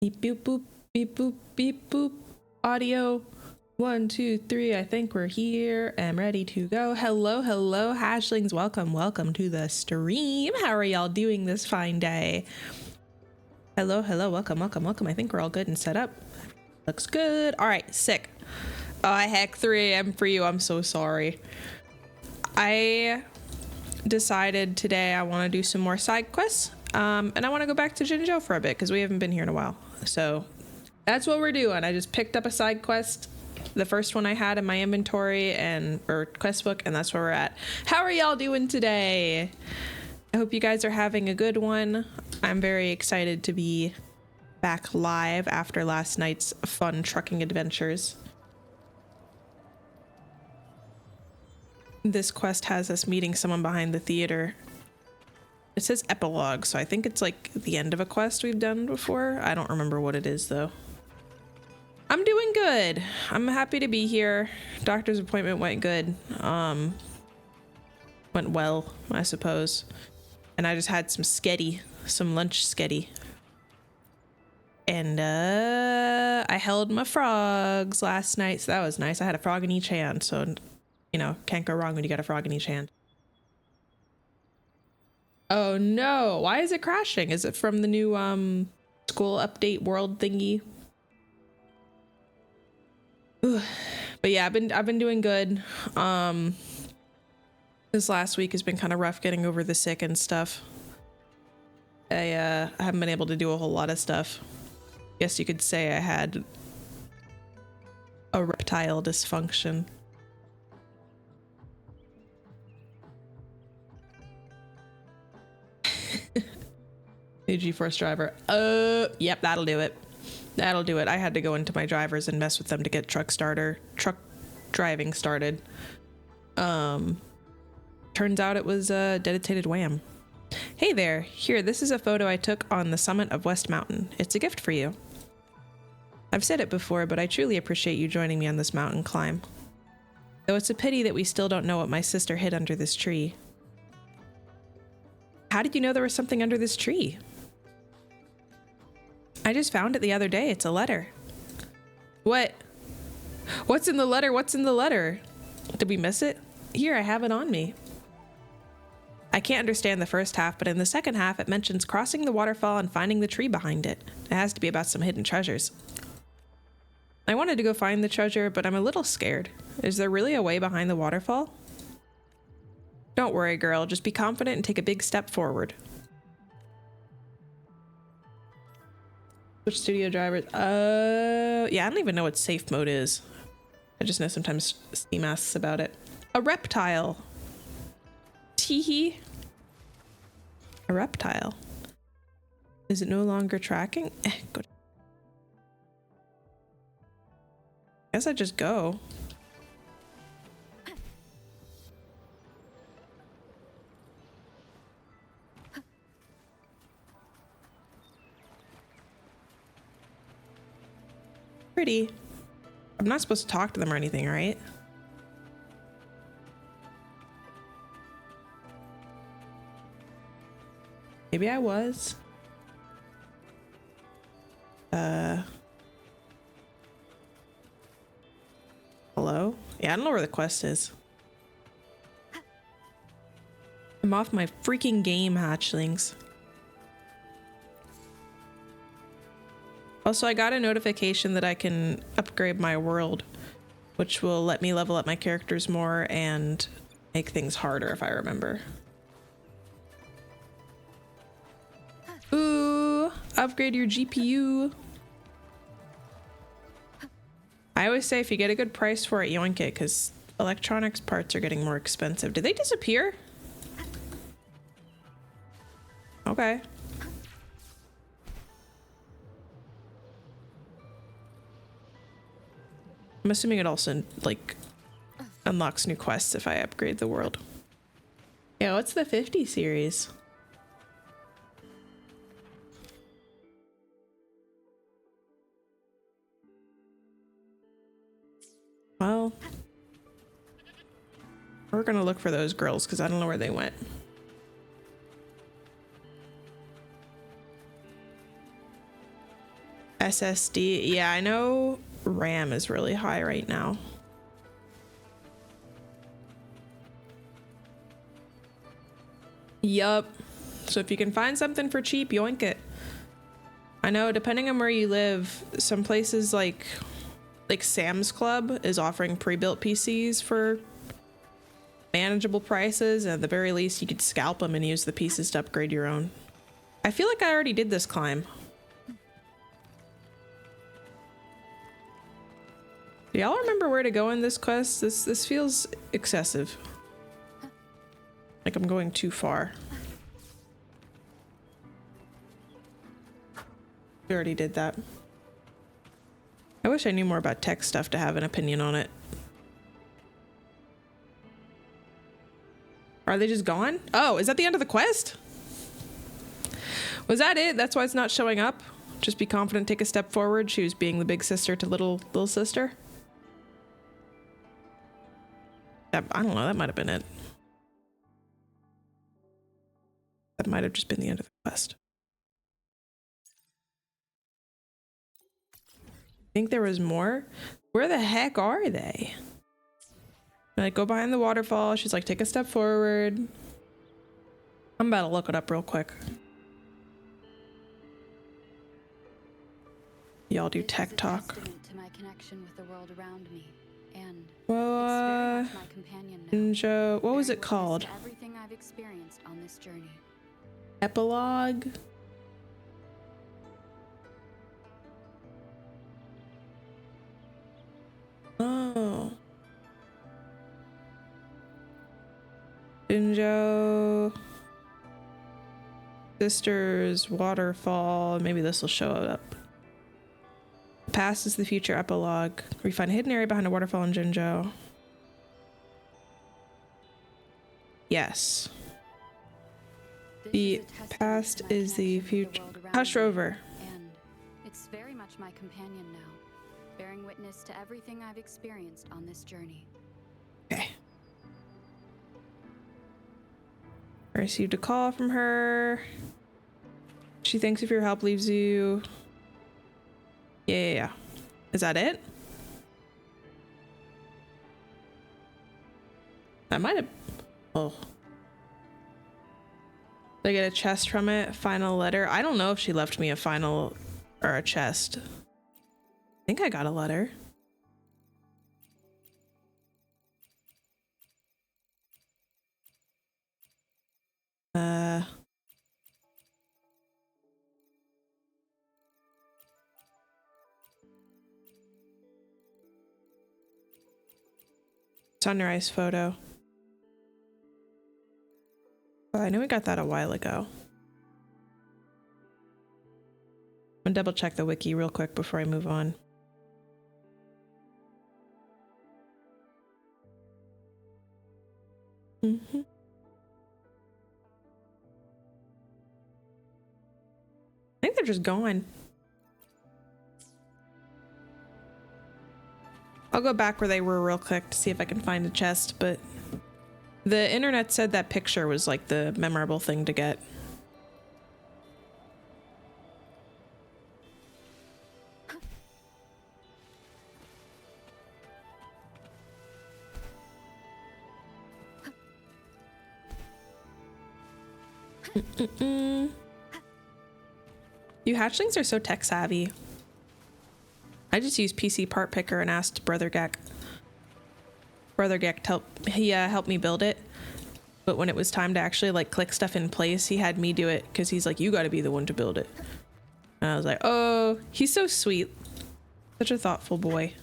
Beep boop boop, beep boop, beep boop. Audio 1, 2, 3. I think we're here and ready to go. Hello, hello, hashlings. Welcome to the stream. How are y'all doing this fine day? Hello, welcome. I think we're all good and set up. Looks good. All right, sick. Oh, I hacked 3 AM for you. I'm so sorry. I decided today I want to do some more side quests. And I want to go back to Jinzhou for a bit because we haven't been here in a while. So that's what we're doing. I just picked up a side quest, the first one I had in my inventory or quest book, and that's where we're at. How are y'all doing today? I hope you guys are having a good one. I'm very excited to be back live after last night's fun trucking adventures. This quest has us meeting someone behind the theater. It says epilogue, so I think it's like the end of a quest we've done before. I don't remember what it is though. I'm doing good. I'm happy to be here. Doctor's appointment went good. Went well, I suppose. And I just had some lunch sketty. And I held my frogs last night, so that was nice. I had a frog in each hand, so you know, can't go wrong when you got a frog in each hand. Oh no, why is it crashing? Is it from the new school update world thingy? Ugh. But yeah, I've been doing good. This last week has been kind of rough getting over the sick and stuff. I haven't been able to do a whole lot of stuff. Guess you could say I had a reptile dysfunction. New GeForce driver. Yep, that'll do it. That'll do it. I had to go into my drivers and mess with them to get truck driving started. Turns out it was a dedicated wham. Hey there. Here, this is a photo I took on the summit of West Mountain. It's a gift for you. I've said it before, but I truly appreciate you joining me on this mountain climb. Though it's a pity that we still don't know what my sister hid under this tree. How did you know there was something under this tree? I just found it the other day. It's a letter. What? What's in the letter? What's in the letter? Did we miss it? Here, I have it on me. I can't understand the first half, but in the second half, it mentions crossing the waterfall and finding the tree behind it. It has to be about some hidden treasures. I wanted to go find the treasure, but I'm a little scared. Is there really a way behind the waterfall? Don't worry, girl. Just be confident and take a big step forward. Which studio drivers? Yeah, I don't even know what safe mode is. I just know sometimes Steam asks about it. A reptile. Teehee. A reptile. Is it no longer tracking? Go. Guess I just go. Pretty. I'm not supposed to talk to them or anything, right? Maybe I was. Hello? Yeah, I don't know where the quest is. I'm off my freaking game, hatchlings. Also, I got a notification that I can upgrade my world, which will let me level up my characters more and make things harder if I remember. Ooh, upgrade your GPU. I always say if you get a good price for it, yoink it, because electronics parts are getting more expensive. Did they disappear? Okay. I'm assuming it also, like, unlocks new quests if I upgrade the world. Yeah, what's the 50 series? Well, we're gonna look for those girls because I don't know where they went. SSD. Yeah, I know RAM is really high right now. Yup. So if you can find something for cheap, yoink it. I know depending on where you live, some places like Sam's Club is offering pre-built PCs for manageable prices, and at the very least you could scalp them and use the pieces to upgrade your own. I feel like I already did this climb. Do y'all remember where to go in this quest? This feels excessive. Like I'm going too far. We already did that. I wish I knew more about tech stuff to have an opinion on it. Are they just gone? Oh, is that the end of the quest? Was that it? That's why it's not showing up? Just be confident, take a step forward. She was being the big sister to little sister. I don't know, that might have been it. That might have just been the end of the quest. I think there was more. Where the heck are they? Like, go behind the waterfall. She's like, take a step forward. I'm about to look it up real quick. Y'all do tech talk. To my connection with the world around me, and well, it's very much my companion now. Ninja, what was it called? Everything I've experienced on this journey. Epilogue. Oh. Jinjo. Sisters, waterfall. Maybe this will show it up. The past is the future epilogue. We find a hidden area behind a waterfall in Jinjo. Yes. The past is the future. Hush Rover. And it's very much my companion now, bearing witness to everything I've experienced on this journey. Okay. I received a call from her. She thanks if your help leaves you. Yeah. Is that it? That might have... Oh. Did I get a chest from it? Final letter? I don't know if she left me a final or a chest. I think I got a letter. Sunrise photo. Oh, I knew we got that a while ago. I'm gonna double check the wiki real quick before I move on. I think they're just gone. I'll go back where they were real quick to see if I can find a chest, but the internet said that picture was like the memorable thing to get. You hatchlings are so tech savvy. I just used PC part picker and asked Brother Gek to help. He helped me build it, but when it was time to actually like click stuff in place, he had me do it because he's like, you got to be the one to build it. And I was like, oh, he's so sweet, such a thoughtful boy.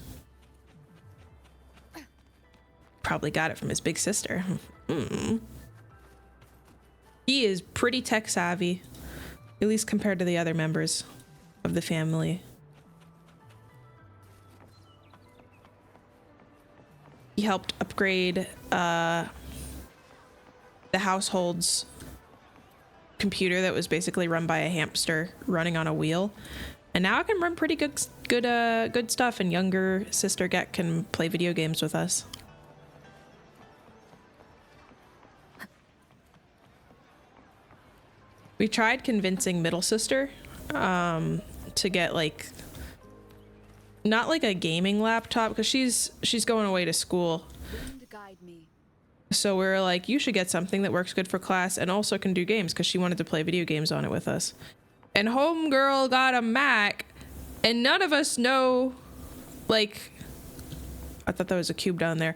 Probably got it from his big sister. He is pretty tech savvy, at least compared to the other members of the family. He helped upgrade the household's computer that was basically run by a hamster running on a wheel, and now I can run pretty good stuff. And younger sister Gek can play video games with us. We tried convincing middle sister to get like not like a gaming laptop, because she's going away to school. Wind guide me. So we were like, you should get something that works good for class and also can do games, because she wanted to play video games on it with us. And homegirl got a Mac, and none of us know, like, I thought that was a cube down there.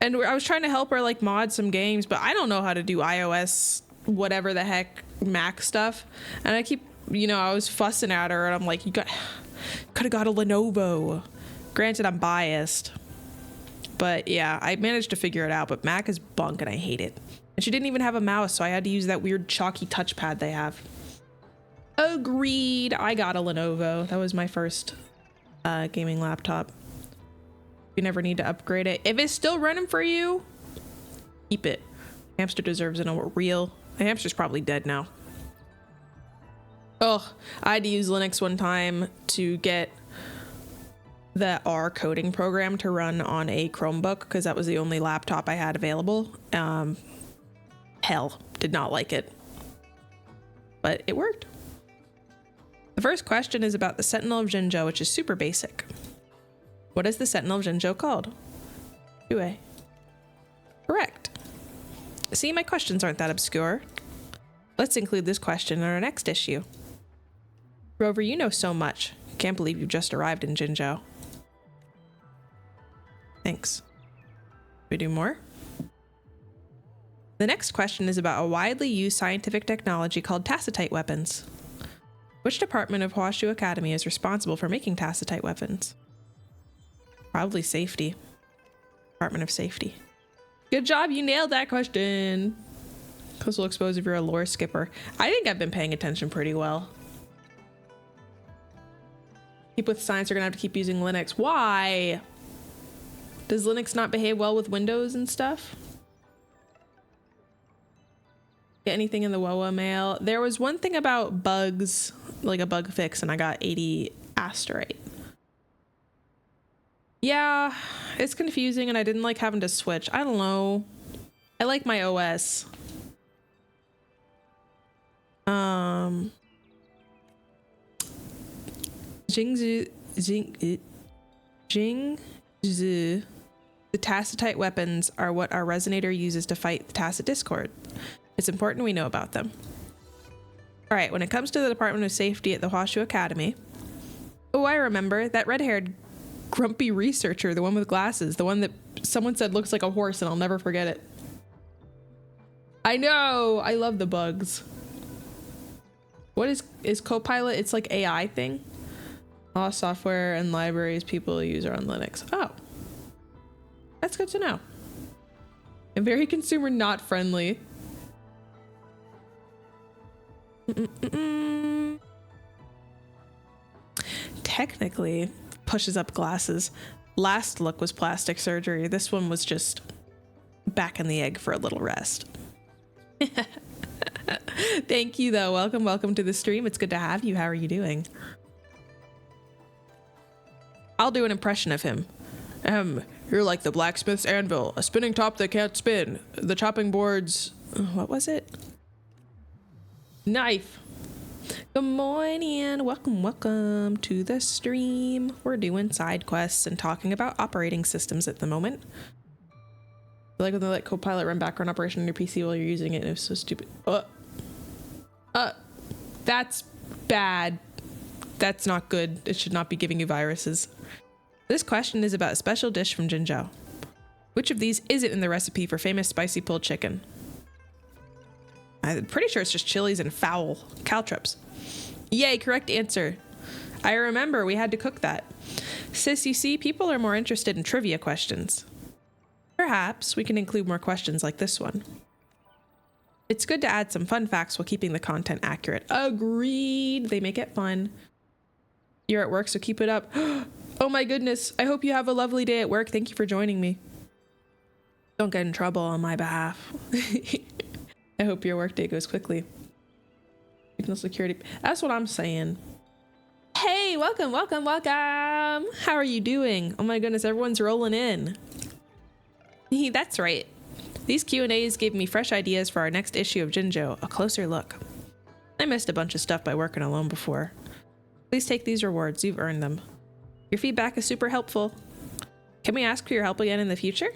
And I was trying to help her like mod some games, but I don't know how to do iOS, whatever the heck, Mac stuff. And I keep, you know, I was fussing at her and I'm like, could have got a Lenovo. Granted, I'm biased. But yeah, I managed to figure it out, but Mac is bunk and I hate it. And she didn't even have a mouse, so I had to use that weird chalky touchpad they have. Agreed. I got a Lenovo. That was my first gaming laptop. You never need to upgrade it. If it's still running for you, keep it. Hamster deserves to know what real. The hamster's probably dead now. Oh, I had to use Linux one time to get the R coding program to run on a Chromebook, because that was the only laptop I had available. Hell, did not like it. But it worked. The first question is about the Sentinel of Jinzhou, which is super basic. What is the Sentinel of Jinzhou called? 2A. Correct. See, my questions aren't that obscure. Let's include this question in our next issue. Rover, you know so much. Can't believe you've just arrived in Jinzhou. Thanks. We do more? The next question is about a widely used scientific technology called Asterites weapons. Which department of Huashu Academy is responsible for making Asterites weapons? Probably safety. Department of Safety. Good job, you nailed that question. This will expose if you're a lore skipper. I think I've been paying attention pretty well. People with science are gonna have to keep using Linux. Why? Does Linux not behave well with Windows and stuff? Get anything in the WoA mail? There was one thing about bugs, like a bug fix, and I got 80 Asterites. Yeah, it's confusing and I didn't like having to switch. I don't know. I like my OS. Jingzhu. The Asterites weapons are what our Resonator uses to fight the Tacit Discord. It's important we know about them. Alright, when it comes to the Department of Safety at the Huashu Academy. Oh, I remember. That red-haired grumpy researcher, the one with glasses, the one that someone said looks like a horse, and I'll never forget it. I know! I love the bugs. What is Copilot? It's like AI thing. All software and libraries people use are on Linux. Oh. That's good to know. And very consumer not friendly. Technically, pushes up glasses. Last look was plastic surgery. This one was just back in the egg for a little rest. Thank you though. Welcome to the stream. It's good to have you. How are you doing? I'll do an impression of him. You're like the blacksmith's anvil, a spinning top that can't spin. The chopping boards. What was it? Knife. Good morning. Welcome to the stream. We're doing side quests and talking about operating systems at the moment. I like when they let Copilot run background operation on your PC while you're using it. It was so stupid. That's bad. That's not good. It should not be giving you viruses. This question is about a special dish from Jinzhou. Which of these isn't in the recipe for famous spicy pulled chicken? I'm pretty sure it's just chilies and fowl caltrops. Yay, correct answer. I remember we had to cook that. Sis, you see, people are more interested in trivia questions. Perhaps we can include more questions like this one. It's good to add some fun facts while keeping the content accurate. Agreed. They make it fun. You're at work, so keep it up. Oh my goodness. I hope you have a lovely day at work. Thank you for joining me. Don't get in trouble on my behalf. I hope your workday goes quickly. Signal security. That's what I'm saying. Hey, welcome. How are you doing? Oh my goodness, everyone's rolling in. That's right. These Q&As gave me fresh ideas for our next issue of Jinzhou, a closer look. I missed a bunch of stuff by working alone before. Please take these rewards. You've earned them. Your feedback is super helpful. Can we ask for your help again in the future?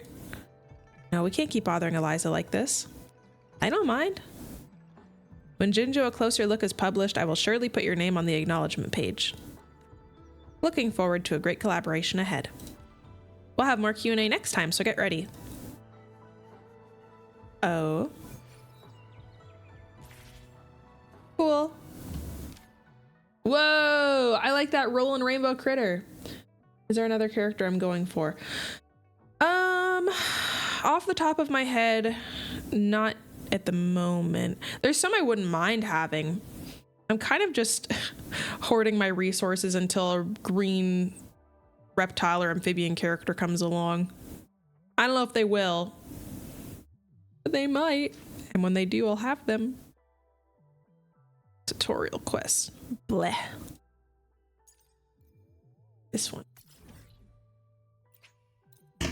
No, we can't keep bothering Eliza like this. I don't mind. When Jinjo A Closer Look is published, I will surely put your name on the acknowledgement page. Looking forward to a great collaboration ahead. We'll have more Q&A next time, so get ready. Oh. Cool. Whoa! I like that rolling rainbow critter. Is there another character I'm going for? Off the top of my head, not at the moment. There's some I wouldn't mind having. I'm kind of just hoarding my resources until a green reptile or amphibian character comes along. I don't know if they will, but they might. And when they do, I'll have them. Tutorial quests. Bleh. This one.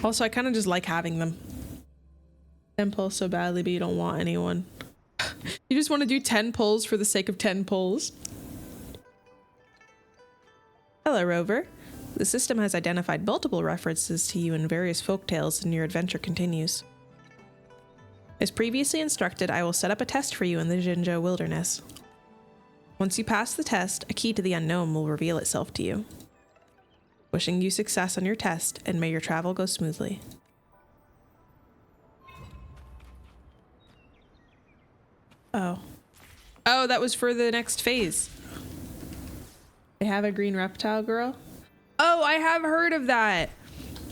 Also, I kind of just like having them. 10 pulls so badly, but you don't want anyone. You just want to do 10 pulls for the sake of 10 pulls. Hello, Rover. The system has identified multiple references to you in various folktales, and your adventure continues. As previously instructed, I will set up a test for you in the Jinjo Wilderness. Once you pass the test, a key to the unknown will reveal itself to you. Wishing you success on your test, and may your travel go smoothly. Oh. Oh, that was for the next phase. They have a green reptile girl. Oh, I have heard of that.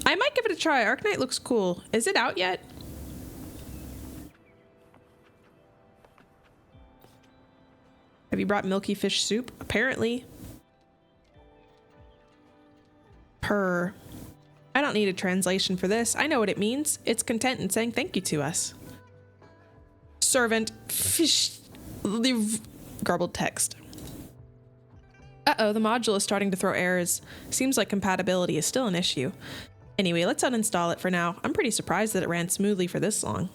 I might give it a try. Arknight looks cool. Is it out yet? Have you brought milky fish soup? Apparently. Purr. I don't need a translation for this. I know what it means. It's content in saying thank you to us. Servant. Fish. Garbled text. Uh-oh, the module is starting to throw errors. Seems like compatibility is still an issue. Anyway, let's uninstall it for now. I'm pretty surprised that it ran smoothly for this long.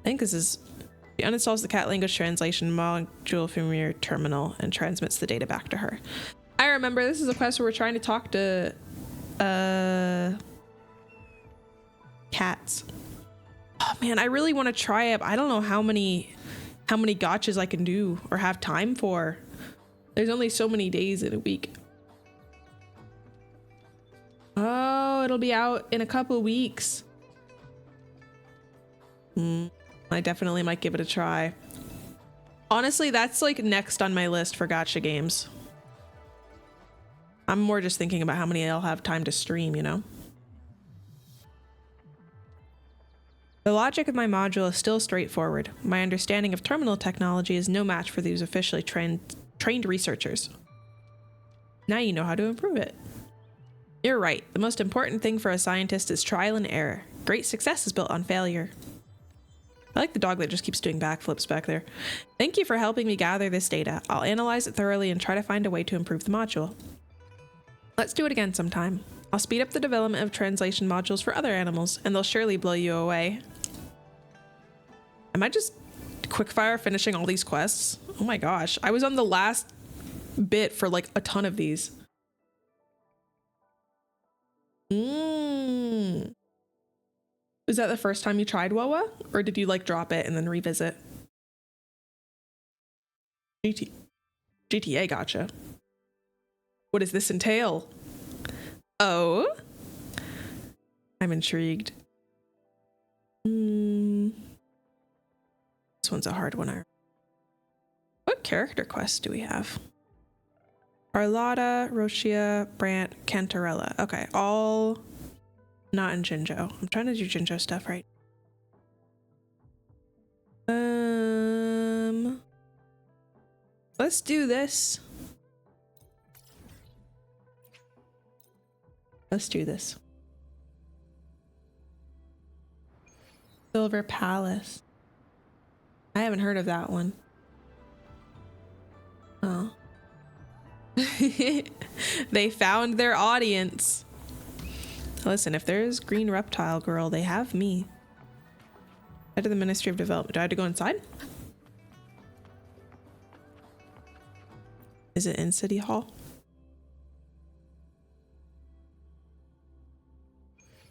I think this is... She uninstalls the cat language translation module from your terminal and transmits the data back to her. I remember this is a quest where we're trying to talk to cats. Oh man, I really want to try it. I don't know how many gotchas I can do or have time for. There's only so many days in a week. Oh, it'll be out in a couple weeks. I definitely might give it a try. Honestly, that's like next on my list for gotcha games. I'm more just thinking about how many I'll have time to stream, you know? The logic of my module is still straightforward. My understanding of terminal technology is no match for these officially trained researchers. Now you know how to improve it. You're right. The most important thing for a scientist is trial and error. Great success is built on failure. I like the dog that just keeps doing backflips back there. Thank you for helping me gather this data. I'll analyze it thoroughly and try to find a way to improve the module. Let's do it again sometime. I'll speed up the development of translation modules for other animals, and they'll surely blow you away. Am I just quickfire finishing all these quests? Oh my gosh. I was on the last bit for like a ton of these. Is that the first time you tried Wawa? Or did you like drop it and then revisit? GTA gotcha. What does this entail? Oh? I'm intrigued. This one's a hard one. What character quests do we have? Carlotta, Roshia, Brant, Cantarella. Okay, all not in Jinjo. I'm trying to do Jinjo stuff right. Let's do this. Let's do this. Silver Palace. I haven't heard of that one. Oh. They found their audience. Listen, if there's Green Reptile Girl, they have me. Head of the Ministry of Development. Do I have to go inside? Is it in City Hall?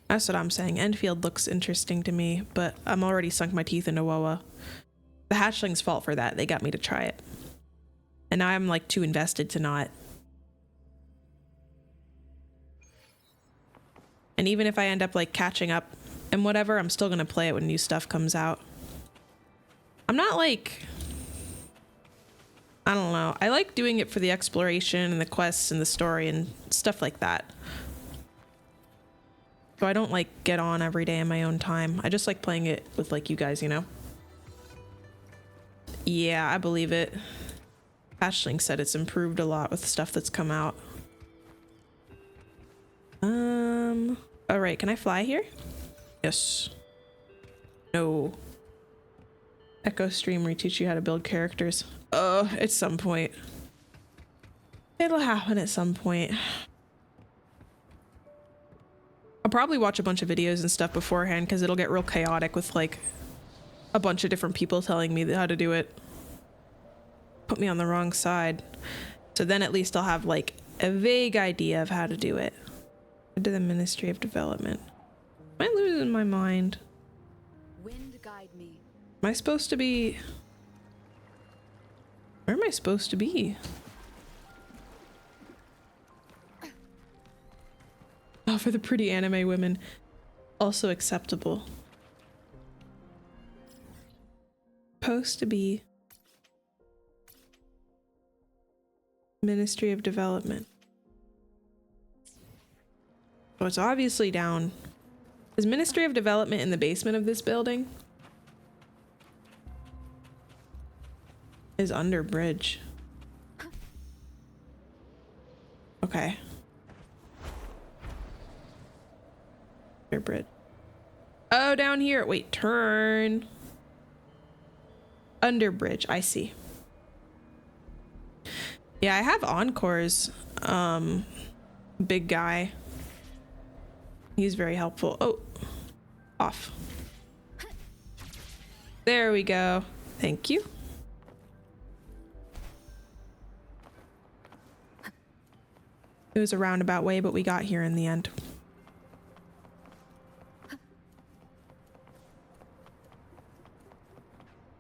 That's what I'm saying. Enfield looks interesting to me, but I'm already sunk my teeth into WoA. The hatchling's fault for that. They got me to try it. And now I'm like too invested to not. And even if I end up like catching up and whatever, I'm still gonna play it when new stuff comes out. I'm not like, I don't know. I like doing it for the exploration and the quests and the story and stuff like that. So I don't like get on every day in my own time. I just like playing it with like you guys, you know? Yeah, I believe it. Hatchling said it's improved a lot with stuff that's come out. All right, can I fly here? Yes. No. Echo Stream reteach you how to build characters. At some point. It'll happen at some point. I'll probably watch a bunch of videos and stuff beforehand because it'll get real chaotic with like a bunch of different people telling me how to do it. Put me on the wrong side. So then at least I'll have like a vague idea of how to do it. To the Ministry of Development. Am I losing my mind? Wind guide me. Am I supposed to be? Where am I supposed to be? Oh, for the pretty anime women. Also acceptable. Supposed to be Ministry of Development. Oh, it's obviously down. Is Ministry of Development in the basement of this building? Is under bridge. Okay. Under bridge. Oh, down here. Wait, turn. Under bridge. I see. Yeah, I have Encore's big guy. He's very helpful. Oh, off. There we go. Thank you. It was a roundabout way, but we got here in the end.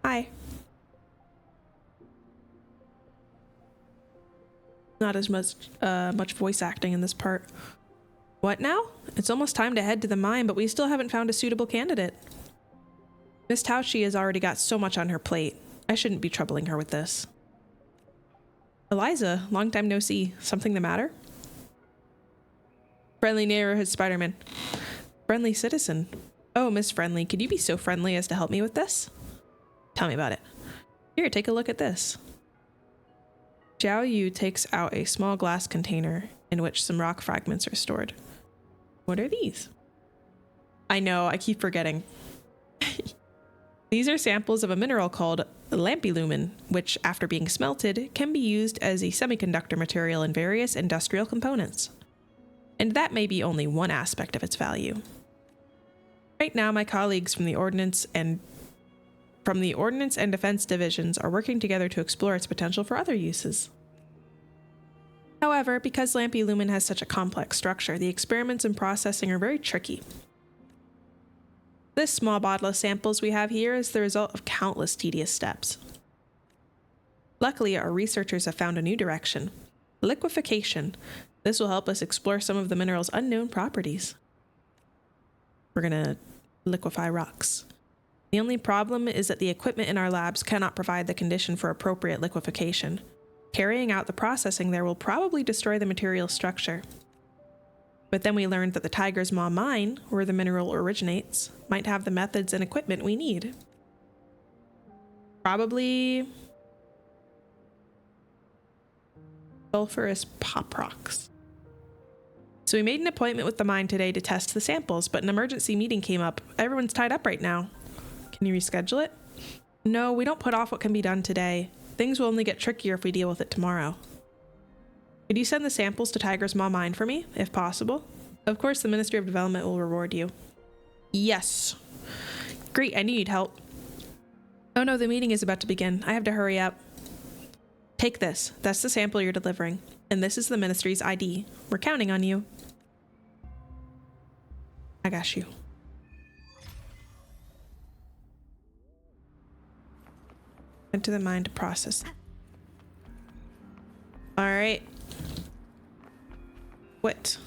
Hi. Not as much voice acting in this part. What now? It's almost time to head to the mine, but we still haven't found a suitable candidate. Miss Taoshi has already got so much on her plate. I shouldn't be troubling her with this. Eliza, long time no see. Something the matter? Friendly neighborhood Spider-Man. Friendly citizen. Oh, Miss Friendly, could you be so friendly as to help me with this? Tell me about it. Here, take a look at this. Zhao Yu takes out a small glass container in which some rock fragments are stored. What are these? I know, I keep forgetting. These are samples of a mineral called lampilumen, which, after being smelted, can be used as a semiconductor material in various industrial components. And that may be only one aspect of its value. Right now, my colleagues from the Ordnance and Defense divisions are working together to explore its potential for other uses. However, because lampilumen has such a complex structure, the experiments and processing are very tricky. This small bottle of samples we have here is the result of countless tedious steps. Luckily, our researchers have found a new direction: liquefaction. This will help us explore some of the mineral's unknown properties. We're gonna liquefy rocks. The only problem is that the equipment in our labs cannot provide the condition for appropriate liquefaction. Carrying out the processing there will probably destroy the material's structure. But then we learned that the Tiger's Maw mine, where the mineral originates, might have the methods and equipment we need. Probably sulfurous pop rocks. So we made an appointment with the mine today to test the samples, but an emergency meeting came up. Everyone's tied up right now. Can you reschedule it? No, we don't put off what can be done today. Things will only get trickier if we deal with it tomorrow. Could you send the samples to Tiger's Maw mine for me, if possible? Of course, the Ministry of Development will reward you. Yes. Great, I need help. Oh no, the meeting is about to begin. I have to hurry up. Take this. That's the sample you're delivering. And this is the Ministry's ID. We're counting on you. I got you. Into the mine to process. All right. What?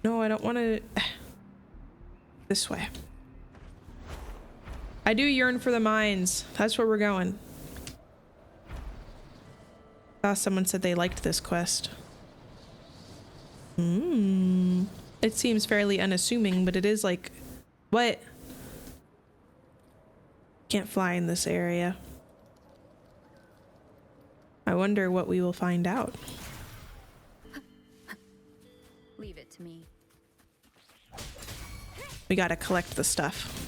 No, I don't want to. This way. I do yearn for the mines. That's where we're going. Someone said they liked this quest. It seems fairly unassuming, but it is like, what? Can't fly in this area. I wonder what we will find out. Leave it to me. We gotta collect the stuff.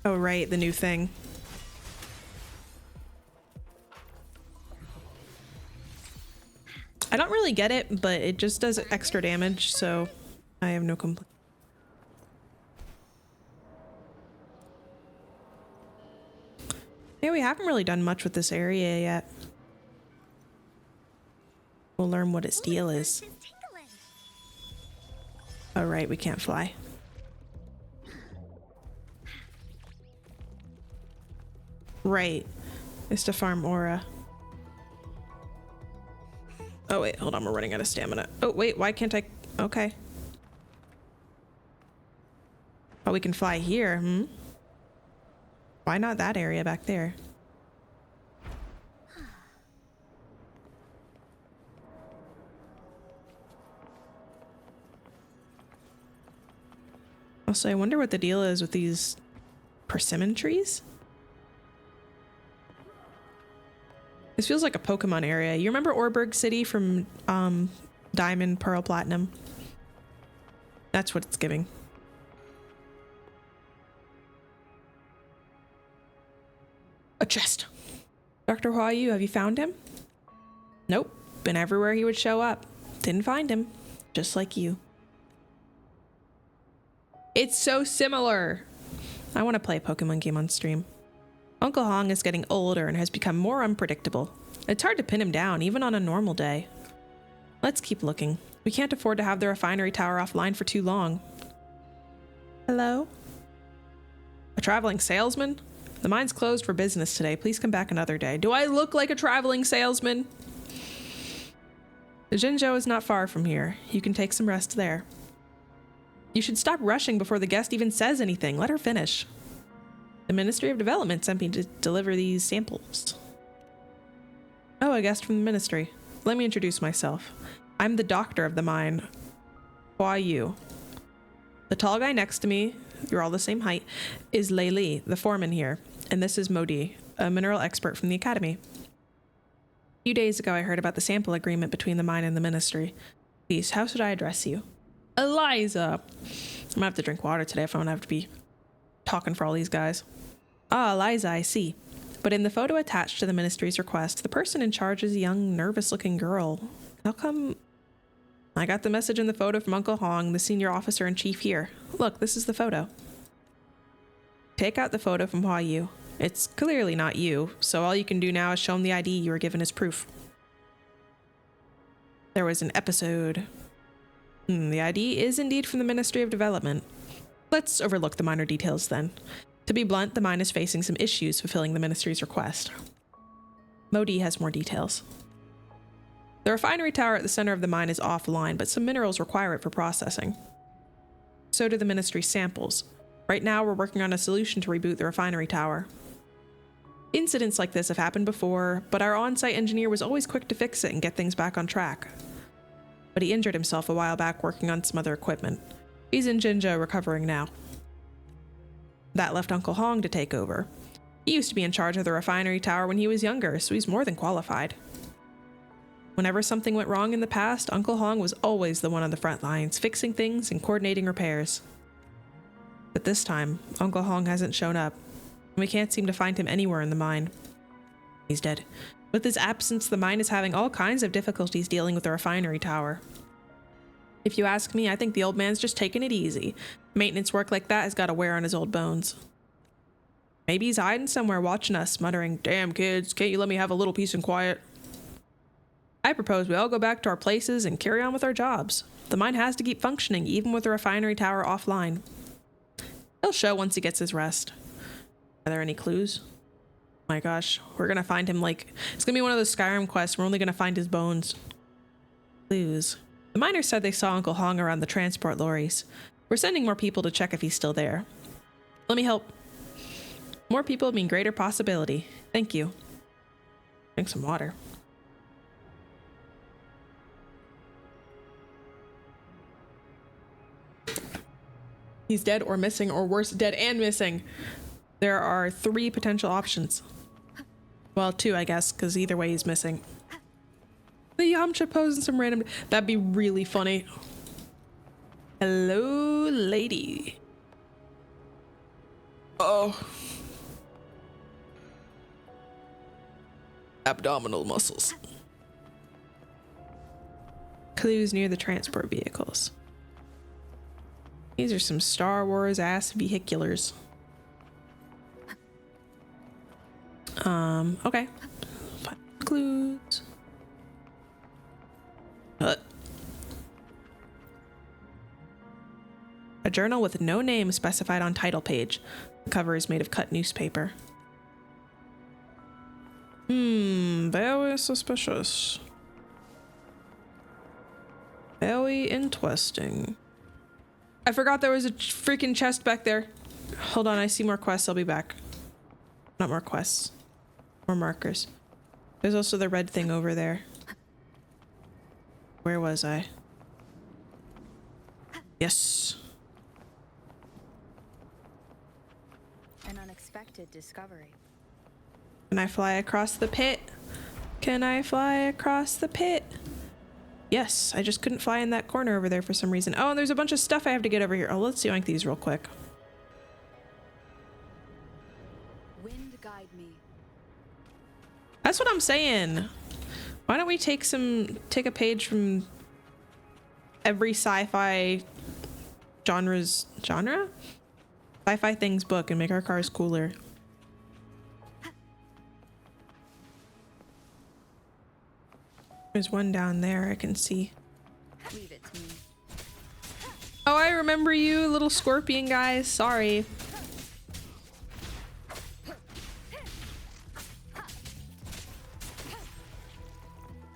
Oh, right, the new thing. I don't really get it, but it just does extra damage, so I have no complaint. Yeah, we haven't really done much with this area yet. We'll learn what its deal is. Oh, right, we can't fly. Right. It's to farm aura. Oh wait, hold on, we're running out of stamina. Oh wait, why can't I? Okay. Oh, we can fly here, Why not that area back there? Also, I wonder what the deal is with these persimmon trees? This feels like a Pokemon area. You remember Orberg City from Diamond, Pearl, Platinum? That's what it's giving. A chest. Dr. Huayu, have you found him? Nope. Been everywhere he would show up. Didn't find him. Just like you. It's so similar. I want to play a Pokemon game on stream. Uncle Hong is getting older and has become more unpredictable. It's hard to pin him down, even on a normal day. Let's keep looking. We can't afford to have the refinery tower offline for too long. Hello? A traveling salesman? The mine's closed for business today. Please come back another day. Do I look like a traveling salesman? The Jinzhou is not far from here. You can take some rest there. You should stop rushing before the guest even says anything. Let her finish. The Ministry of Development sent me to deliver these samples. Oh, a guest from the ministry. Let me introduce myself. I'm the doctor of the mine. Huayu. The tall guy next to me, you're all the same height, is Lei Li, the foreman here. And this is Modi, a mineral expert from the academy. A few days ago, I heard about the sample agreement between the mine and the ministry. Please, how should I address you? Eliza. I'm gonna have to drink water today if I don't have to be talking for all these guys. Ah, Eliza, I see. But in the photo attached to the ministry's request, the person in charge is a young, nervous-looking girl. How come? I got the message in the photo from Uncle Hong, the senior officer in chief here. Look, this is the photo. Take out the photo from Huayu. It's clearly not you, so all you can do now is show him the ID you were given as proof. There was an episode. The ID is indeed from the Ministry of Development. Let's overlook the minor details then. To be blunt, the mine is facing some issues fulfilling the ministry's request. Modi has more details. The refinery tower at the center of the mine is offline, but some minerals require it for processing. So do the ministry's samples. Right now, we're working on a solution to reboot the refinery tower. Incidents like this have happened before, but our on-site engineer was always quick to fix it and get things back on track. But he injured himself a while back working on some other equipment. He's in Jinzhou recovering now. That left Uncle Hong to take over. He used to be in charge of the refinery tower when he was younger, so he's more than qualified. Whenever something went wrong in the past, Uncle Hong was always the one on the front lines, fixing things and coordinating repairs. But this time, Uncle Hong hasn't shown up, and we can't seem to find him anywhere in the mine. He's dead. With his absence, the mine is having all kinds of difficulties dealing with the refinery tower. If you ask me, I think the old man's just taking it easy. Maintenance work like that has got to wear on his old bones. Maybe he's hiding somewhere watching us, muttering, "Damn kids, can't you let me have a little peace and quiet?" I propose we all go back to our places and carry on with our jobs. The mine has to keep functioning, even with the refinery tower offline. He'll show once he gets his rest. Are there any clues? Oh my gosh, we're gonna find him like... It's gonna be one of those Skyrim quests. We're only gonna find his bones. Clues. The miners said they saw Uncle Hong around the transport lorries. We're sending more people to check if he's still there. Let me help. More people mean greater possibility. Thank you. Drink some water. He's dead or missing, or worse, dead and missing. There are 3 potential options. Well, 2, I guess, because either way he's missing. The Yamcha posing some random... That'd be really funny. Hello, lady. Oh. Abdominal muscles. Clues near the transport vehicles. These are some Star Wars ass vehiculars. Okay. Find clues. A journal with no name specified on title page. The cover is made of cut newspaper. Very suspicious. Very interesting. I forgot there was a freaking chest back there. Hold on, I see more quests. I'll be back. Not more quests. More markers. There's also the red thing over there. Where was I? Yes. An unexpected discovery. Can I fly across the pit? Can I fly across the pit? Yes, I just couldn't fly in that corner over there for some reason. Oh, and there's a bunch of stuff I have to get over here. Oh, let's yoink these real quick. Wind guide me. That's what I'm saying. Why don't we take a page from every sci-fi genre? Sci-fi things book and make our cars cooler. There's one down there I can see. Leave it to me. Oh, I remember you, little scorpion guys. Sorry.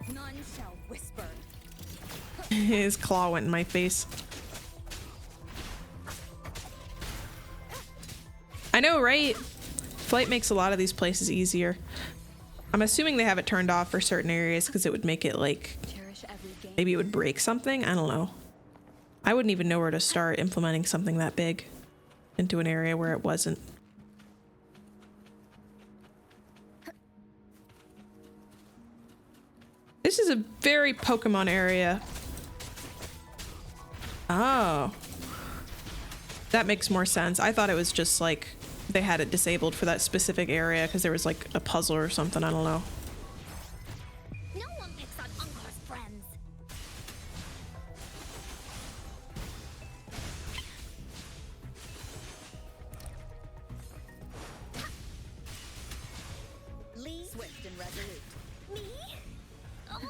None shall whisper. His claw went in my face. I know, right? Flight makes a lot of these places easier. I'm assuming they have it turned off for certain areas because it would make it like... Maybe it would break something? I don't know. I wouldn't even know where to start implementing something that big into an area where it wasn't. This is a very Pokemon area. Oh. That makes more sense. I thought it was just like they had it disabled for that specific area because there was like a puzzle or something. I don't know. No one picks on Uncle's friends. Lee, Swift and resolute. me, alone.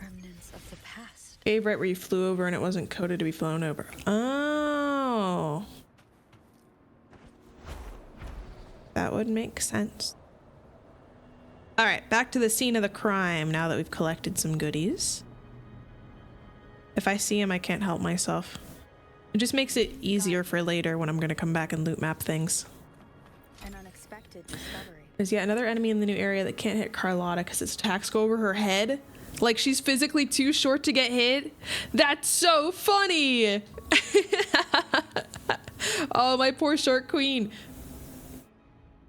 Remnants of the past. Cave right where you flew over and it wasn't coded to be flown over. Oh. That would make sense. All right, back to the scene of the crime now that we've collected some goodies. If I see him, I can't help myself. It just makes it easier for later when I'm going to come back and loot map things. An unexpected discovery. There's yet another enemy in the new area that can't hit Carlotta because its attacks go over her head. Like she's physically too short to get hit. That's so funny. Oh, my poor short queen.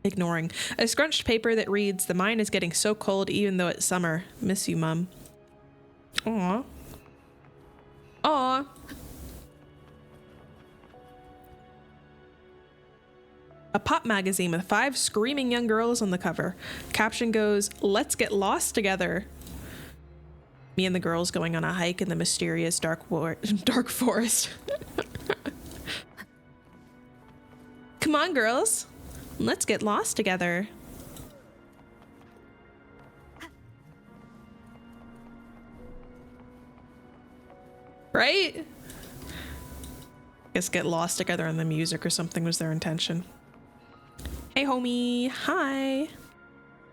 Ignoring. A scrunched paper that reads, "The mine is getting so cold even though it's summer. Miss you, Mum." Aw. Aw. A pop magazine with 5 screaming young girls on the cover. Caption goes, "Let's get lost together." Me and the girls going on a hike in the mysterious dark forest. Come on, girls. Let's get lost together. Right? Guess get lost together in the music or something was their intention. Hey, homie. Hi.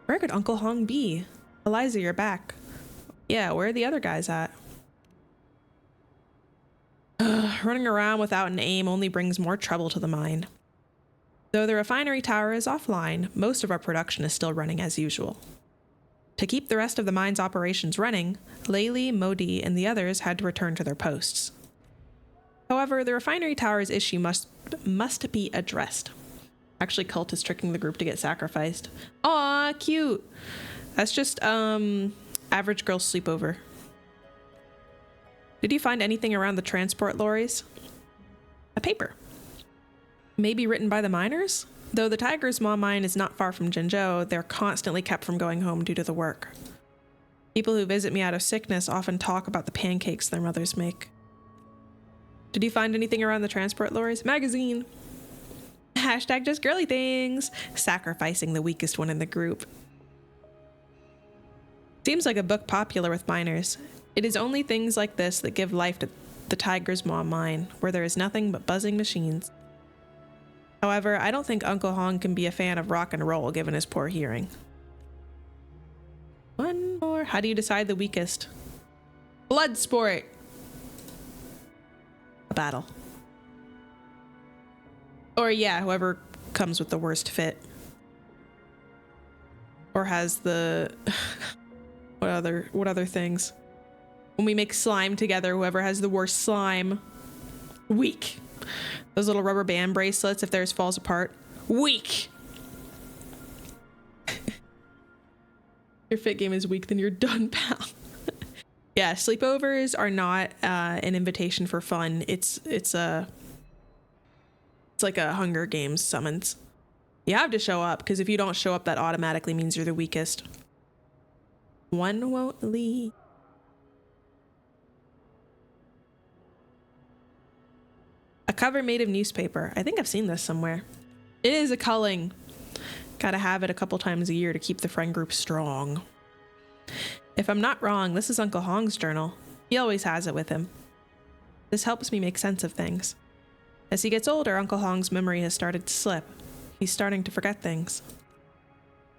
Where could Uncle Hong be? Eliza, you're back. Yeah, where are the other guys at? Running around without an aim only brings more trouble to the mine. Though the refinery tower is offline, most of our production is still running as usual. To keep the rest of the mine's operations running, Laylee, Modi, and the others had to return to their posts. However, the refinery tower's issue must be addressed. Actually, Cult is tricking the group to get sacrificed. Aw, cute! That's just, average girl sleepover. Did you find anything around the transport lorries? A paper. Maybe written by the miners? Though the Tiger's Maw mine is not far from Jinzhou, they're constantly kept from going home due to the work. People who visit me out of sickness often talk about the pancakes their mothers make. Did you find anything around the transport lorries? Magazine. Hashtag just girly things. Sacrificing the weakest one in the group. Seems like a book popular with miners. It is only things like this that give life to the Tiger's Maw mine, where there is nothing but buzzing machines. However, I don't think Uncle Hong can be a fan of rock and roll given his poor hearing. One more. How do you decide the weakest? Blood sport. A battle. Or yeah, whoever comes with the worst fit. Or has the what other things? When we make slime together, whoever has the worst slime. Weak. Those little rubber band bracelets, if theirs falls apart. Weak. Your fit game is weak, then you're done, pal. Yeah, sleepovers are not an invitation for fun. It's like a Hunger Games summons. You have to show up, because if you don't show up, that automatically means you're the weakest. One won't leave. A cover made of newspaper. I think I've seen this somewhere. It is a culling. Gotta have it a couple times a year to keep the friend group strong. If I'm not wrong, this is Uncle Hong's journal. He always has it with him. This helps me make sense of things. As he gets older, Uncle Hong's memory has started to slip. He's starting to forget things.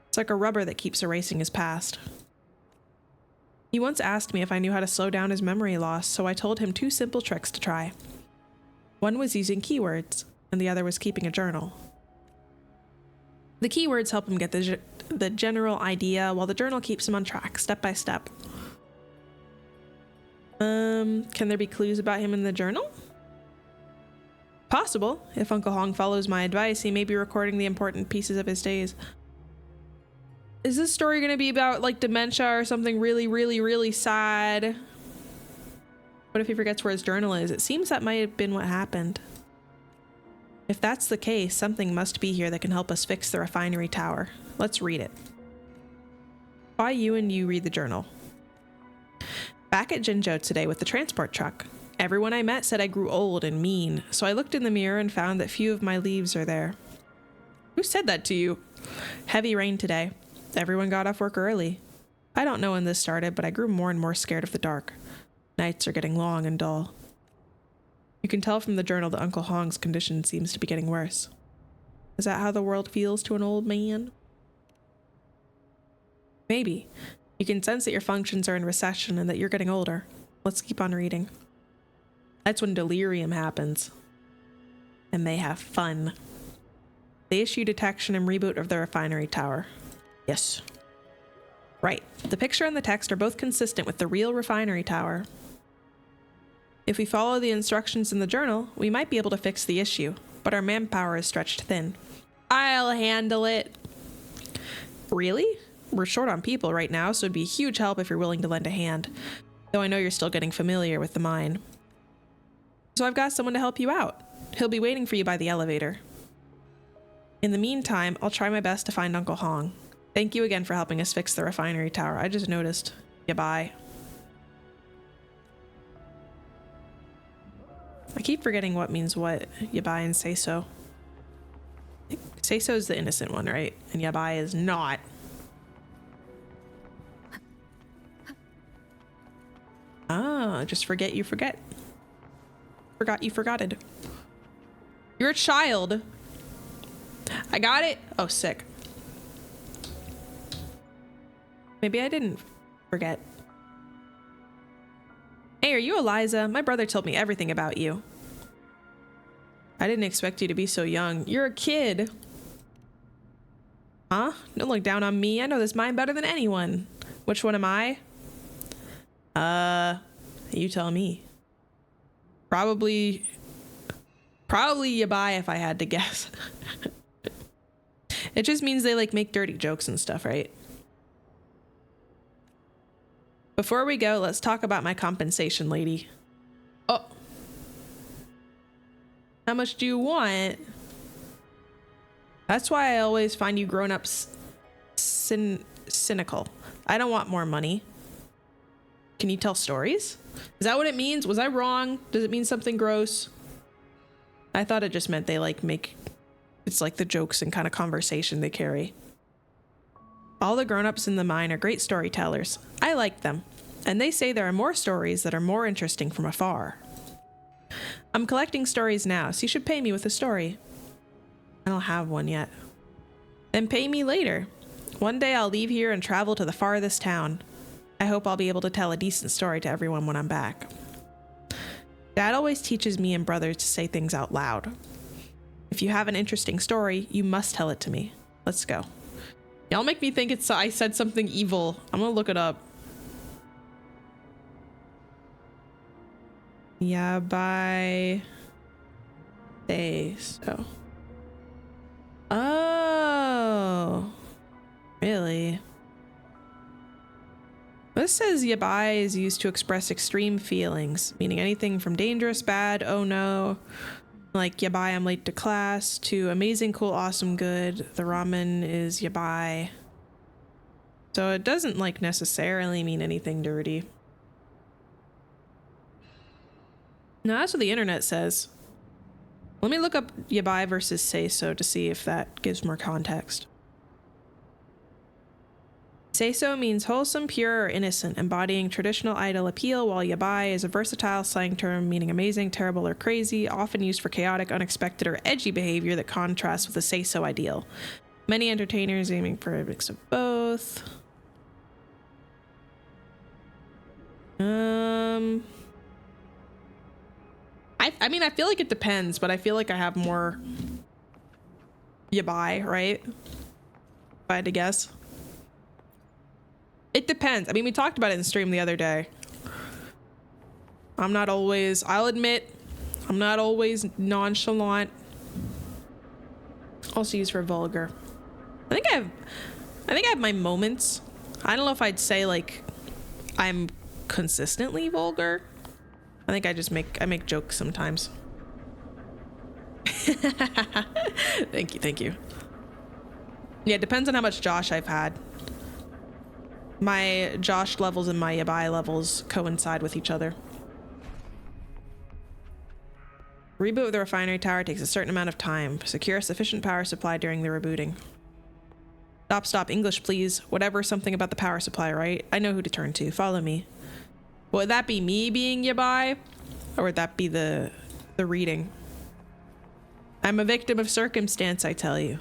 It's like a rubber that keeps erasing his past. He once asked me if I knew how to slow down his memory loss, so I told him 2 simple tricks to try. One was using keywords, and the other was keeping a journal. The keywords help him get the general idea, while the journal keeps him on track, step by step. Can there be clues about him in the journal? Possible. If Uncle Hong follows my advice, he may be recording the important pieces of his days. Is this story going to be about, like, dementia or something really, really, really sad? What if he forgets where his journal is? It seems that might have been what happened. If that's the case, something must be here that can help us fix the refinery tower. Let's read it. Why you and you read the journal. Back at Jinzhou today with the transport truck. Everyone I met said I grew old and mean, so I looked in the mirror and found that few of my leaves are there. Who said that to you? Heavy rain today. Everyone got off work early. I don't know when this started, but I grew more and more scared of the dark. Nights are getting long and dull. You can tell from the journal that Uncle Hong's condition seems to be getting worse. Is that how the world feels to an old man? Maybe. You can sense that your functions are in recession and that you're getting older. Let's keep on reading. That's when delirium happens. And they have fun. They issue detection and reboot of the refinery tower. Yes. Right. The picture and the text are both consistent with the real refinery tower. If we follow the instructions in the journal, we might be able to fix the issue, but our manpower is stretched thin. I'll handle it. Really? We're short on people right now, so it'd be a huge help if you're willing to lend a hand. Though I know you're still getting familiar with the mine. So I've got someone to help you out. He'll be waiting for you by the elevator. In the meantime, I'll try my best to find Uncle Hong. Thank you again for helping us fix the refinery tower. I just noticed. Yeah, bye. I keep forgetting what means what. Yabai and Seiso. Seiso is the innocent one, right? And Yabai is not. Ah, just forget you forget. Forgot you forgotted. You're a child. I got it. Oh, sick. Maybe I didn't forget. Hey, are you Eliza? My brother told me everything about you. I didn't expect you to be so young. You're a kid. Huh? Don't look down on me. I know this mine better than anyone. Which one am I? You tell me. Probably Yabai if I had to guess. It just means they like make dirty jokes and stuff, right? Before we go, let's talk about my compensation, lady. Oh. How much do you want? That's why I always find you grown-ups cynical. I don't want more money. Can you tell stories? Is that what it means? Was I wrong? Does it mean something gross? I thought it just meant they like make... It's like the jokes and kind of conversation they carry. All the grown-ups in the mine are great storytellers. I like them. And they say there are more stories that are more interesting from afar. I'm collecting stories now, so you should pay me with a story. I don't have one yet. Then pay me later. One day I'll leave here and travel to the farthest town. I hope I'll be able to tell a decent story to everyone when I'm back. Dad always teaches me and brothers to say things out loud. If you have an interesting story, you must tell it to me. Let's go. Y'all make me think I said something evil. I'm gonna look it up. Yeah, bye. So. Oh. Really? This says yabai is used to express extreme feelings, meaning anything from dangerous, bad, oh no, like yabai, I'm late to class, to amazing, cool, awesome, good. The ramen is yabai. So it doesn't like necessarily mean anything dirty. No, that's what the internet says. Let me look up yabai versus seiso to see if that gives more context. Seiso means wholesome, pure, or innocent, embodying traditional idol appeal, while yabai is a versatile slang term meaning amazing, terrible, or crazy, often used for chaotic, unexpected, or edgy behavior that contrasts with the seiso ideal. Many entertainers aiming for a mix of both. I mean, I feel like it depends, but I feel like I have more yabai, right? If I had to guess. It depends. I mean, we talked about it in the stream the other day. I'll admit, I'm not always nonchalant. Also used for vulgar. I think I have my moments. I don't know if I'd say like I'm consistently vulgar. I think I make jokes sometimes. Thank you. Yeah, it depends on how much Josh I've had. My Josh levels and my yabai levels coincide with each other. Reboot of the refinery tower takes a certain amount of time. Secure sufficient power supply during the rebooting. Stop, English please. Whatever, something about the power supply, right? I know who to turn to. Follow me. Would that be me being yabai? Or would that be the reading? I'm a victim of circumstance, I tell you.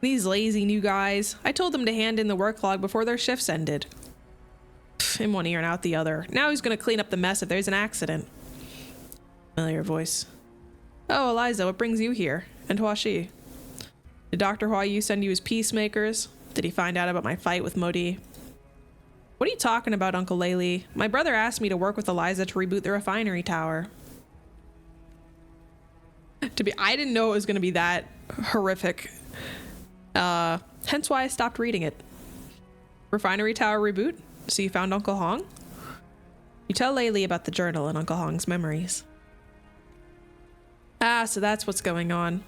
These lazy new guys. I told them to hand in the work log before their shifts ended. In one ear and out the other. Now he's gonna clean up the mess if there's an accident. Familiar voice. Oh, Eliza, what brings you here? And Huashi? Did Dr. Huayu send you his peacemakers? Did he find out about my fight with Modi? What are you talking about, Uncle Laylee? My brother asked me to work with Eliza to reboot the refinery tower. I didn't know it was gonna be that horrific. Hence why I stopped reading it. Refinery tower reboot? So you found Uncle Hong? You tell Laylee about the journal and Uncle Hong's memories. Ah, so that's what's going on.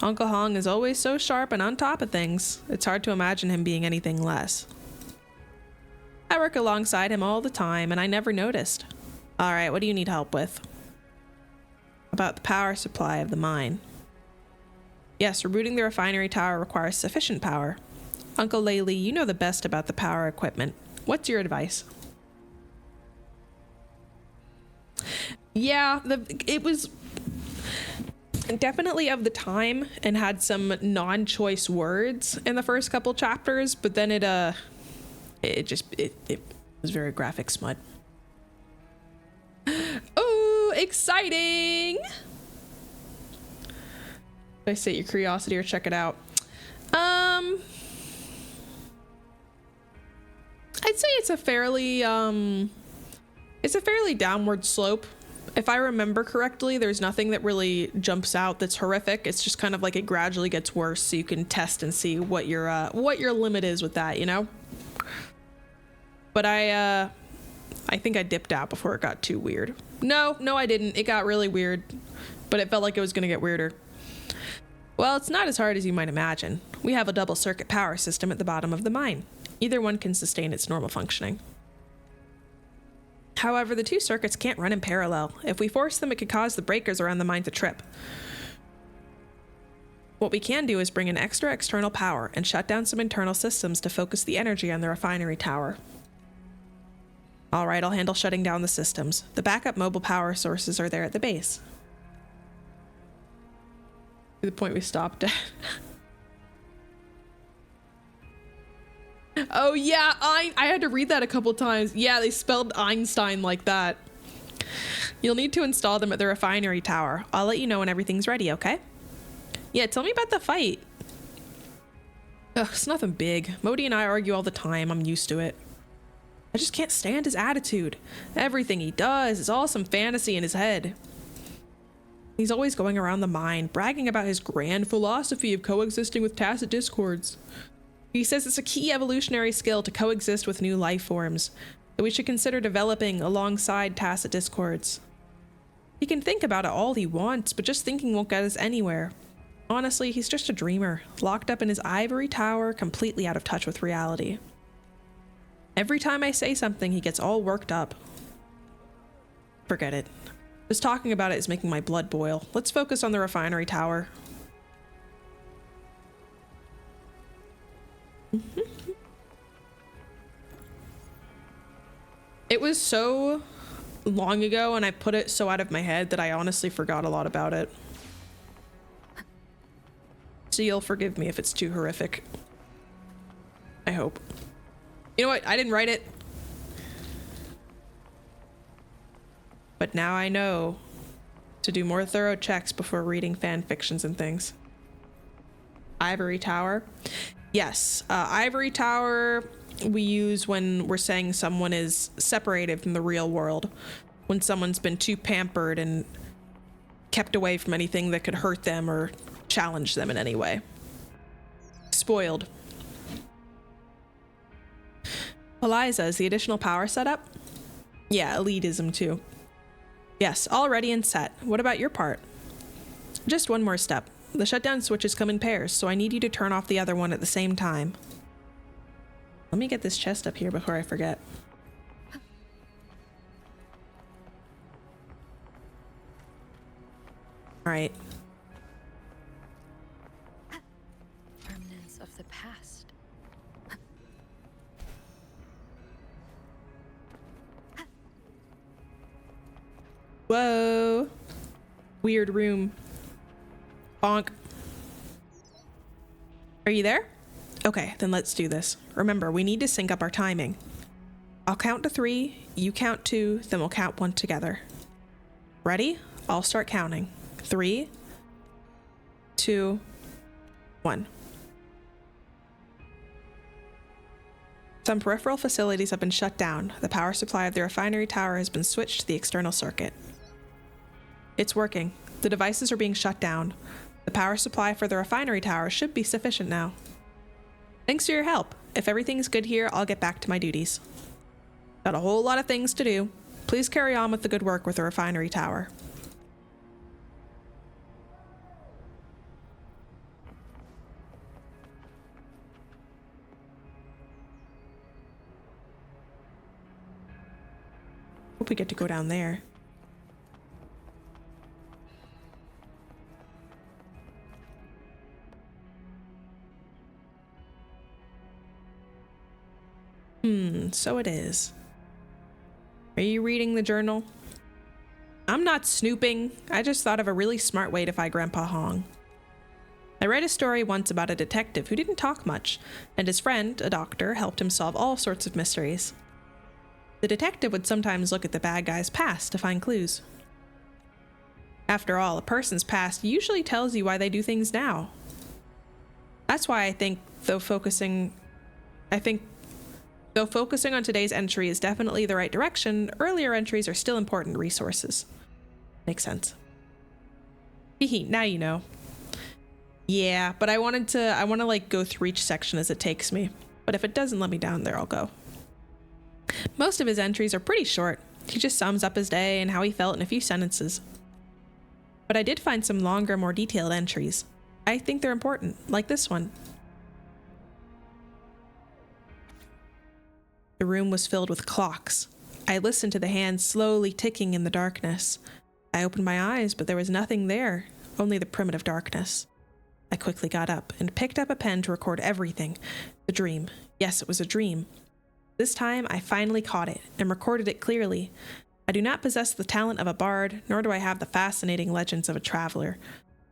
Uncle Hong is always so sharp and on top of things. It's hard to imagine him being anything less. I work alongside him all the time, and I never noticed. All right, what do you need help with? About the power supply of the mine. Yes, rebooting the refinery tower requires sufficient power. Uncle Laylee, you know the best about the power equipment. What's your advice? Yeah, it was definitely of the time and had some non-choice words in the first couple chapters, but then it was very graphic smut. Oh, exciting! Did I sate your curiosity or check it out? I'd say it's a fairly downward slope. If I remember correctly, there's nothing that really jumps out that's horrific. It's just kind of like it gradually gets worse, so you can test and see what your limit is with that, you know? But I think I dipped out before it got too weird. No, I didn't. It got really weird, but it felt like it was gonna get weirder. Well, it's not as hard as you might imagine. We have a double circuit power system at the bottom of the mine. Either one can sustain its normal functioning. However, the two circuits can't run in parallel. If we force them, it could cause the breakers around the mine to trip. What we can do is bring in extra external power and shut down some internal systems to focus the energy on the refinery tower. Alright, I'll handle shutting down the systems. The backup mobile power sources are there at the base. To the point we stopped at. Oh yeah, I had to read that a couple times. Yeah, they spelled Einstein like that. You'll need to install them at the refinery tower. I'll let you know when everything's ready, okay? Yeah, tell me about the fight. Ugh, it's nothing big. Modi and I argue all the time. I'm used to it. I just can't stand his attitude. Everything he does is all some fantasy in his head. He's always going around the mine, bragging about his grand philosophy of coexisting with tacit discords. He says it's a key evolutionary skill to coexist with new life forms, that we should consider developing alongside tacit discords. He can think about it all he wants, but just thinking won't get us anywhere. Honestly, he's just a dreamer, locked up in his ivory tower, completely out of touch with reality. Every time I say something, he gets all worked up. Forget it. Just talking about it is making my blood boil. Let's focus on the refinery tower. It was so long ago and I put it so out of my head that I honestly forgot a lot about it. So you'll forgive me if it's too horrific. I hope. You know what? I didn't write it. But now I know to do more thorough checks before reading fan fictions and things. Ivory Tower. Yes, Ivory Tower we use when we're saying someone is separated from the real world. When someone's been too pampered and kept away from anything that could hurt them or challenge them in any way. Spoiled. Eliza, is the additional power set up? Yeah, elitism too. Yes, all ready and set. What about your part? Just one more step. The shutdown switches come in pairs, so I need you to turn off the other one at the same time. Let me get this chest up here before I forget. All right. Remnants of the past. Whoa. Weird room. Bonk. Are you there? Okay, then let's do this. Remember, we need to sync up our timing. I'll count to 3, you count 2, then we'll count 1 together. Ready? I'll start counting. 3, 2, 1. Some peripheral facilities have been shut down. The power supply of the refinery tower has been switched to the external circuit. It's working. The devices are being shut down. The power supply for the refinery tower should be sufficient now. Thanks for your help. If everything's good here, I'll get back to my duties. Got a whole lot of things to do. Please carry on with the good work with the refinery tower. hope we get to go down there. So it is. Are you reading the journal? I'm not snooping. I just thought of a really smart way to find Grandpa Hong. I read a story once about a detective who didn't talk much, and his friend, a doctor, helped him solve all sorts of mysteries. The detective would sometimes look at the bad guy's past to find clues. After all, a person's past usually tells you why they do things now. That's why I think, though focusing on today's entry is definitely the right direction, earlier entries are still important resources. Makes sense. Hehe, now you know. Yeah, but I want to like go through each section as it takes me. But if it doesn't let me down there, I'll go. Most of his entries are pretty short. He just sums up his day and how he felt in a few sentences. But I did find some longer, more detailed entries. I think they're important, like this one. The room was filled with clocks. I listened to the hands slowly ticking in the darkness. I opened my eyes, but there was nothing there, only the primitive darkness. I quickly got up and picked up a pen to record everything. The dream. Yes, it was a dream. This time, I finally caught it and recorded it clearly. I do not possess the talent of a bard, nor do I have the fascinating legends of a traveler.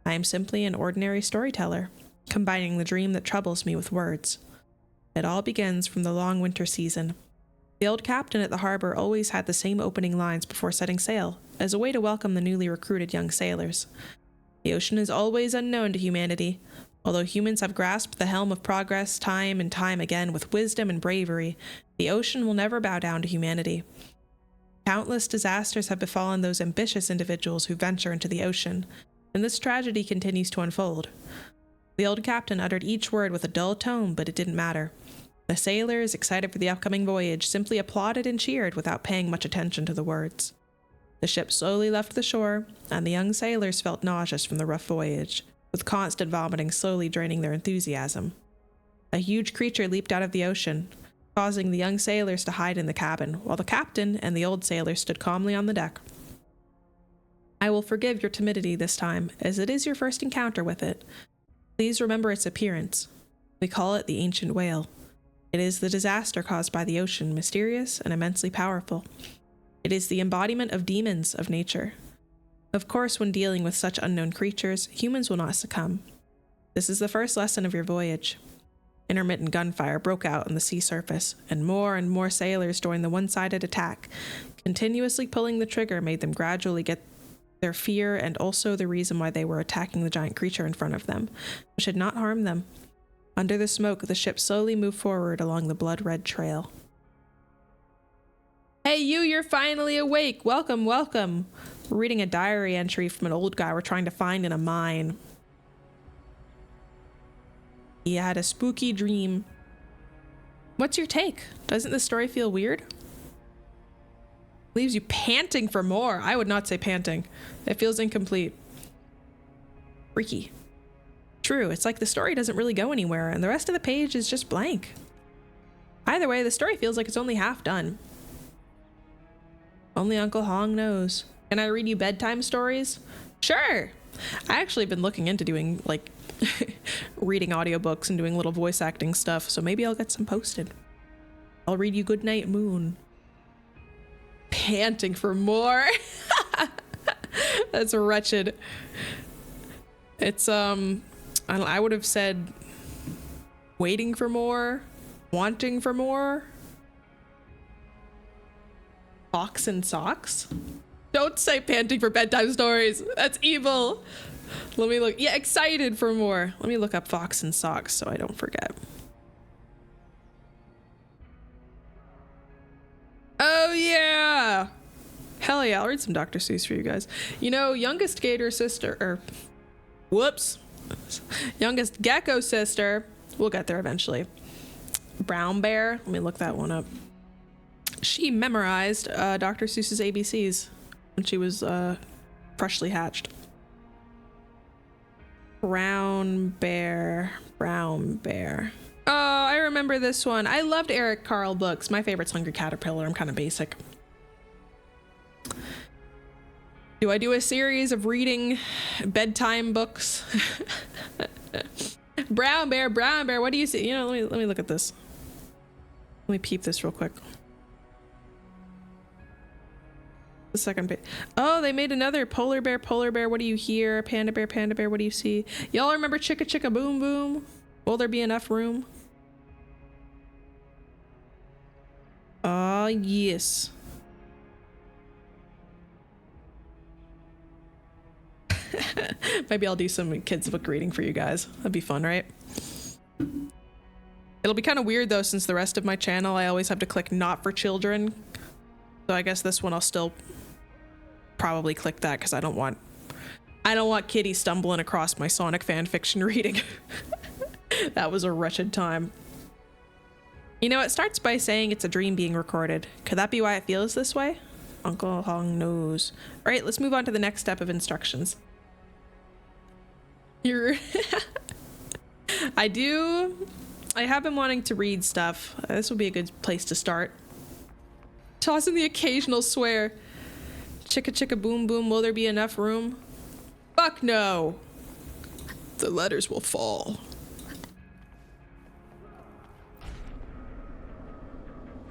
I am simply an ordinary storyteller, combining the dream that troubles me with words. It all begins from the long winter season. The old captain at the harbor always had the same opening lines before setting sail, as a way to welcome the newly recruited young sailors. The ocean is always unknown to humanity. Although humans have grasped the helm of progress time and time again with wisdom and bravery, the ocean will never bow down to humanity. Countless disasters have befallen those ambitious individuals who venture into the ocean, and this tragedy continues to unfold. The old captain uttered each word with a dull tone, but it didn't matter. The sailors, excited for the upcoming voyage, simply applauded and cheered without paying much attention to the words. The ship slowly left the shore, and the young sailors felt nauseous from the rough voyage, with constant vomiting slowly draining their enthusiasm. A huge creature leaped out of the ocean, causing the young sailors to hide in the cabin, while the captain and the old sailor stood calmly on the deck. I will forgive your timidity this time, as it is your first encounter with it. Please remember its appearance. We call it the ancient whale. It is the disaster caused by the ocean, mysterious and immensely powerful. It is the embodiment of demons of nature. Of course, when dealing with such unknown creatures, humans will not succumb. This is the first lesson of your voyage. Intermittent gunfire broke out on the sea surface, and more sailors joined the one-sided attack. Continuously pulling the trigger made them gradually get their fear and also the reason why they were attacking the giant creature in front of them, which had not harmed them. Under the smoke, the ship slowly moved forward along the blood-red trail. Hey you're finally awake! Welcome, welcome! We're reading a diary entry from an old guy we're trying to find in a mine. He had a spooky dream. What's your take? Doesn't the story feel weird? Leaves you panting for more. I would not say panting. It feels incomplete. Freaky. True, it's like the story doesn't really go anywhere and the rest of the page is just blank. Either way, the story feels like it's only half done. Only Uncle Hong knows. Can I read you bedtime stories? Sure! I actually been looking into doing, like, reading audiobooks and doing little voice acting stuff, so maybe I'll get some posted. I'll read you Goodnight Moon. Panting for more. That's wretched. It's, I would have said waiting for more, wanting for more. Fox and socks? Don't say panting for bedtime stories. That's evil. Let me look. Yeah, excited for more. Let me look up Fox and Socks so I don't forget. Oh, yeah. Hell yeah. I'll read some Dr. Seuss for you guys. You know, youngest gator sister, or whoops. Youngest gecko sister. We'll get there eventually. Brown bear. Let me look that one up. She memorized Dr. Seuss's ABCs when she was freshly hatched. Brown bear, brown bear. Oh, I remember this one. I loved Eric Carle books. My favorite's Hungry Caterpillar. I'm kind of basic. Do I do a series of reading bedtime books? Brown bear, what do you see? You know, let me look at this. Let me peep this real quick. The second page. Oh, they made another polar bear, what do you hear? Panda bear, what do you see? Y'all remember chicka chicka boom boom? Will there be enough room? Oh, yes. Maybe I'll do some kids book reading for you guys. That'd be fun, right? It'll be kind of weird though, since the rest of my channel I always have to click not for children. So I guess this one I'll still probably click that because I don't want Kitty stumbling across my Sonic fanfiction reading. That was a wretched time. You know, it starts by saying it's a dream being recorded. Could that be why it feels this way? Uncle Hong knows. All right, let's move on to the next step of instructions. I have been wanting to read stuff. This would be a good place to start. Toss in the occasional swear. Chicka chicka boom boom, will there be enough room? Fuck no. The letters will fall.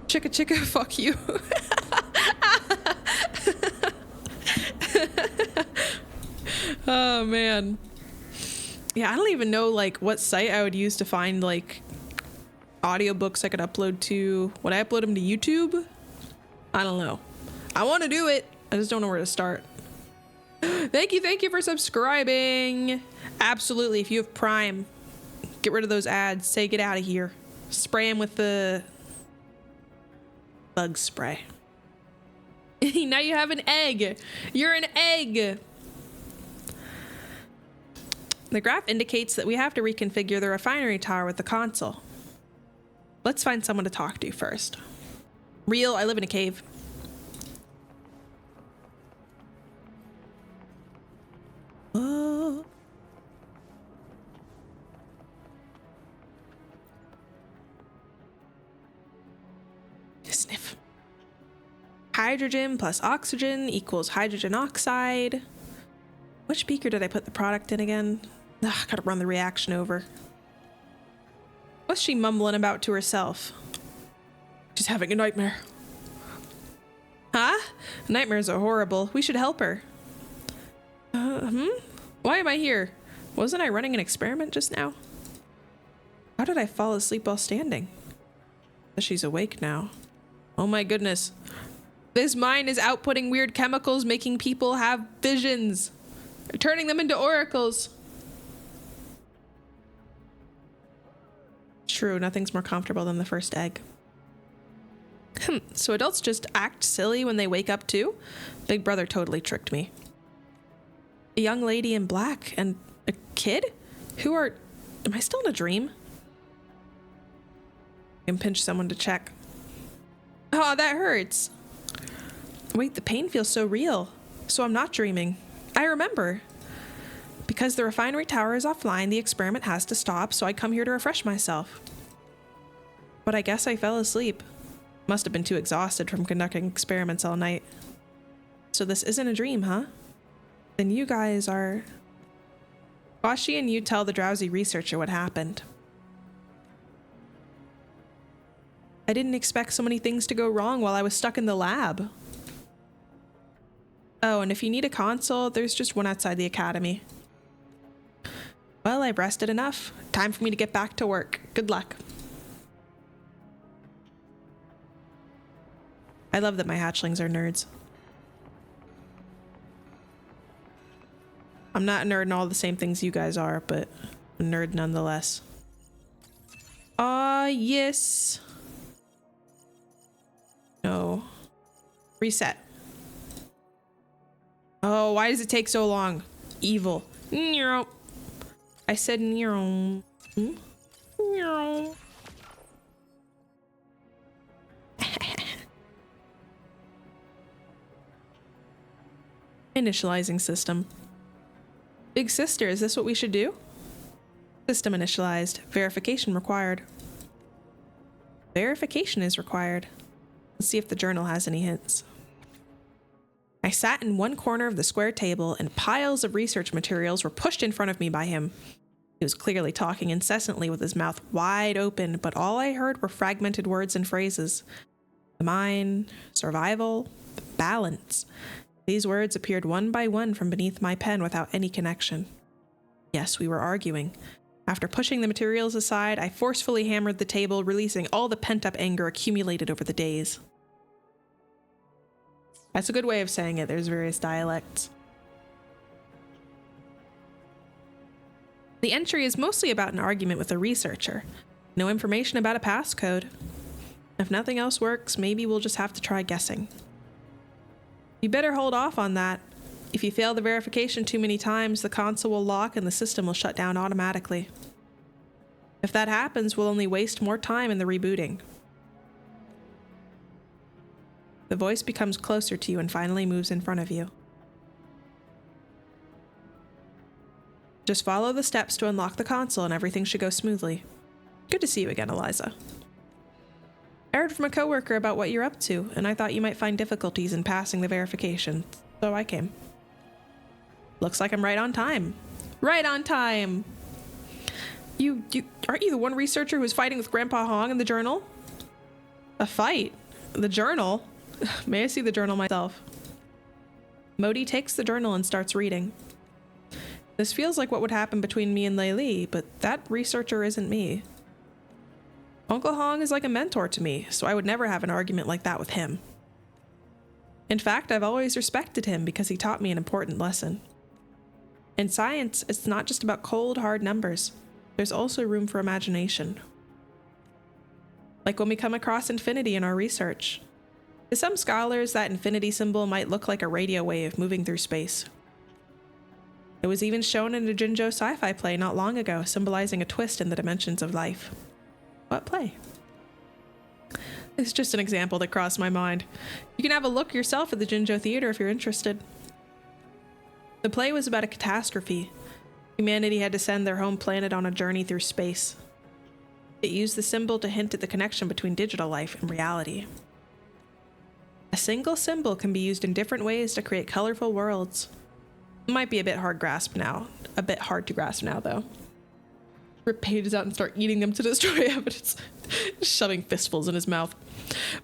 Chicka chicka, fuck you. Oh man. Yeah, I don't even know like what site I would use to find like audiobooks I could upload to. Would I upload them to YouTube? I don't know. I want to do it. I just don't know where to start. Thank you for subscribing. Absolutely. If you have Prime, get rid of those ads. Say get out of here. Spray them with the bug spray. Now you have an egg. You're an egg. The graph indicates that we have to reconfigure the refinery tower with the console. Let's find someone to talk to first. Real, I live in a cave. Oh. Sniff. Hydrogen plus oxygen equals hydrogen oxide. Which beaker did I put the product in again? Ugh, gotta run the reaction over. What's she mumbling about to herself? She's having a nightmare. Huh? Nightmares are horrible. We should help her. Why am I here? Wasn't I running an experiment just now? How did I fall asleep while standing? She's awake now. Oh my goodness. This mine is outputting weird chemicals, making people have visions. Turning them into oracles. True, nothing's more comfortable than the first egg. So adults just act silly when they wake up too? Big Brother totally tricked me. A young lady in black and a kid? Am I still in a dream? I can pinch someone to check. Oh, that hurts. Wait, the pain feels so real. So I'm not dreaming. I remember. Because the refinery tower is offline, the experiment has to stop, so I come here to refresh myself. But I guess I fell asleep. Must have been too exhausted from conducting experiments all night. So this isn't a dream, huh? Then you guys are... Washi and you tell the drowsy researcher what happened. I didn't expect so many things to go wrong while I was stuck in the lab. Oh, and if you need a console, there's just one outside the academy. Well, I've rested enough. Time for me to get back to work. Good luck. I love that my hatchlings are nerds. I'm not a nerd in all the same things you guys are, but a nerd nonetheless. Ah, yes. No. Reset. Oh, why does it take so long? Evil. Nero. I said Nero. Nero. Initializing system. Big sister, is this what we should do? System initialized. Verification required. Verification is required. Let's see if the journal has any hints. I sat in one corner of the square table, and piles of research materials were pushed in front of me by him. He was clearly talking incessantly with his mouth wide open, but all I heard were fragmented words and phrases. The mind, survival, balance. These words appeared one by one from beneath my pen without any connection. Yes, we were arguing. After pushing the materials aside, I forcefully hammered the table, releasing all the pent-up anger accumulated over the days. That's a good way of saying it. There's various dialects. The entry is mostly about an argument with a researcher. No information about a passcode. If nothing else works, maybe we'll just have to try guessing. You better hold off on that. If you fail the verification too many times, the console will lock and the system will shut down automatically. If that happens, we'll only waste more time in the rebooting. The voice becomes closer to you and finally moves in front of you. Just follow the steps to unlock the console and everything should go smoothly. Good to see you again, Eliza. I heard from a coworker about what you're up to, and I thought you might find difficulties in passing the verification, so I came. Looks like I'm right on time. Right on time! Aren't you the one researcher who was fighting with Grandpa Hong in the journal? A fight? The journal? May I see the journal myself? Modi takes the journal and starts reading. This feels like what would happen between me and Lei Li, but that researcher isn't me. Uncle Hong is like a mentor to me, so I would never have an argument like that with him. In fact, I've always respected him because he taught me an important lesson. In science, it's not just about cold, hard numbers. There's also room for imagination. Like when we come across infinity in our research. To some scholars, that infinity symbol might look like a radio wave moving through space. It was even shown in a Jinzhou sci-fi play not long ago, symbolizing a twist in the dimensions of life. What play? It's just an example that crossed my mind. You can have a look yourself at the Jinzhou Theater if you're interested. The play was about a catastrophe. Humanity had to send their home planet on a journey through space. It used the symbol to hint at the connection between digital life and reality. A single symbol can be used in different ways to create colorful worlds. It might be a bit hard to grasp now, though. Rip pages out and start eating them to destroy evidence, shoving fistfuls in his mouth.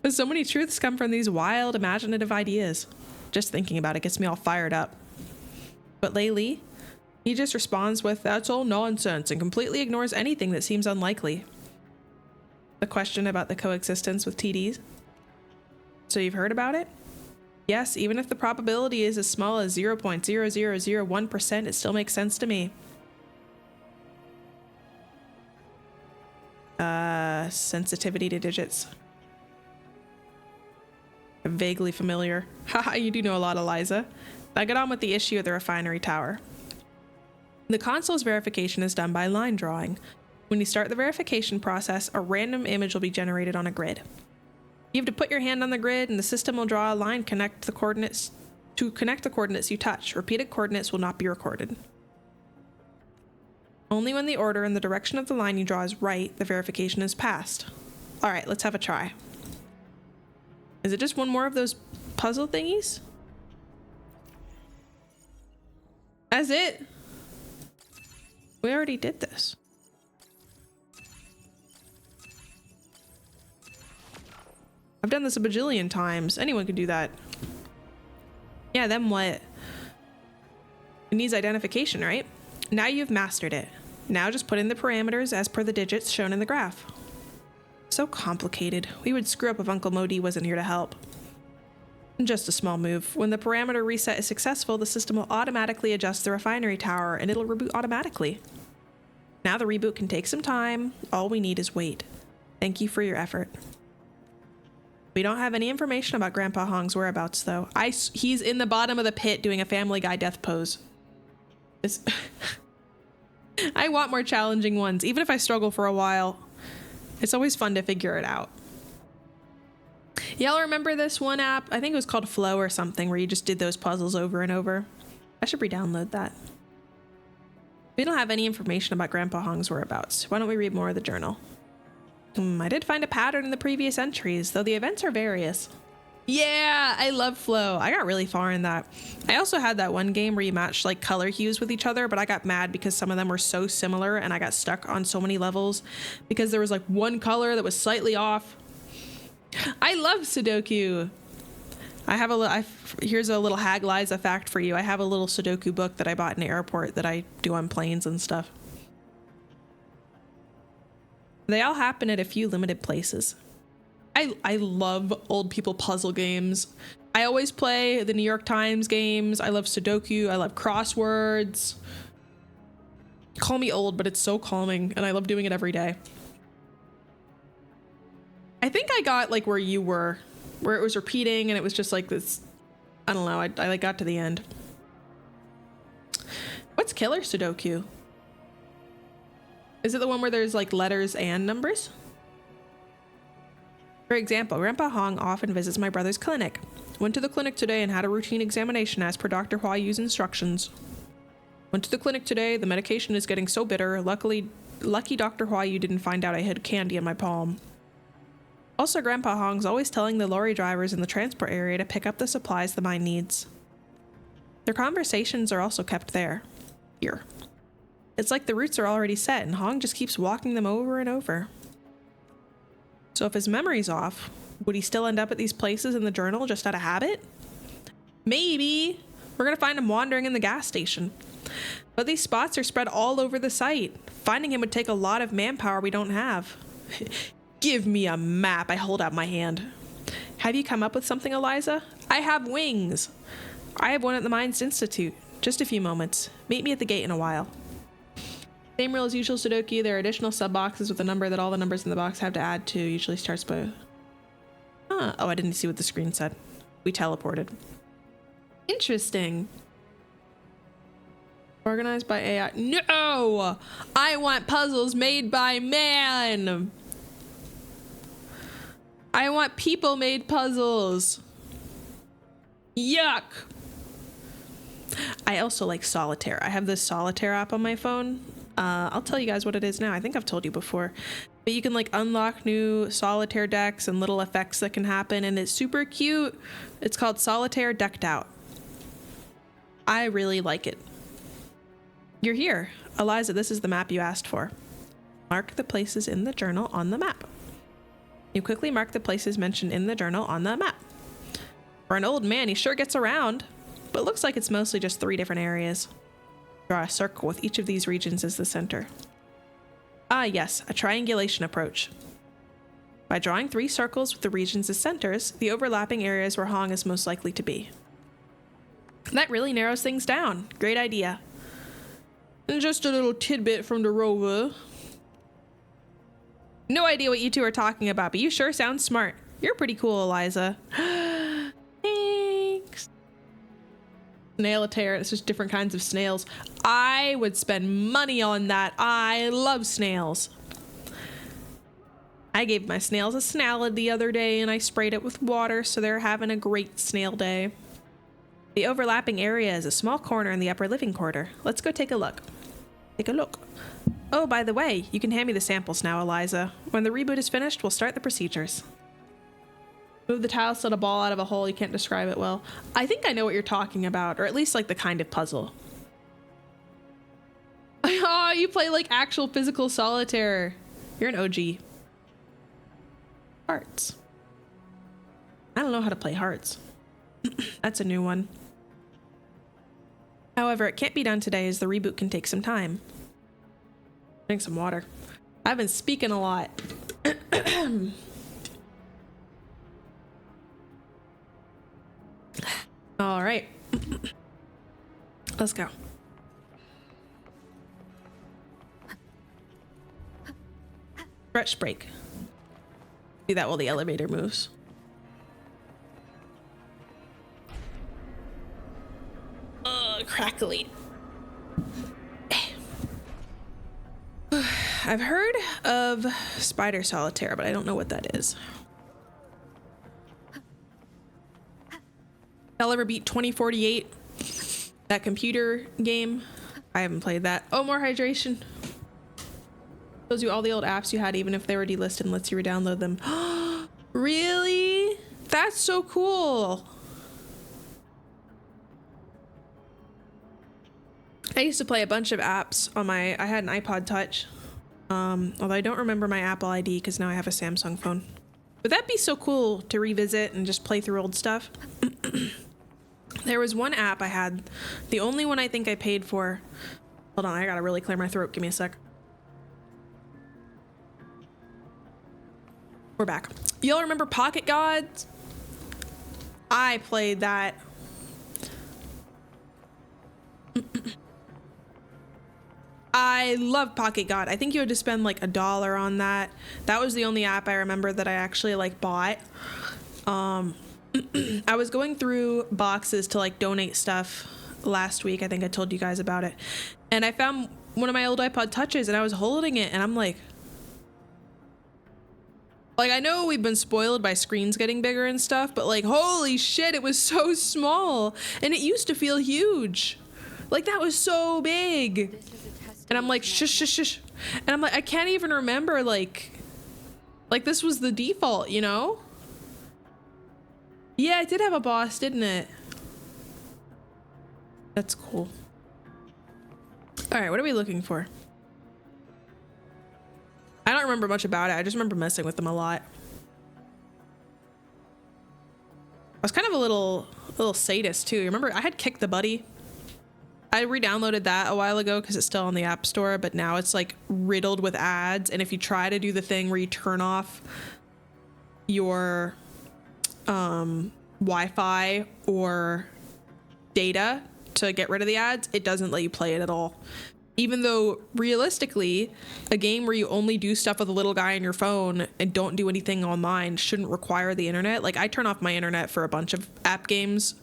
But so many truths come from these wild, imaginative ideas. Just thinking about it gets me all fired up. But Lei Li, he just responds with, "That's all nonsense," and completely ignores anything that seems unlikely. The question about the coexistence with TDs. So you've heard about it? Yes, even if the probability is as small as 0.0001%, it still makes sense to me. Sensitivity to digits. Vaguely familiar. Haha, you do know a lot, Eliza. I get on with the issue of the refinery tower. The console's verification is done by line drawing. When you start the verification process, a random image will be generated on a grid. You have to put your hand on the grid and the system will draw a line to connect the coordinates you touch. Repeated coordinates will not be recorded. Only when the order and the direction of the line you draw is right, the verification is passed. Alright, let's have a try. Is it just one more of those puzzle thingies? That's it? We already did this. I've done this a bajillion times. Anyone can do that. Yeah, then what? It needs identification, right? Now you've mastered it. Now just put in the parameters as per the digits shown in the graph. So complicated. We would screw up if Uncle Modi wasn't here to help. Just a small move. When the parameter reset is successful, the system will automatically adjust the refinery tower and it'll reboot automatically. Now the reboot can take some time. All we need is wait. Thank you for your effort. We don't have any information about Grandpa Hong's whereabouts, though. He's in the bottom of the pit doing a Family Guy death pose. I want more challenging ones, even if I struggle for a while. It's always fun to figure it out. Y'all remember this one app? I think it was called Flow or something, where you just did those puzzles over and over. I should re-download that. We don't have any information about Grandpa Hong's whereabouts. Why don't we read more of the journal? I did find a pattern in the previous entries, though the events are various. Yeah, I love Flow. I got really far in that. I also had that one game where you matched like color hues with each other, but I got mad because some of them were so similar and I got stuck on so many levels because there was like one color that was slightly off. I love Sudoku. I have here's a little Hag Liza fact for you. I have a little Sudoku book that I bought in the airport that I do on planes and stuff. They all happen at a few limited places. I love old people puzzle games. I always play the New York Times games. I love Sudoku. I love crosswords. Call me old, but it's so calming and I love doing it every day. I think I got like where you were, where it was repeating and it was just like this. I don't know. I like got to the end. What's Killer Sudoku? Is it the one where there's like letters and numbers? For example, Grandpa Hong often visits my brother's clinic. Went to the clinic today and had a routine examination as per Dr. Hua Yu's instructions. Went to the clinic today. The medication is getting so bitter. Lucky Dr. Hua Yu didn't find out I hid candy in my palm. Also, Grandpa Hong's always telling the lorry drivers in the transport area to pick up the supplies the mine needs. Their conversations are also kept there. Here. It's like the routes are already set and Hong just keeps walking them over and over. So if his memory's off, would he still end up at these places in the journal just out of habit? Maybe. We're gonna find him wandering in the gas station. But these spots are spread all over the site. Finding him would take a lot of manpower we don't have. Give me a map. I hold out my hand. Have you come up with something, Eliza? I have wings. I have one at the Mines Institute. Just a few moments. Meet me at the gate in a while. Same rule as usual Sudoku. There are additional sub boxes with a number that all the numbers in the box have to add to. Usually starts by... Oh, I didn't see what the screen said. We teleported. Interesting. Organized by AI. No! I want puzzles made by man! I want people-made puzzles. Yuck! I also like Solitaire. I have this Solitaire app on my phone. I'll tell you guys what it is now. I think I've told you before. But you can like unlock new Solitaire decks and little effects that can happen, and it's super cute. It's called Solitaire Decked Out. I really like it. You're here. Eliza, this is the map you asked for. Mark the places in the journal on the map. You quickly mark the places mentioned in the journal on the map. For an old man, he sure gets around, but looks like it's mostly just 3 different areas. Draw a circle with each of these regions as the center. Ah, yes, a triangulation approach. By drawing 3 circles with the regions as centers, the overlapping areas where Hong is most likely to be. That really narrows things down. Great idea. And just a little tidbit from the rover. No idea what you two are talking about, but you sure sound smart. You're pretty cool, Eliza. Thanks. Snailitaire. It's just different kinds of snails. I would spend money on that. I love snails. I gave my snails a salad the other day and I sprayed it with water, so they're having a great snail day. The overlapping area is a small corner in the upper living quarter. Let's go take a look. Take a look. Oh, by the way, you can hand me the samples now, Eliza. When the reboot is finished, we'll start the procedures. Move the tile, set a ball out of a hole. You can't describe it well. I think I know what you're talking about, or at least like the kind of puzzle. Oh, you play like actual physical solitaire. You're an OG. Hearts. I don't know how to play hearts. That's a new one. However, it can't be done today as the reboot can take some time. Drink some water. I've been speaking a lot. All right. Let's go. Stretch break. Do that while the elevator moves. Crackly. I've heard of Spider Solitaire, but I don't know what that is. I'll ever beat 2048, that computer game. I haven't played that. Oh, more hydration. Shows you all the old apps you had, even if they were delisted, and lets you re-download them. Really? That's so cool. I used to play a bunch of apps on my, I had an iPod Touch. Although I don't remember my Apple ID because now I have a Samsung phone. Would that be so cool to revisit and just play through old stuff? There was one app I had, the only one I think I paid for. Hold on, I gotta really clear my throat. Give me a sec. We're back. Y'all remember Pocket Gods? I played that. I love Pocket God. I think you had to spend like $1 on that. That was the only app I remember that I actually like bought. I was going through boxes to like donate stuff last week. I think I told you guys about it. And I found one of my old iPod Touches and I was holding it and I'm like, I know we've been spoiled by screens getting bigger and stuff, but like, holy shit, it was so small and it used to feel huge. Like that was so big. And I'm like, shush, shush, shush. And I'm like, I can't even remember like this was the default, you know? Yeah, it did have a boss, didn't it? That's cool. All right, what are we looking for? I don't remember much about it. I just remember messing with them a lot. I was kind of a little sadist too. Remember, I had Kick the Buddy. I re-downloaded that a while ago because it's still on the App Store, but now it's like riddled with ads. And if you try to do the thing where you turn off your Wi-Fi or data to get rid of the ads, it doesn't let you play it at all. Even though realistically, a game where you only do stuff with a little guy on your phone and don't do anything online shouldn't require the internet. Like I turn off my internet for a bunch of app games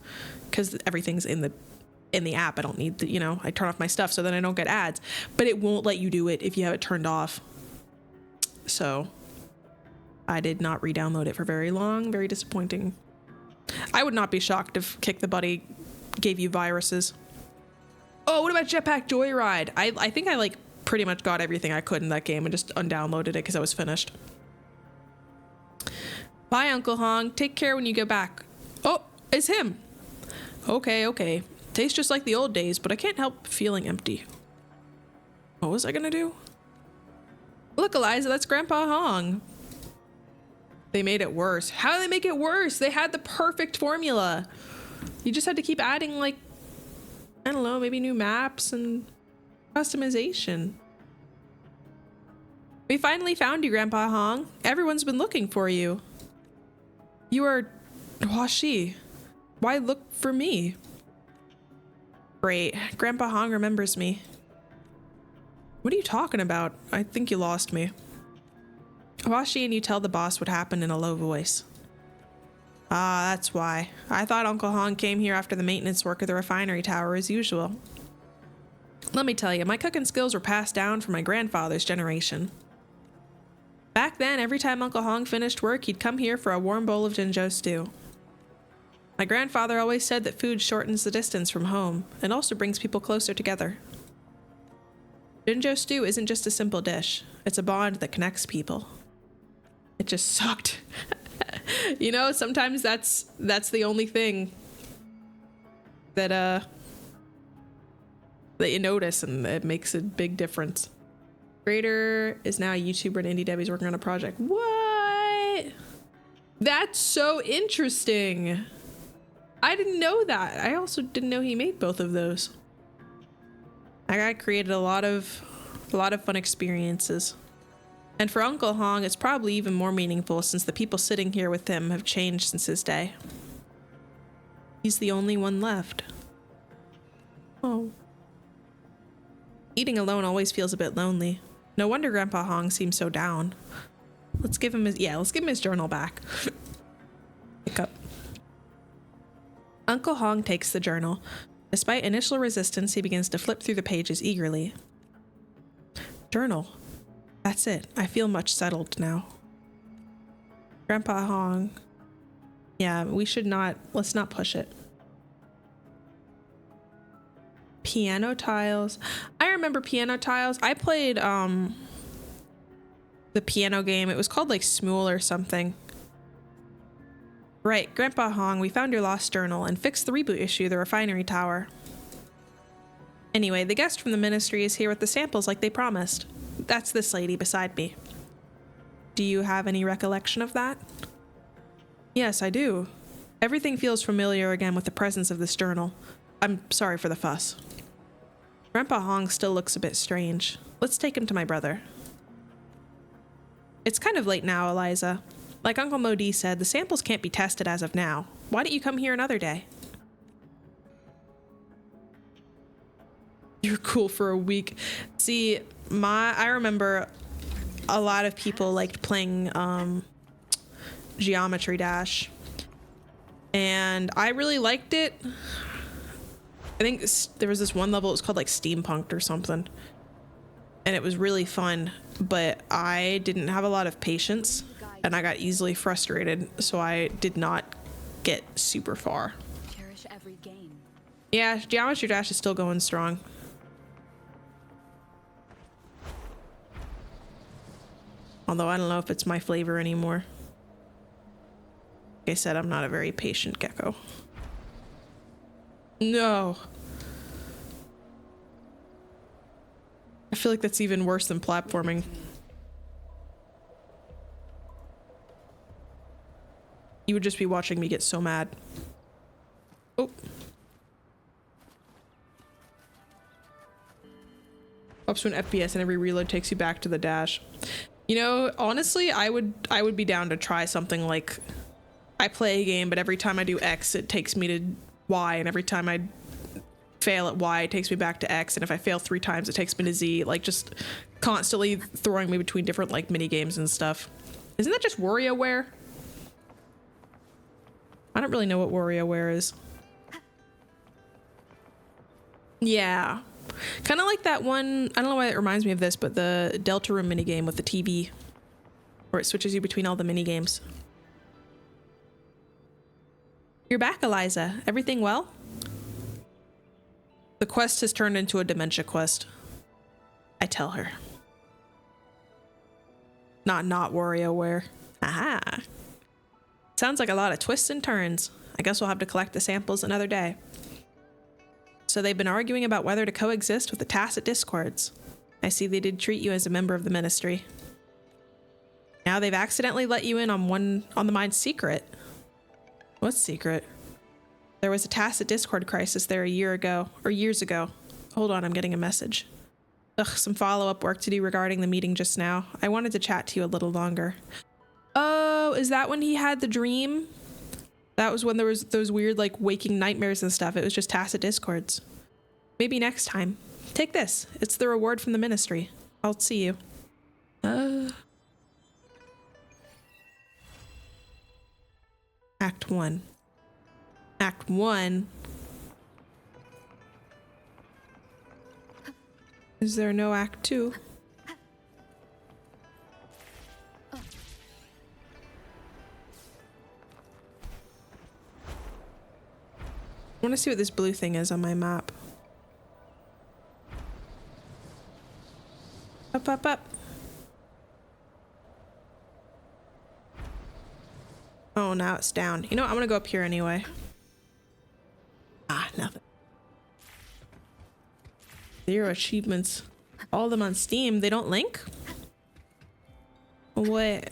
because everything's in the app. I don't need the, you know, I turn off my stuff so then I don't get ads, but it won't let you do it if you have it turned off. So I did not re-download it for very long. Very disappointing. I would not be shocked if Kick the Buddy gave you viruses. Oh, what about Jetpack Joyride? I think I like pretty much got everything I could in that game and just undownloaded it because I was finished. Bye, Uncle Hong. Take care when you get back. Oh, it's him. Okay. Tastes just like the old days, but I can't help feeling empty. What was I gonna do? Look, Eliza, that's Grandpa Hong. They made it worse. How did they make it worse? They had the perfect formula. You just had to keep adding like, I don't know, maybe new maps and customization. We finally found you, Grandpa Hong. Everyone's been looking for you. You are Huashi. Why look for me? Great. Grandpa Hong remembers me. What are you talking about? I think you lost me. Huashi and you tell the boss what happened in a low voice. Ah, that's why. I thought Uncle Hong came here after the maintenance work of the refinery tower as usual. Let me tell you, my cooking skills were passed down from my grandfather's generation. Back then, every time Uncle Hong finished work, he'd come here for a warm bowl of Jinzhou stew. My grandfather always said that food shortens the distance from home and also brings people closer together. Jinzhou stew isn't just a simple dish. It's a bond that connects people. It just sucked. You know, sometimes that's the only thing that you notice, and it makes a big difference. Grader is now a YouTuber and Indie Debbie's working on a project. What? That's so interesting. I didn't know that. I also didn't know he made both of those. That guy created a lot of fun experiences. And for Uncle Hong, it's probably even more meaningful since the people sitting here with him have changed since his day. He's the only one left. Oh. Eating alone always feels a bit lonely. No wonder Grandpa Hong seems so down. Let's give him his journal back. Pick up. Uncle Hong takes the journal. Despite initial resistance, he begins to flip through the pages eagerly. Journal. That's it. I feel much settled now. Grandpa Hong. Yeah, let's not push it. Piano tiles. I remember piano tiles. I played the piano game. It was called like Smule or something. Right, Grandpa Hong, we found your lost journal and fixed the reboot issue of the refinery tower. Anyway, the guest from the ministry is here with the samples like they promised. That's this lady beside me. Do you have any recollection of that? Yes, I do. Everything feels familiar again with the presence of this journal. I'm sorry for the fuss. Grandpa Hong still looks a bit strange. Let's take him to my brother. It's kind of late now, Eliza. Like Uncle Modi said, the samples can't be tested as of now. Why don't you come here another day? You're cool for a week. See, I remember a lot of people liked playing Geometry Dash, and I really liked it. I think there was this one level, it was called like Steampunked or something, and it was really fun, but I didn't have a lot of patience and I got easily frustrated, so I did not get super far. Cherish every game. Yeah, Geometry Dash is still going strong. Although I don't know if it's my flavor anymore. Like I said, I'm not a very patient gecko. No. I feel like that's even worse than platforming. You would just be watching me get so mad. Oh. Ups to an FPS and every reload takes you back to the dash. You know, honestly, I would be down to try something like I play a game, but every time I do X, it takes me to Y, and every time I fail at Y, it takes me back to X, and if I fail 3 times, it takes me to Z. Like, just constantly throwing me between different, like, mini games and stuff. Isn't that just WarioWare? I don't really know what WarioWare is. Yeah. Kind of like that one, I don't know why it reminds me of this, but the Deltarune minigame with the TV, where it switches you between all the minigames. You're back, Eliza. Everything well? The quest has turned into a dementia quest. I tell her. Not WarioWare. Aha. Sounds like a lot of twists and turns. I guess we'll have to collect the samples another day. So they've been arguing about whether to coexist with the tacit discords. I see they did treat you as a member of the ministry. Now they've accidentally let you in on the mine's secret. What secret? There was a tacit discord crisis there years ago. Hold on, I'm getting a message. Ugh, some follow-up work to do regarding the meeting just now. I wanted to chat to you a little longer. Oh, is that when he had the dream? That was when there was those weird, like, waking nightmares and stuff. It was just tacit discords. Maybe next time. Take this. It's the reward from the ministry. I'll see you. Act 1. Act 1? Is there no Act 2? I want to see what this blue thing is on my map. Up, up, up. Oh, now it's down. You know what? I'm gonna go up here anyway. Ah, nothing. 0 achievements. All of them on Steam. They don't link? What?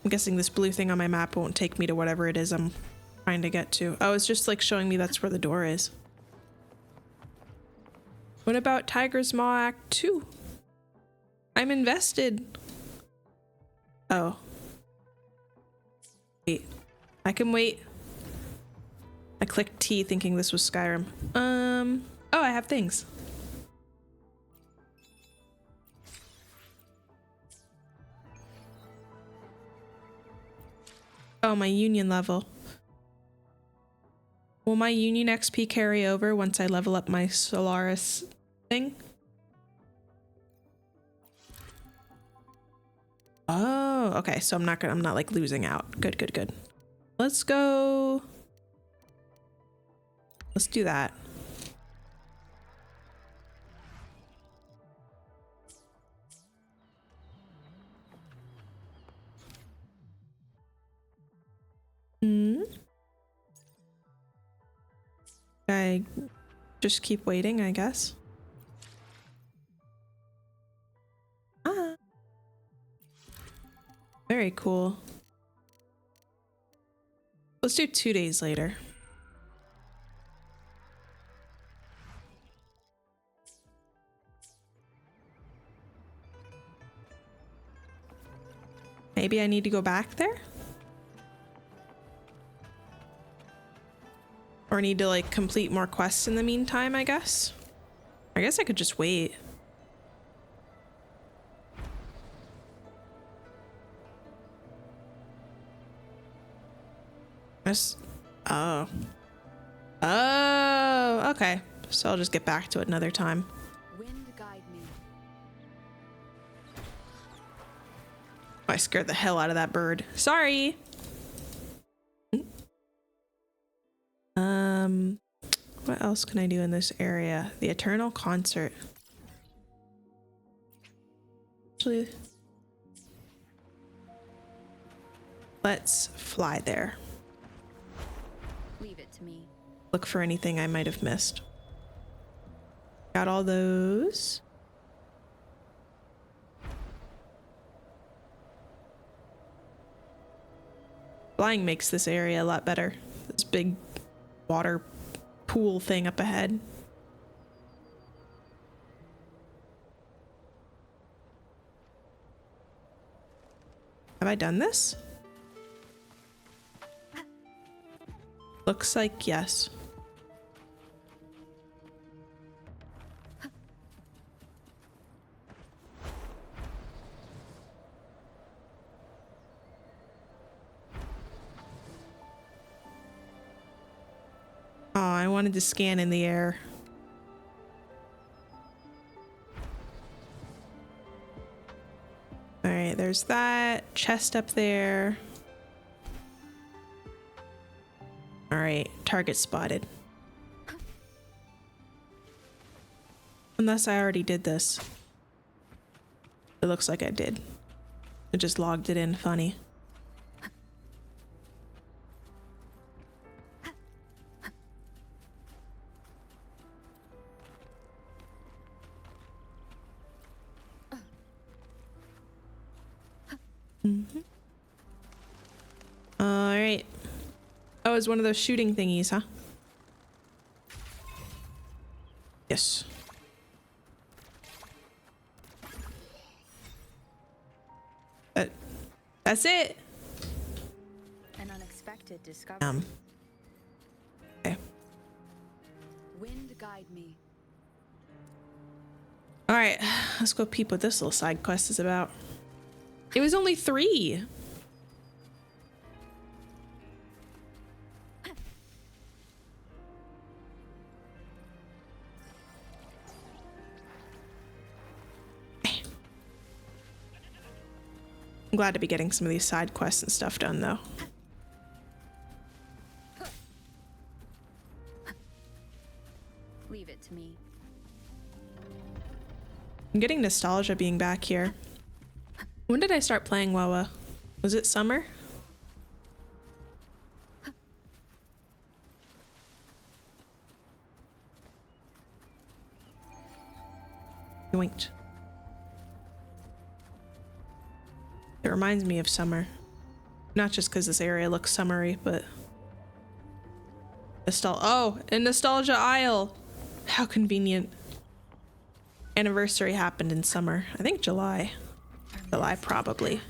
I'm guessing this blue thing on my map won't take me to whatever it is I'm trying to get to. Oh, it's just like showing me that's where the door is. What about Tiger's Maw Act 2? I'm invested. Oh. Wait. I can wait. I clicked T thinking this was Skyrim. Oh, I have things. Oh, my union level. Will my union XP carry over once I level up my Solaris thing? Oh, okay. So I'm not like losing out. Good, good, good. Let's go. Let's do that. I just keep waiting, I guess. Ah. Very cool. Let's do 2 days later. Maybe I need to go back there? Or need to like complete more quests in the meantime, I guess. I guess I could just wait. Oh. Oh, okay. So I'll just get back to it another time. Wind guide me. I scared the hell out of that bird. Sorry. What else can I do in this area? The Eternal Concert. Actually, let's fly there. Leave it to me. Look for anything I might have missed. Got all those. Flying makes this area a lot better. This big water pool thing up ahead. Have I done this? Looks like yes. Oh, I wanted to scan in the air. All right, there's that chest up there. All right, target spotted. Unless I already did this. It looks like I did. It just logged it in funny. All right. Oh, it's one of those shooting thingies, huh? Yes. That's it. An unexpected discovery. Okay. Wind guide me. All right, let's go peep what this little side quest is about. It was only 3. I'm glad to be getting some of these side quests and stuff done, though. Leave it to me. I'm getting nostalgia being back here. When did I start playing WoW? Was it summer? Yoinked. It reminds me of summer. Not just because this area looks summery, but... Oh, a nostalgia aisle! How convenient. Anniversary happened in summer. I think July. July, probably.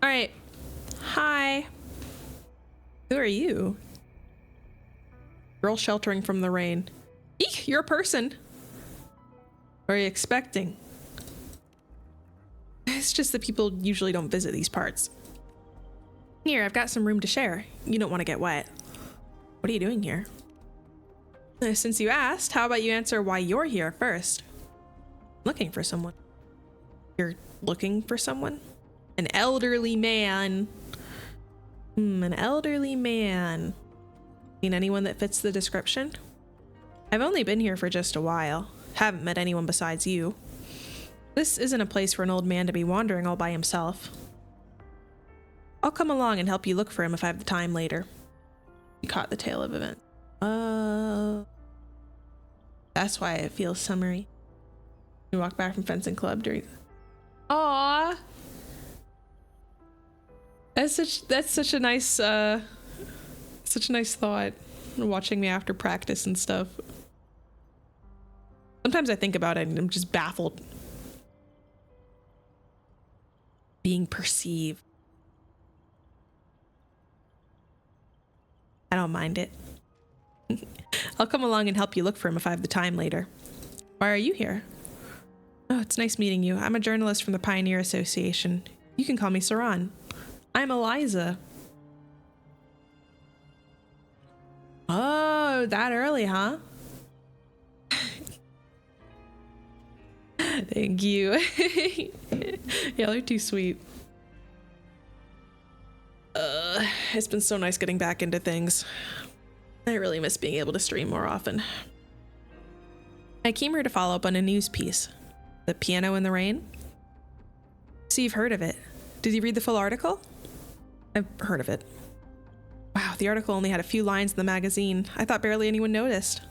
Alright. Hi. Who are you? Girl sheltering from the rain. Eek, you're a person. What are you expecting? It's just that people usually don't visit these parts. Here, I've got some room to share. You don't want to get wet. What are you doing here? Since you asked, how about you answer why you're here first? Looking for someone. You're looking for someone? An elderly man. An elderly man. Seen anyone that fits the description? I've only been here for just a while. Haven't met anyone besides you. This isn't a place for an old man to be wandering all by himself. I'll come along and help you look for him if I have the time later. You caught the tail of event. That's why it feels summery. You walk back from fencing club during. Aww. That's such a nice thought. Watching me after practice and stuff. Sometimes I think about it and I'm just baffled. Being perceived. I don't mind it. I'll come along and help you look for him if I have the time later. Why are you here? Oh, it's nice meeting you. I'm a journalist from the Pioneer Association. You can call me Saran. I'm Eliza. Oh, that early, huh? Thank you. Y'all are too sweet. It's been so nice getting back into things. I really miss being able to stream more often. I came here to follow up on a news piece. The Piano in the Rain? So you've heard of it. Did you read the full article? I've heard of it. Wow, the article only had a few lines in the magazine. I thought barely anyone noticed.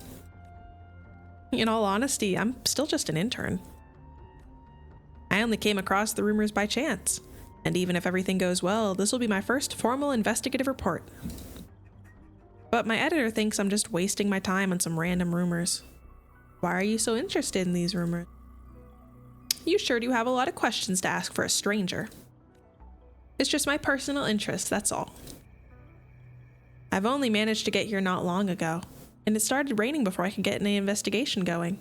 In all honesty, I'm still just an intern. I only came across the rumors by chance. And even if everything goes well, this will be my first formal investigative report. But my editor thinks I'm just wasting my time on some random rumors. Why are you so interested in these rumors? You sure do have a lot of questions to ask for a stranger. It's just my personal interest, that's all. I've only managed to get here not long ago, and it started raining before I could get any investigation going.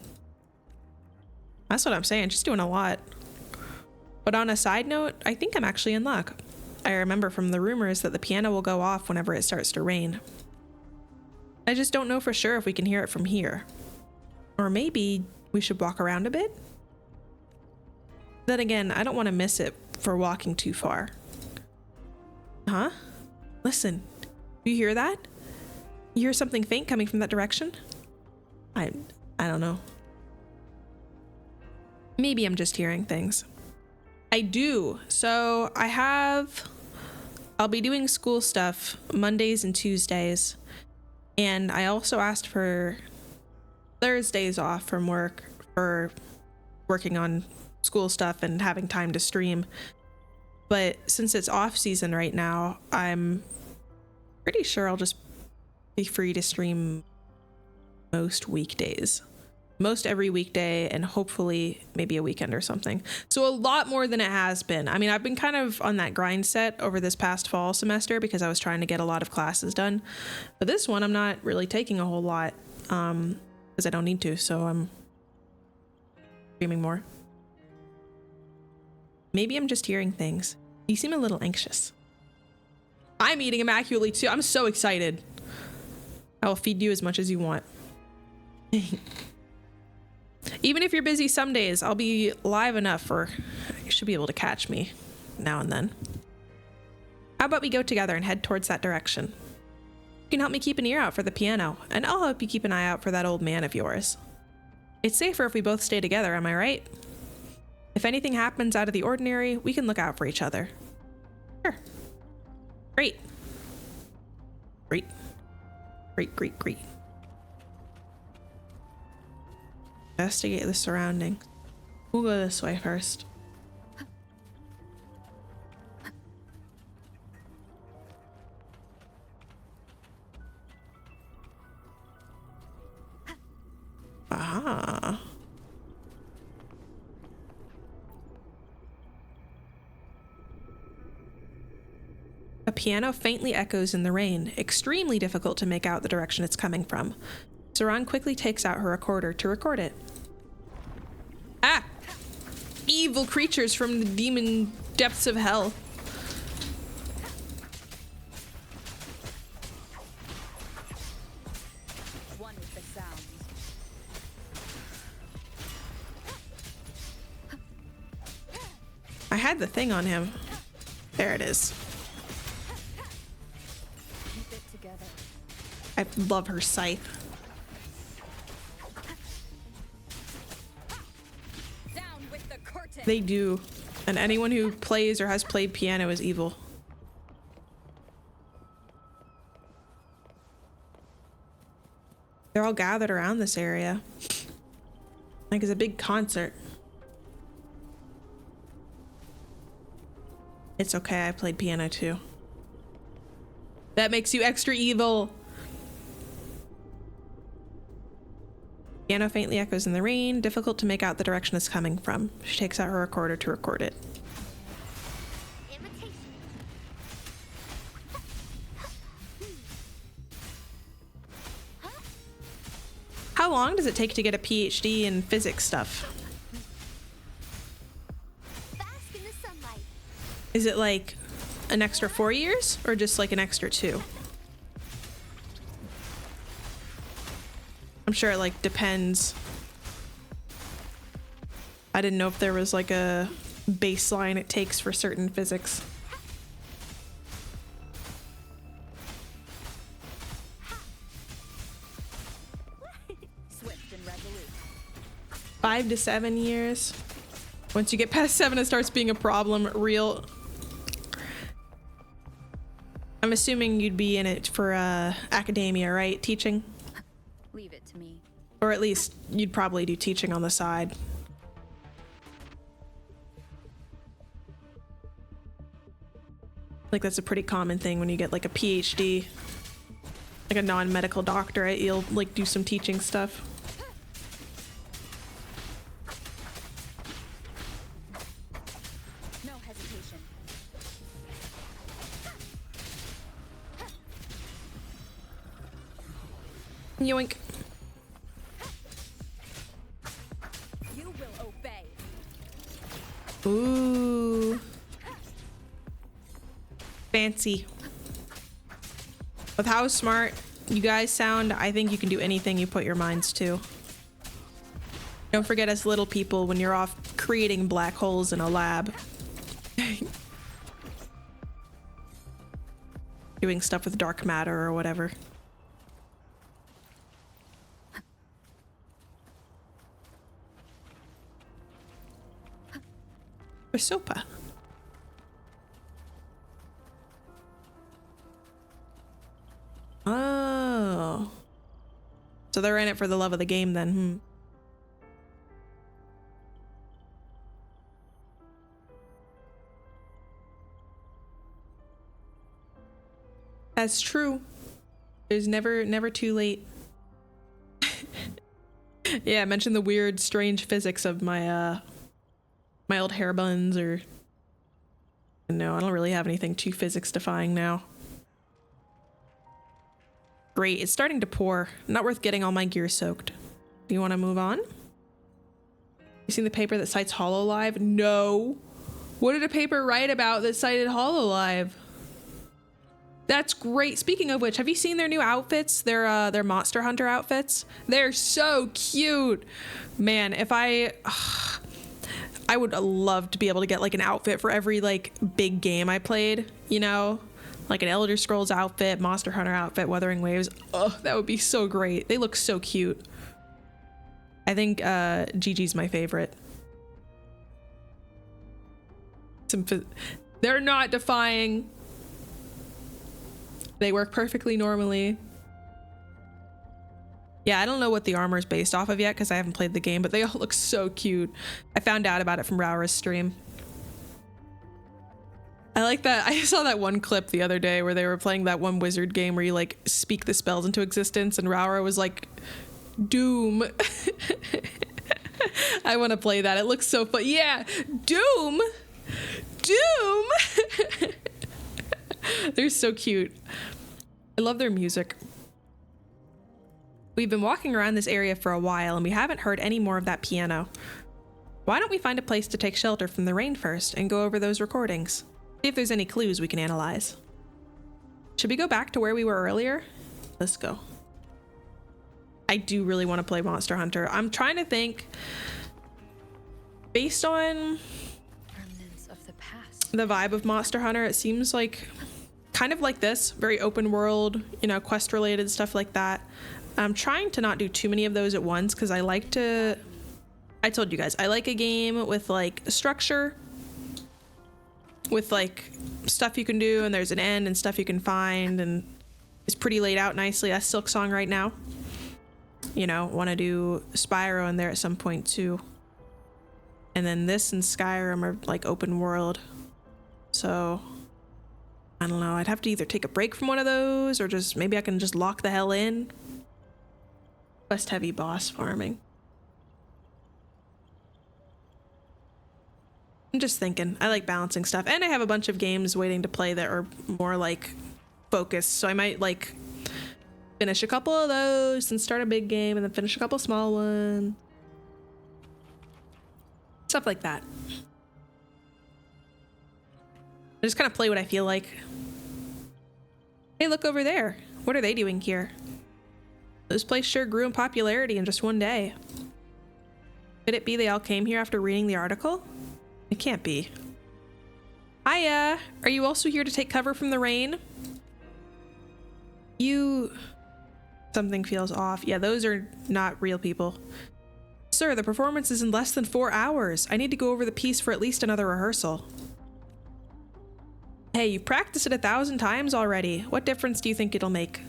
That's what I'm saying, just doing a lot. But on a side note, I think I'm actually in luck. I remember from the rumors that the piano will go off whenever it starts to rain. I just don't know for sure if we can hear it from here. Or maybe we should walk around a bit? Then again, I don't want to miss it for walking too far. Huh? Listen, you hear that? You hear something faint coming from that direction? I don't know. Maybe I'm just hearing things. I do. So I'll be doing school stuff Mondays and Tuesdays. And I also asked for Thursdays off from work for working on school stuff and having time to stream. But since it's off season right now, I'm pretty sure I'll just be free to stream most weekdays. Most every weekday, and hopefully maybe a weekend or something. So a lot more than it has been. I mean, I've been kind of on that grind set over this past fall semester because I was trying to get a lot of classes done. But this one, I'm not really taking a whole lot because I don't need to, so I'm streaming more. Maybe I'm just hearing things. You seem a little anxious. I'm eating immaculately too. I'm so excited. I will feed you as much as you want. Even if you're busy some days, I'll be live enough or you should be able to catch me now and then. How about we go together and head towards that direction? You can help me keep an ear out for the piano, and I'll help you keep an eye out for that old man of yours. It's safer if we both stay together, am I right? If anything happens out of the ordinary, we can look out for each other. Sure. Great. Great. Great, great, great. Investigate the surroundings. We'll go this way first. Ah. A piano faintly echoes in the rain, extremely difficult to make out the direction it's coming from. Saran quickly takes out her recorder to record it. Ah! Evil creatures from the demon depths of hell. One with the sound. I had the thing on him. There it is. Keep it together. I love her scythe. They do. And anyone who plays or has played piano is evil. They're all gathered around this area. Like it's a big concert. It's okay, I played piano too. That makes you extra evil. Piano faintly echoes in the rain, difficult to make out the direction it's coming from. She takes out her recorder to record it. Imitation. How long does it take to get a PhD in physics stuff? Bask in the sunlight. Is it like an extra 4 years or just like an extra 2? I'm sure it like depends. I didn't know if there was like a baseline it takes for certain physics. Swift and resolute. 5 to 7 years. Once you get past 7, it starts being a problem. Real. I'm assuming you'd be in it for academia, right? Teaching? Leave it to me. Or at least you'd probably do teaching on the side. Like that's a pretty common thing when you get like a PhD, like a non-medical doctorate, you'll like do some teaching stuff. No hesitation. Yoink. You will obey. Ooh. Fancy. With how smart you guys sound, I think you can do anything you put your minds to. Don't forget us little people when you're off creating black holes in a lab. Doing stuff with dark matter or whatever. Sopa. Oh. So they're in it for the love of the game then, That's true. There's never too late. Yeah, I mentioned the weird, strange physics of my my old hair buns, or no, I don't really have anything too physics defying now. Great, it's starting to pour. Not worth getting all my gear soaked. Do you want to move on? You seen the paper that cites Hololive? No. What did a paper write about that cited Hololive? That's great. Speaking of which, have you seen their new outfits? Their Monster Hunter outfits? They're so cute. Man, if I would love to be able to get like an outfit for every like big game I played, you know? Like an Elder Scrolls outfit, Monster Hunter outfit, Wuthering Waves. Oh, that would be so great. They look so cute. I think Gigi's my favorite. They're not defying. They work perfectly normally. Yeah, I don't know what the armor is based off of yet because I haven't played the game, but they all look so cute. I found out about it from Raura's stream. I like that. I saw that one clip the other day where they were playing that one wizard game where you like speak the spells into existence, and Raura was like, Doom. I want to play that. It looks so fun. Yeah, Doom. Doom. They're so cute. I love their music. We've been walking around this area for a while and we haven't heard any more of that piano. Why don't we find a place to take shelter from the rain first and go over those recordings? See if there's any clues we can analyze. Should we go back to where we were earlier? Let's go. I do really want to play Monster Hunter. I'm trying to think, based on Remnants of the past. the vibe of Monster Hunter, it seems like kind of like this, very open world, you know, quest related stuff like that. I'm trying to not do too many of those at once because I like to, I told you guys, I like a game with like a structure, with like stuff you can do and there's an end and stuff you can find, and it's pretty laid out nicely. That's Silk Song right now. you know, want to do Spyro in there at some point too. And then this and Skyrim are like open world. So I don't know. I'd have to either take a break from one of those or just maybe I can just lock the hell in. Quest heavy boss farming. I'm just thinking. I like balancing stuff. And I have a bunch of games waiting to play that are more like focused. So I might like finish a couple of those and start a big game and then finish a couple small ones. Stuff like that. I just kind of play what I feel like. Hey, look over there. What are they doing here? This place sure grew in popularity in just one day. Could it be they all came here after reading the article? It can't be. Hiya! Are you also here to take cover from the rain? Something feels off. Yeah, those are not real people. Sir, the performance is in less than 4 hours. I need to go over the piece for at least another rehearsal. Hey, you practiced it 1,000 times already. What difference do you think it'll make?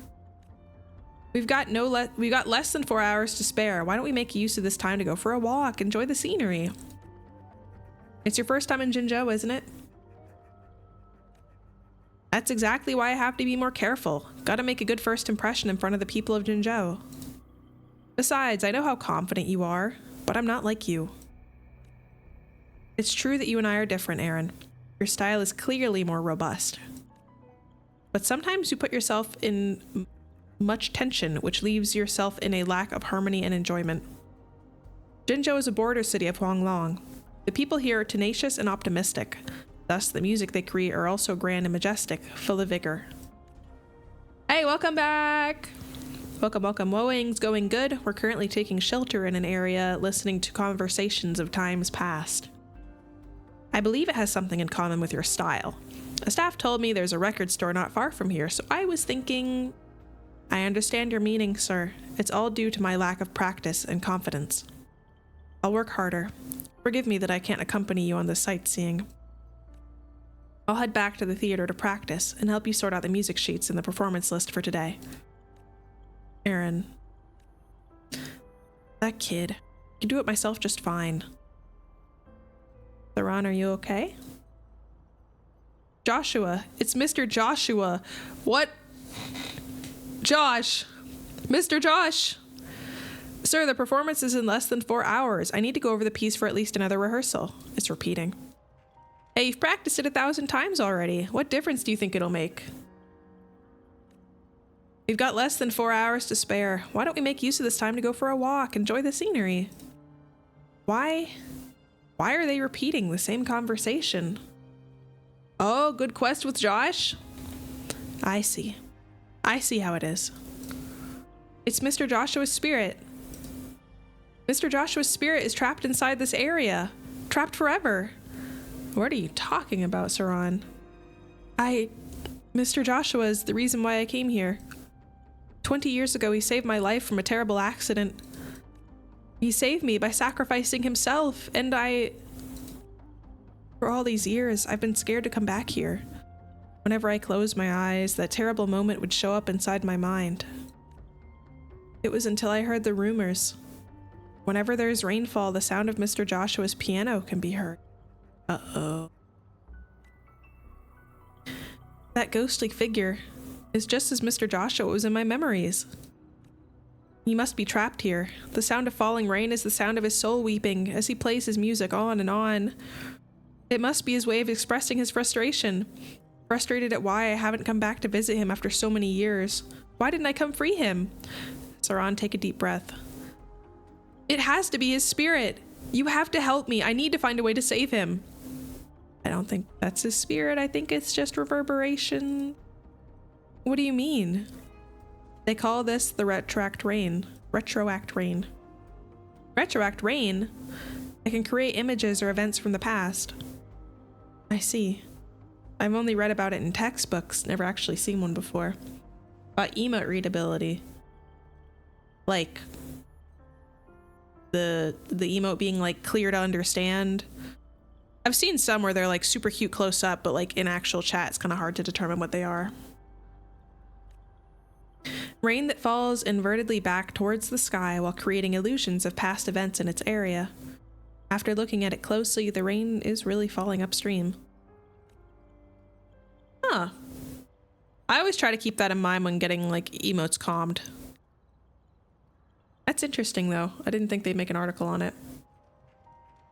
We've got less than 4 hours to spare. Why don't we make use of this time to go for a walk, enjoy the scenery? It's your first time in Jinzhou, isn't it? That's exactly why I have to be more careful. Gotta make a good first impression in front of the people of Jinzhou. Besides, I know how confident you are, but I'm not like you. It's true that you and I are different, Aaron. Your style is clearly more robust. But sometimes you put yourself in much tension, which leaves yourself in a lack of harmony and enjoyment. Jinzhou is a border city of Huanglong. The people here are tenacious and optimistic. Thus, the music they create are also grand and majestic, full of vigor. Hey, welcome back! Welcome, welcome. Woeing's going good. We're currently taking shelter in an area, listening to conversations of times past. I believe it has something in common with your style. A staff told me there's a record store not far from here, so I was thinking... I understand your meaning, sir. It's all due to my lack of practice and confidence. I'll work harder. Forgive me that I can't accompany you on this sightseeing. I'll head back to the theater to practice and help you sort out the music sheets and the performance list for today. Aaron. That kid. I can do it myself just fine. Theron, are you okay? Joshua. It's Mr. Joshua. What? Josh. Mr. Josh. Sir, the performance is in less than 4 hours. I need to go over the piece for at least another rehearsal. It's repeating. Hey, you've practiced it 1,000 times already. What difference do you think it'll make? We've got less than 4 hours to spare. Why don't we make use of this time to go for a walk, enjoy the scenery? Why are they repeating the same conversation? Oh, good quest with Josh? I see. I see how it is. It's Mr. Joshua's spirit. Mr. Joshua's spirit is trapped inside this area. Trapped forever. What are you talking about, Saran? Mr. Joshua is the reason why I came here. 20 years ago, he saved my life from a terrible accident. He saved me by sacrificing himself, and for all these years, I've been scared to come back here. Whenever I closed my eyes, that terrible moment would show up inside my mind. It was until I heard the rumors. Whenever there's rainfall, the sound of Mr. Joshua's piano can be heard. Uh-oh. That ghostly figure is just as Mr. Joshua was in my memories. He must be trapped here. The sound of falling rain is the sound of his soul weeping as he plays his music on and on. It must be his way of expressing his frustration. Frustrated at why I haven't come back to visit him after so many years. Why didn't I come free him? Saran, take a deep breath. It has to be his spirit. You have to help me. I need to find a way to save him. I don't think that's his spirit. I think it's just reverberation. What do you mean? They call this the retroact rain. Retroact rain. Retroact rain? I can create images or events from the past. I see. I've only read about it in textbooks, never actually seen one before. About emote readability. Like the emote being like clear to understand. I've seen some where they're like super cute close up, but like in actual chat it's kind of hard to determine what they are. Rain that falls invertedly back towards the sky while creating illusions of past events in its area. After looking at it closely, the rain is really falling upstream. Huh. I always try to keep that in mind when getting, like, emotes calmed. That's interesting, though. I didn't think they'd make an article on it.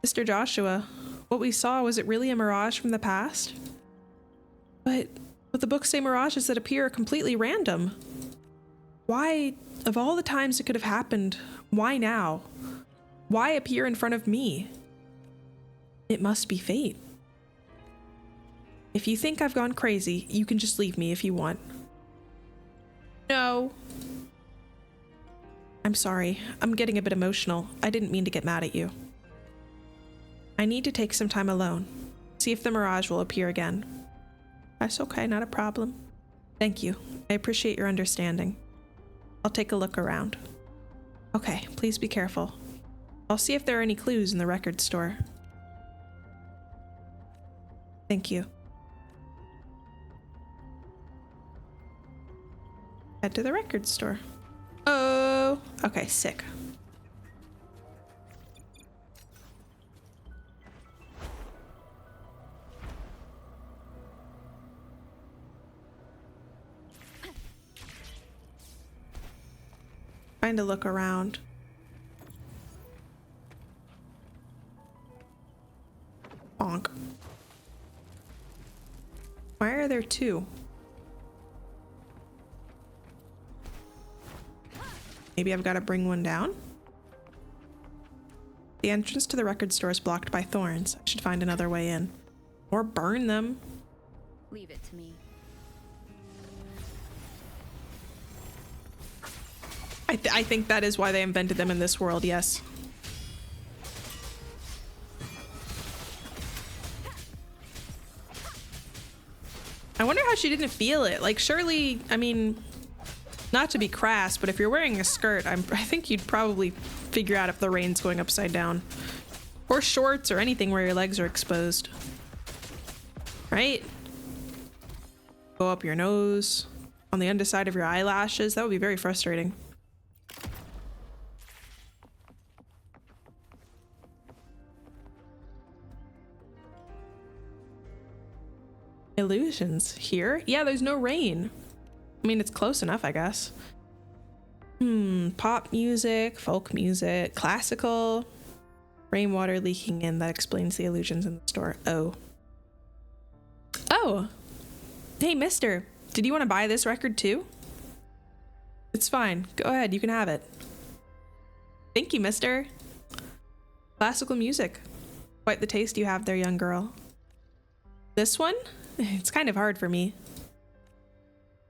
Mr. Joshua, what we saw, was it really a mirage from the past? But the books say mirages that appear are completely random. Why, of all the times it could have happened, why now? Why appear in front of me? It must be fate. If you think I've gone crazy, you can just leave me if you want. No. I'm sorry. I'm getting a bit emotional. I didn't mean to get mad at you. I need to take some time alone. See if the mirage will appear again. That's okay, not a problem. Thank you. I appreciate your understanding. I'll take a look around. Okay, please be careful. I'll see if there are any clues in the record store. Thank you. Head to the record store. Oh, okay, sick. Trying to look around. Bonk. Why are there two? Maybe I've got to bring one down? The entrance to the record store is blocked by thorns. I should find another way in. Or burn them. Leave it to me. I think that is why they invented them in this world, yes. I wonder how she didn't feel it. Like, surely, I mean, not to be crass, but if you're wearing a skirt, I think you'd probably figure out if the rain's going upside down. Or shorts or anything where your legs are exposed. Right? Go up your nose, on the underside of your eyelashes. That would be very frustrating. Illusions here? Yeah, there's no rain. I mean, it's close enough, I guess. Pop music, folk music, classical. Rainwater leaking in, that explains the illusions in the store. Oh. Oh! Hey, mister, did you want to buy this record too? It's fine. Go ahead, you can have it. Thank you, mister. Classical music. Quite the taste you have there, young girl. This one? It's kind of hard for me.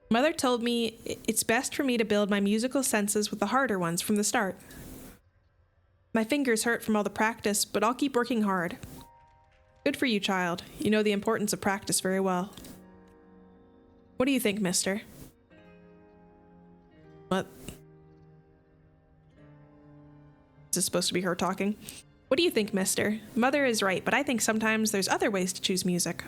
Mother told me it's best for me to build my musical senses with the harder ones from the start. My fingers hurt from all the practice, but I'll keep working hard. Good for you, child. You know the importance of practice very well. What do you think, mister? What? Is this supposed to be her talking? What do you think, mister? Mother is right, but I think sometimes there's other ways to choose music.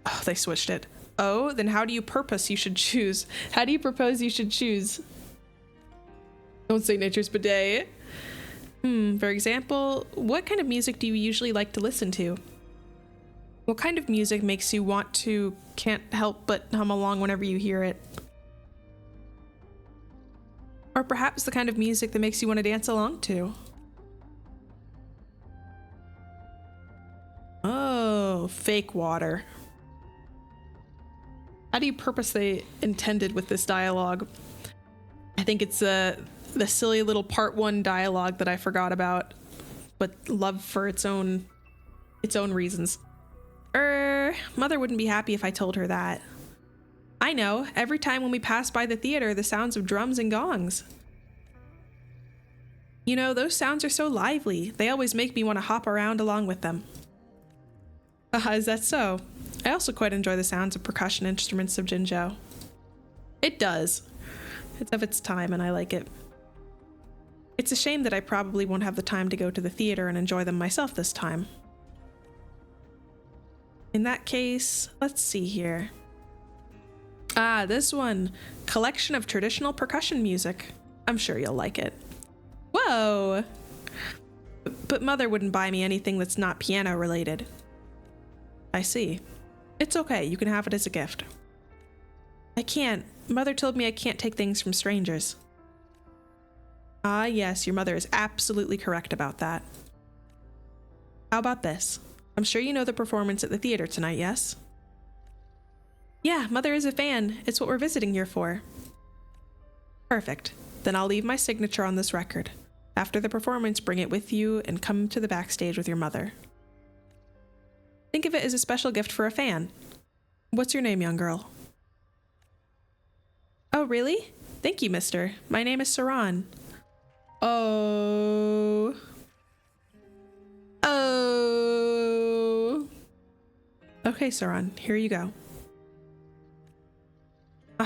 Oh, they switched it. Oh, then how do you propose you should choose? How do you propose you should choose? Don't say nature's bidet. For example, what kind of music do you usually like to listen to? What kind of music makes you want to can't help but hum along whenever you hear it? Or perhaps the kind of music that makes you want to dance along to? Oh, fake water. How do you purpose they intended with this dialogue? I think it's the silly little part 1 dialogue that I forgot about, but love for its own reasons. Mother wouldn't be happy if I told her that. I know, every time when we pass by the theater, the sounds of drums and gongs. You know, those sounds are so lively. They always make me want to hop around along with them. Is that so? I also quite enjoy the sounds of percussion instruments of Jinzhou. It does. It's of its time and I like it. It's a shame that I probably won't have the time to go to the theater and enjoy them myself this time. In that case, let's see here. Ah, this one. Collection of traditional percussion music. I'm sure you'll like it. Whoa! But Mother wouldn't buy me anything that's not piano related. I see. It's okay, you can have it as a gift. I can't. Mother told me I can't take things from strangers. Ah, yes, your mother is absolutely correct about that. How about this? I'm sure you know the performance at the theater tonight, yes? Yeah, Mother is a fan. It's what we're visiting here for. Perfect. Then I'll leave my signature on this record. After the performance, bring it with you and come to the backstage with your mother. Think of it as a special gift for a fan. What's your name, young girl? Oh, really? Thank you, mister. My name is Saran. Oh. Oh. Okay, Saran, here you go.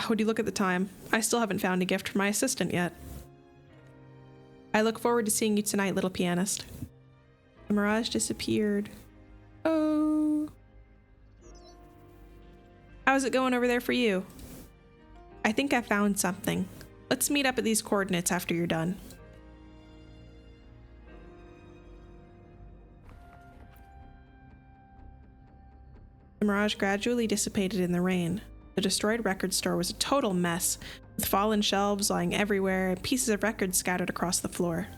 Would you look at the time? I still haven't found a gift for my assistant yet. I look forward to seeing you tonight, little pianist. The mirage disappeared. Oh. How's it going over there for you? I think I found something. Let's meet up at these coordinates after you're done. The mirage gradually dissipated in the rain. The destroyed record store was a total mess, with fallen shelves lying everywhere and pieces of records scattered across the floor.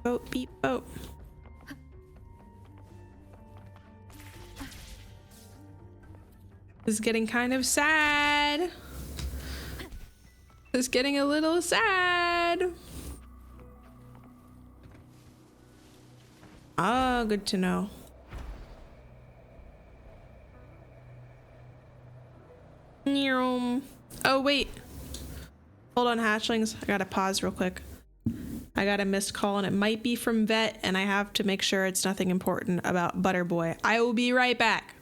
Boat, beep, boat. This is getting kind of sad. This is getting a little sad. Ah, good to know. Oh, wait. Hold on, hatchlings. I gotta pause real quick. I got a missed call and it might be from Vet, and I have to make sure it's nothing important about Butterboy. I will be right back.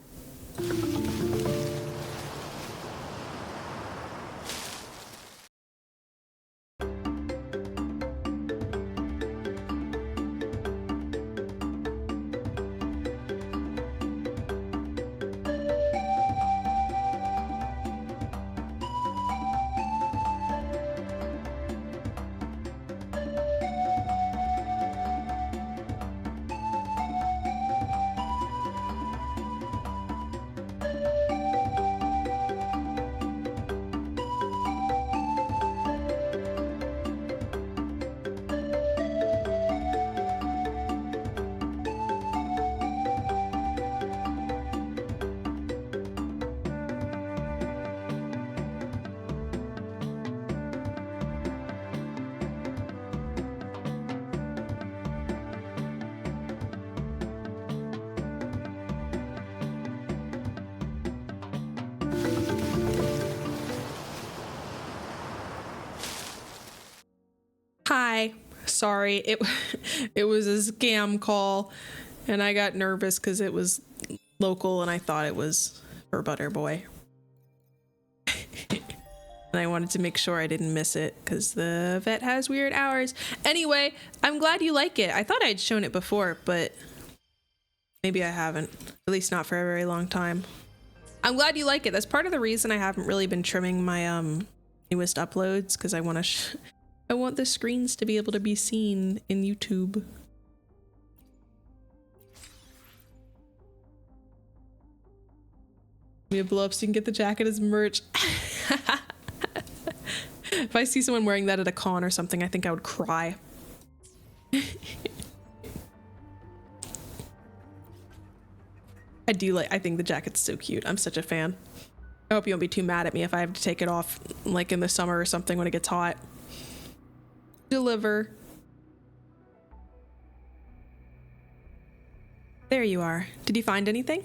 Hi, sorry, it was a scam call and I got nervous because it was local and I thought it was for Butterboy. And I wanted to make sure I didn't miss it because the vet has weird hours. Anyway, I'm glad you like it. I thought I'd shown it before, but maybe I haven't, at least not for a very long time. I'm glad you like it. That's part of the reason I haven't really been trimming my newest uploads, because I want to I want the screens to be able to be seen in YouTube. Maybe blow up so you can get the jacket as merch. If I see someone wearing that at a con or something, I think I would cry. I think the jacket's so cute. I'm such a fan. I hope you won't be too mad at me if I have to take it off like in the summer or something when it gets hot. Deliver. There you are. Did you find anything? I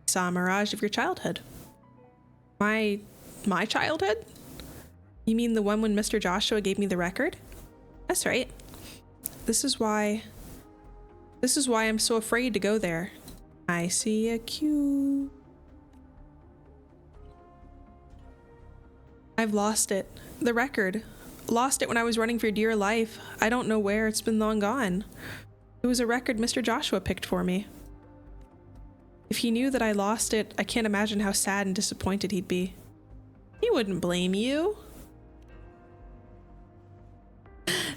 saw a mirage of your childhood. My childhood? You mean the one when Mr. Joshua gave me the record? That's right. This is why I'm so afraid to go there. I see a queue. I've lost it. The record. Lost it when I was running for dear life. I don't know where. It's been long gone. It was a record Mr. Joshua picked for me. If he knew that I lost it, I can't imagine how sad and disappointed he'd be. He wouldn't blame you.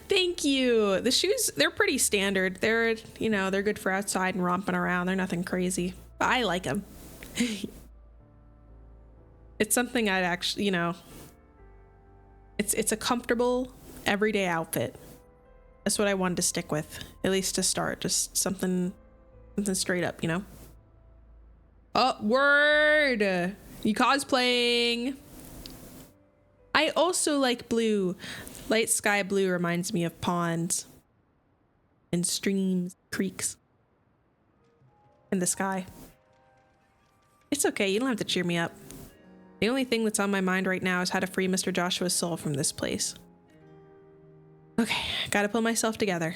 Thank you. The shoes, they're pretty standard. They're, you know, they're good for outside and romping around. They're nothing crazy, but I like them. It's something I'd actually, you know, it's a comfortable everyday outfit. That's what I wanted to stick with, at least to start. Just something straight up, you know. Oh, word! You cosplaying? I also like blue. Light sky blue reminds me of ponds and streams, creeks in the sky. It's okay, you don't have to cheer me up. The only thing that's on my mind right now is how to free Mr. Joshua's soul from this place. Okay, gotta pull myself together.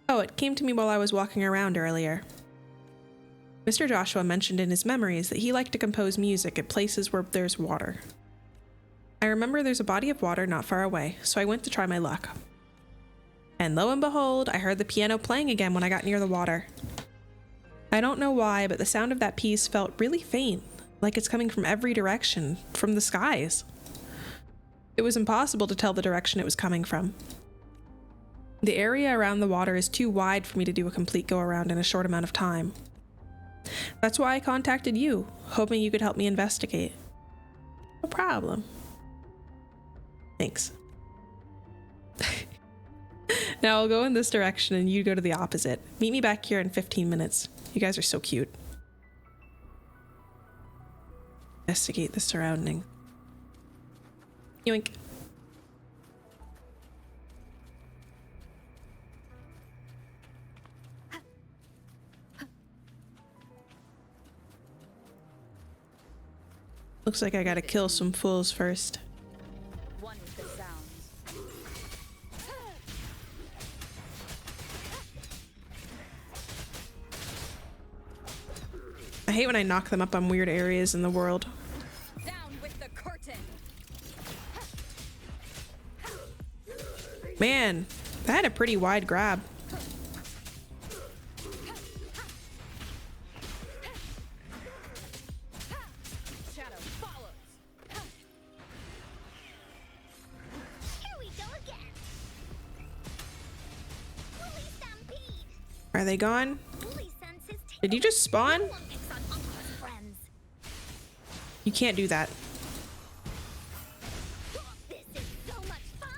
Oh, it came to me while I was walking around earlier. Mr. Joshua mentioned in his memories that he liked to compose music at places where there's water. I remember there's a body of water not far away, so I went to try my luck. And lo and behold, I heard the piano playing again when I got near the water. I don't know why, but the sound of that piece felt really faint, like it's coming from every direction, from the skies. It was impossible to tell the direction it was coming from. The area around the water is too wide for me to do a complete go-around in a short amount of time. That's why I contacted you, hoping you could help me investigate. No problem. Thanks. Now I'll go in this direction and you go to the opposite. Meet me back here in 15 minutes. You guys are so cute. Investigate the surrounding. Yoink. Looks like I gotta kill some fools first. One with the sounds. I hate when I knock them up on weird areas in the world. Down with the curtain. Man, that had a pretty wide grab. Shadow follows. Here we go again. Bully stampede. Are they gone? Bully senses Did you just spawn? no one picks on Uncle's friends. You can't do that. This is so much fun.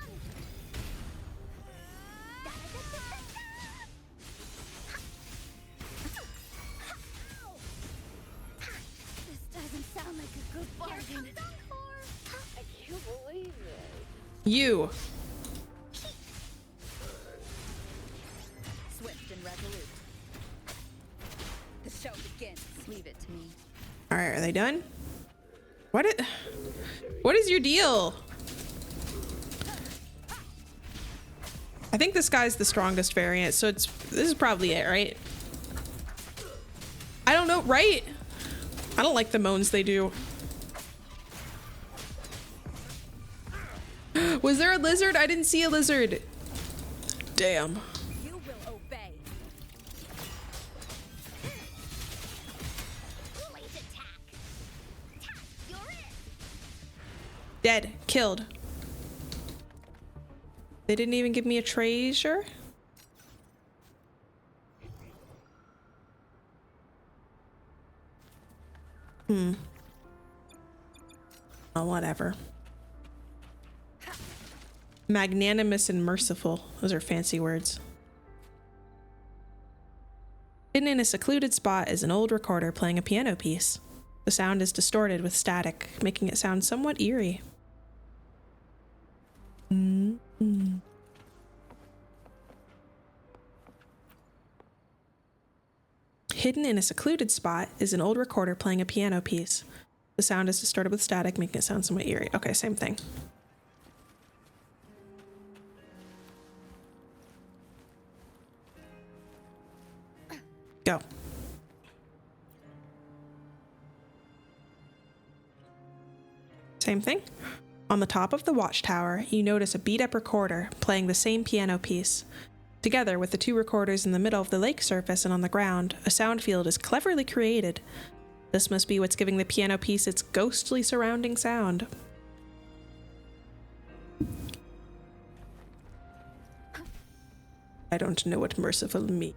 This doesn't sound like a good bargain. I can't believe it. You. Swift and resolute. The show begins. Leave it to me. All right, are they done? What is your deal? I think this guy's the strongest variant, so this is probably it, right? I don't know, right? I don't like the moans they do. Was there a lizard? I didn't see a lizard. Damn. You will obey. Bullies attack. You're it. Dead. Killed. They didn't even give me a treasure? Oh, whatever. Magnanimous and merciful. Those are fancy words. Hidden in a secluded spot is an old recorder playing a piano piece. The sound is distorted with static, making it sound somewhat eerie. Hidden in a secluded spot is an old recorder playing a piano piece. The sound is distorted with static, making it sound somewhat eerie. Okay, same thing. Go. Same thing. On the top of the watchtower, you notice a beat-up recorder playing the same piano piece. Together with the two recorders in the middle of the lake surface and on the ground, a sound field is cleverly created. This must be what's giving the piano piece its ghostly surrounding sound. I don't know what merciful means.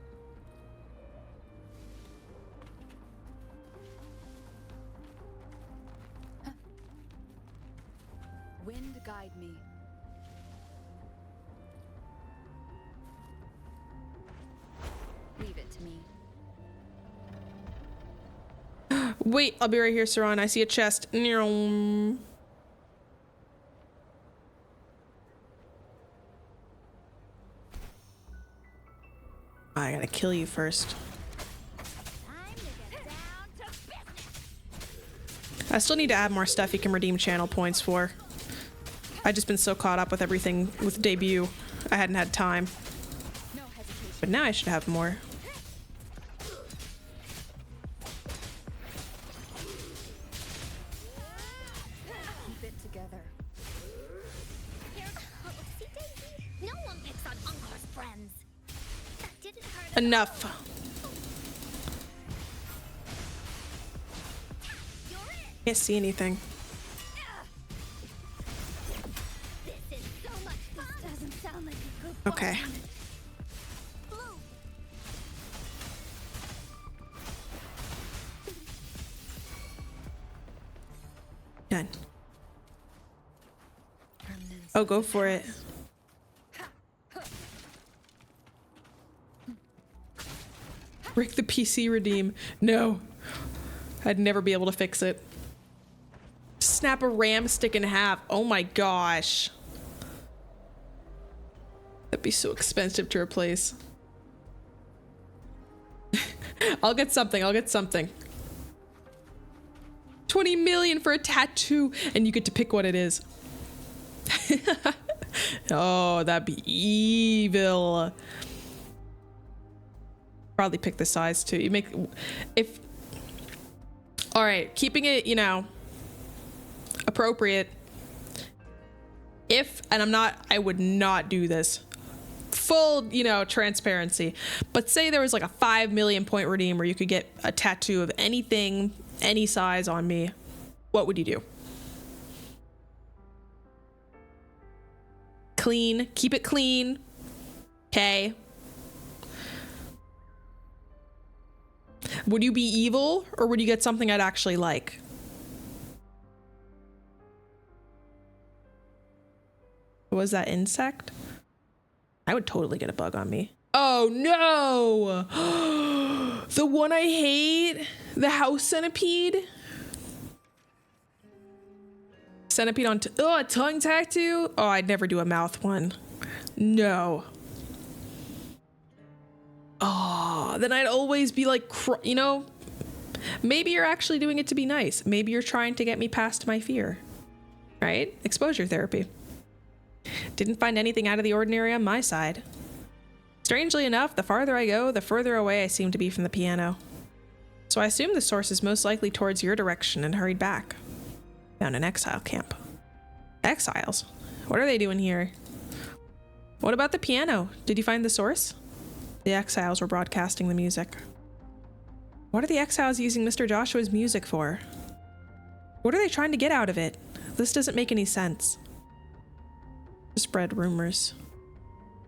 Wind guide me. Leave it to me. Wait, I'll be right here, Saran. I see a chest. I gotta kill you first. I still need to add more stuff you can redeem channel points for. I've just been so caught up with everything with debut, I hadn't had time. But now I should have more. Keep it together. No one picks on Uncle's friends. That didn't hurt. Enough. Can't see anything. This is so much fun. This doesn't sound like a good Okay. Blue. Done. Oh, go for it. Break the PC redeem. No. I'd never be able to fix it. Snap a RAM stick in half. Oh my gosh. That'd be so expensive to replace. I'll get something. I'll get something. 20 million for a tattoo, and you get to pick what it is. Oh, that'd be evil. Probably pick the size too. You make if. All right, keeping it, you know, appropriate. If, and I would not do this. Full, you know, transparency. But say there was like a 5 million point redeem where you could get a tattoo of anything, any size on me. What would you do? Clean. Keep it clean. Okay. Would you be evil, or would you get something I'd actually like? What was that, insect? I would totally get a bug on me. Oh no! The one I hate? The house centipede? Centipede on a tongue tattoo? Oh, I'd never do a mouth one. No. Oh, then I'd always be like, you know, maybe you're actually doing it to be nice. Maybe you're trying to get me past my fear, right? Exposure therapy. Didn't find anything out of the ordinary on my side. Strangely enough, the farther I go, the further away I seem to be from the piano. So I assume the source is most likely towards your direction and hurried back. Found an exile camp. Exiles? What are they doing here? What about the piano? Did you find the source? The exiles were broadcasting the music. What are the exiles using Mr. Joshua's music for? What are they trying to get out of it? This doesn't make any sense. Spread rumors.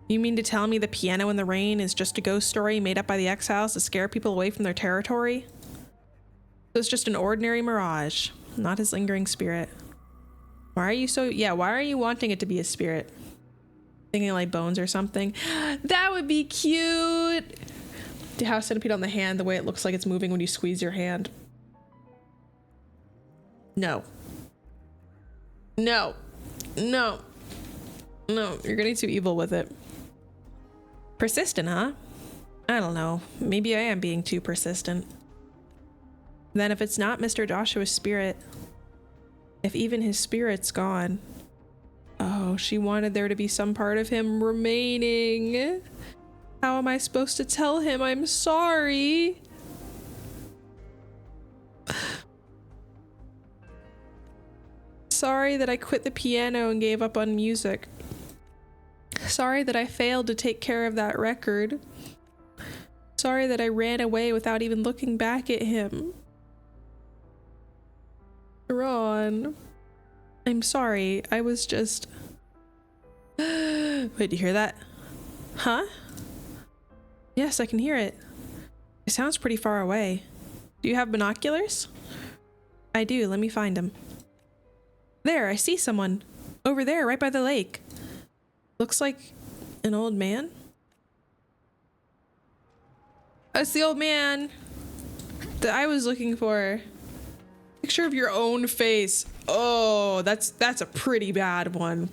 You mean to tell me the piano in the rain is just a ghost story made up by the exiles to scare people away from their territory? So it's just an ordinary mirage, not his lingering spirit. Why are you wanting it to be a spirit? Thinking like bones or something? That would be cute! The house centipede on the hand, the way it looks like it's moving when you squeeze your hand. No. No. No. No, you're getting too evil with it. Persistent, huh? I don't know. Maybe I am being too persistent. Then if it's not Mr. Joshua's spirit, if even his spirit's gone, oh, she wanted there to be some part of him remaining. How am I supposed to tell him I'm sorry? Sorry that I quit the piano and gave up on music. Sorry that I failed to take care of that record. Sorry that I ran away without even looking back at him. Ron, I'm sorry. I was just... Wait, do you hear that? Huh? Yes, I can hear it. It sounds pretty far away. Do you have binoculars? I do. Let me find him. There, I see someone. Over there, right by the lake. Looks like an old man. That's the old man that I was looking for. Picture of your own face. Oh, that's a pretty bad one.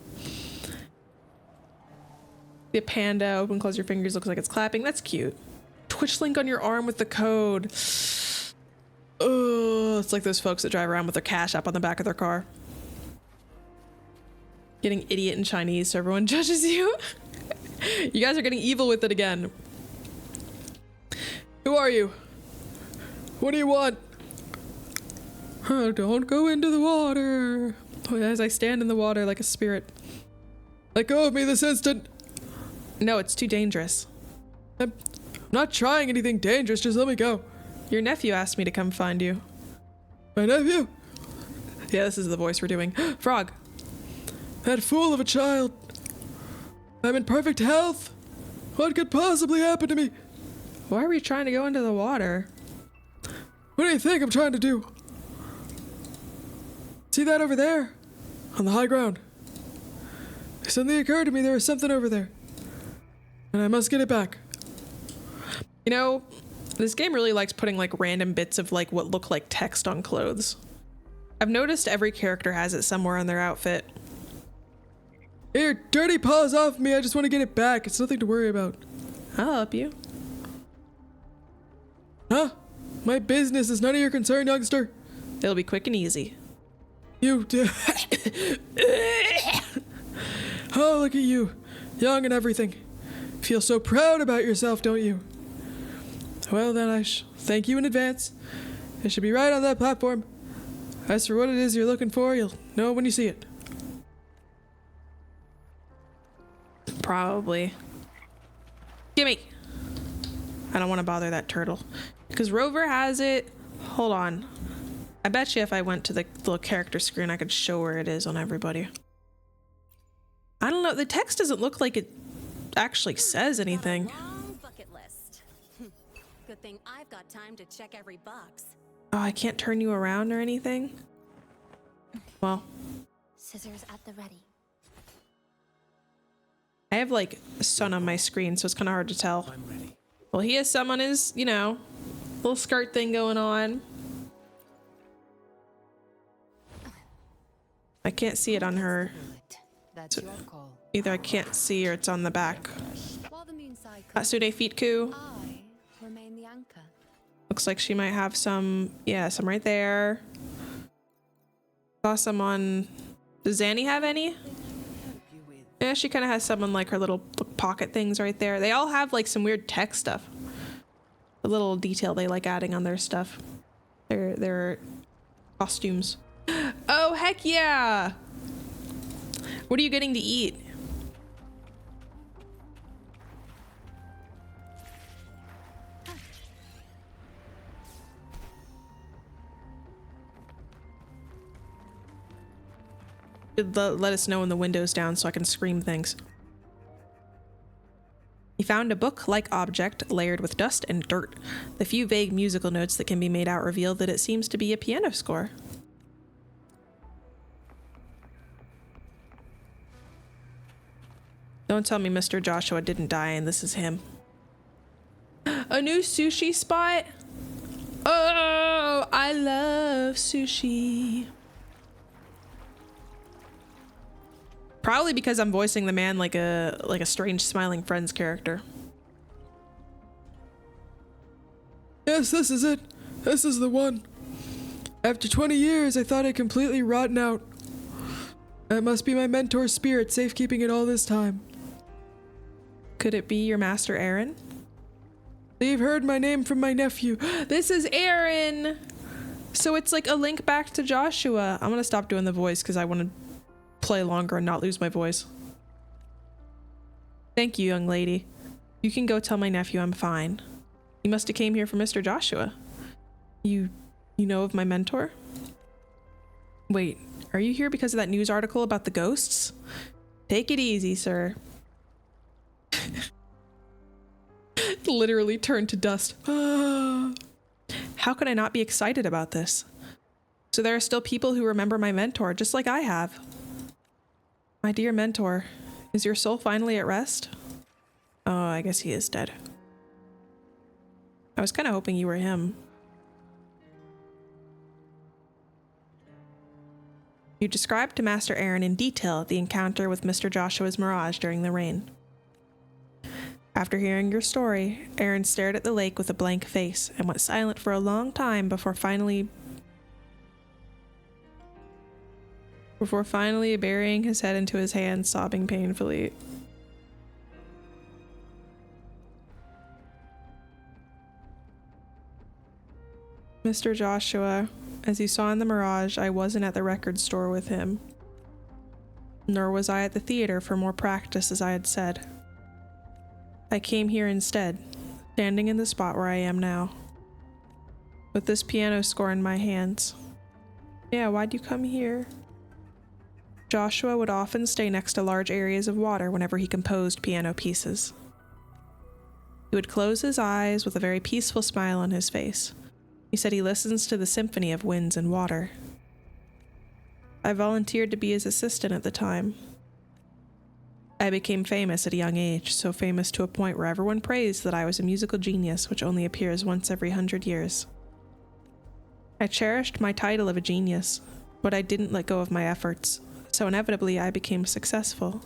The panda, open, close your fingers, looks like it's clapping. That's cute. Twitch link on your arm with the code. Oh, it's like those folks that drive around with their cash app on the back of their car. Getting idiot in Chinese so everyone judges you. You guys are getting evil with it again. Who are you? What do you want? Don't go into the water. As I stand in the water like a spirit. Let go of me this instant. No, it's too dangerous. I'm not trying anything dangerous, just let me go. Your nephew asked me to come find you. My nephew? Yeah, this is the voice we're doing. Frog. That fool of a child. I'm in perfect health. What could possibly happen to me? Why are we trying to go into the water? What do you think I'm trying to do? See that over there? On the high ground. It suddenly occurred to me there was something over there. And I must get it back. You know, this game really likes putting like random bits of like what look like text on clothes. I've noticed every character has it somewhere on their outfit. Here, dirty paws off me. I just want to get it back. It's nothing to worry about. I'll help you. Huh? My business is none of your concern, youngster. It'll be quick and easy. You do. Oh, look at you. Young and everything. Feel so proud about yourself, don't you? Well, then I thank you in advance. It should be right on that platform. As for what it is you're looking for, you'll know when you see it. Probably. Gimme! I don't want to bother that turtle. Because Rover has it. Hold on. I bet you if I went to the little character screen, I could show where it is on everybody. I don't know. The text doesn't look like it actually says anything. Long bucket list. Good thing I've got time to check every box. Oh, I can't turn you around or anything? Well. Scissors at the ready. I have like sun on my screen, so it's kind of hard to tell. I'm ready. Well, he has some on his, you know, little skirt thing going on. I can't see it on her. That's your call. Either I can't see or it's on the back. While the moon cycles, Atsude Feetku. I remain the anchor. Looks like she might have some, yeah, some right there. Saw some on, does Zanny have any? Yeah, she kind of has some on like her little pocket things right there. They all have like some weird tech stuff. A little detail they like adding on their stuff. Their costumes. Oh, heck yeah! What are you getting to eat? Let us know when the window's down so I can scream things. He found a book-like object layered with dust and dirt. The few vague musical notes that can be made out reveal that it seems to be a piano score. Don't tell me Mr. Joshua didn't die and this is him. A new sushi spot? Oh, I love sushi. Probably because I'm voicing the man like a strange smiling Friends character. Yes, this is it. This is the one. After 20 years, I thought I'd completely rotten out. That must be my mentor's spirit safekeeping it all this time. Could it be your master Aaron? They've heard my name from my nephew. This is Aaron! So it's like a link back to Joshua. I'm gonna stop doing the voice because I want to play longer and not lose my voice. Thank you, young lady. You can go tell my nephew I'm fine. You must have came here for Mr. Joshua. You know of my mentor? Wait, are you here because of that news article about the ghosts? Take it easy, sir. Literally turned to dust. How could I not be excited about this? So there are still people who remember my mentor, just like I have. My dear mentor, is your soul finally at rest? Oh, I guess he is dead. I was kind of hoping you were him. You described to Master Aaron in detail the encounter with Mr. Joshua's mirage during the rain. After hearing your story, Aaron stared at the lake with a blank face and went silent for a long time before finally burying his head into his hands, sobbing painfully. Mr. Joshua, as you saw in the mirage, I wasn't at the record store with him. Nor was I at the theater for more practice, as I had said. I came here instead, standing in the spot where I am now, with this piano score in my hands. Yeah, why'd you come here? Joshua would often stay next to large areas of water whenever he composed piano pieces. He would close his eyes with a very peaceful smile on his face. He said he listens to the symphony of winds and water. I volunteered to be his assistant at the time. I became famous at a young age, so famous to a point where everyone praised that I was a musical genius which only appears once every 100 years. I cherished my title of a genius, but I didn't let go of my efforts, so inevitably I became successful.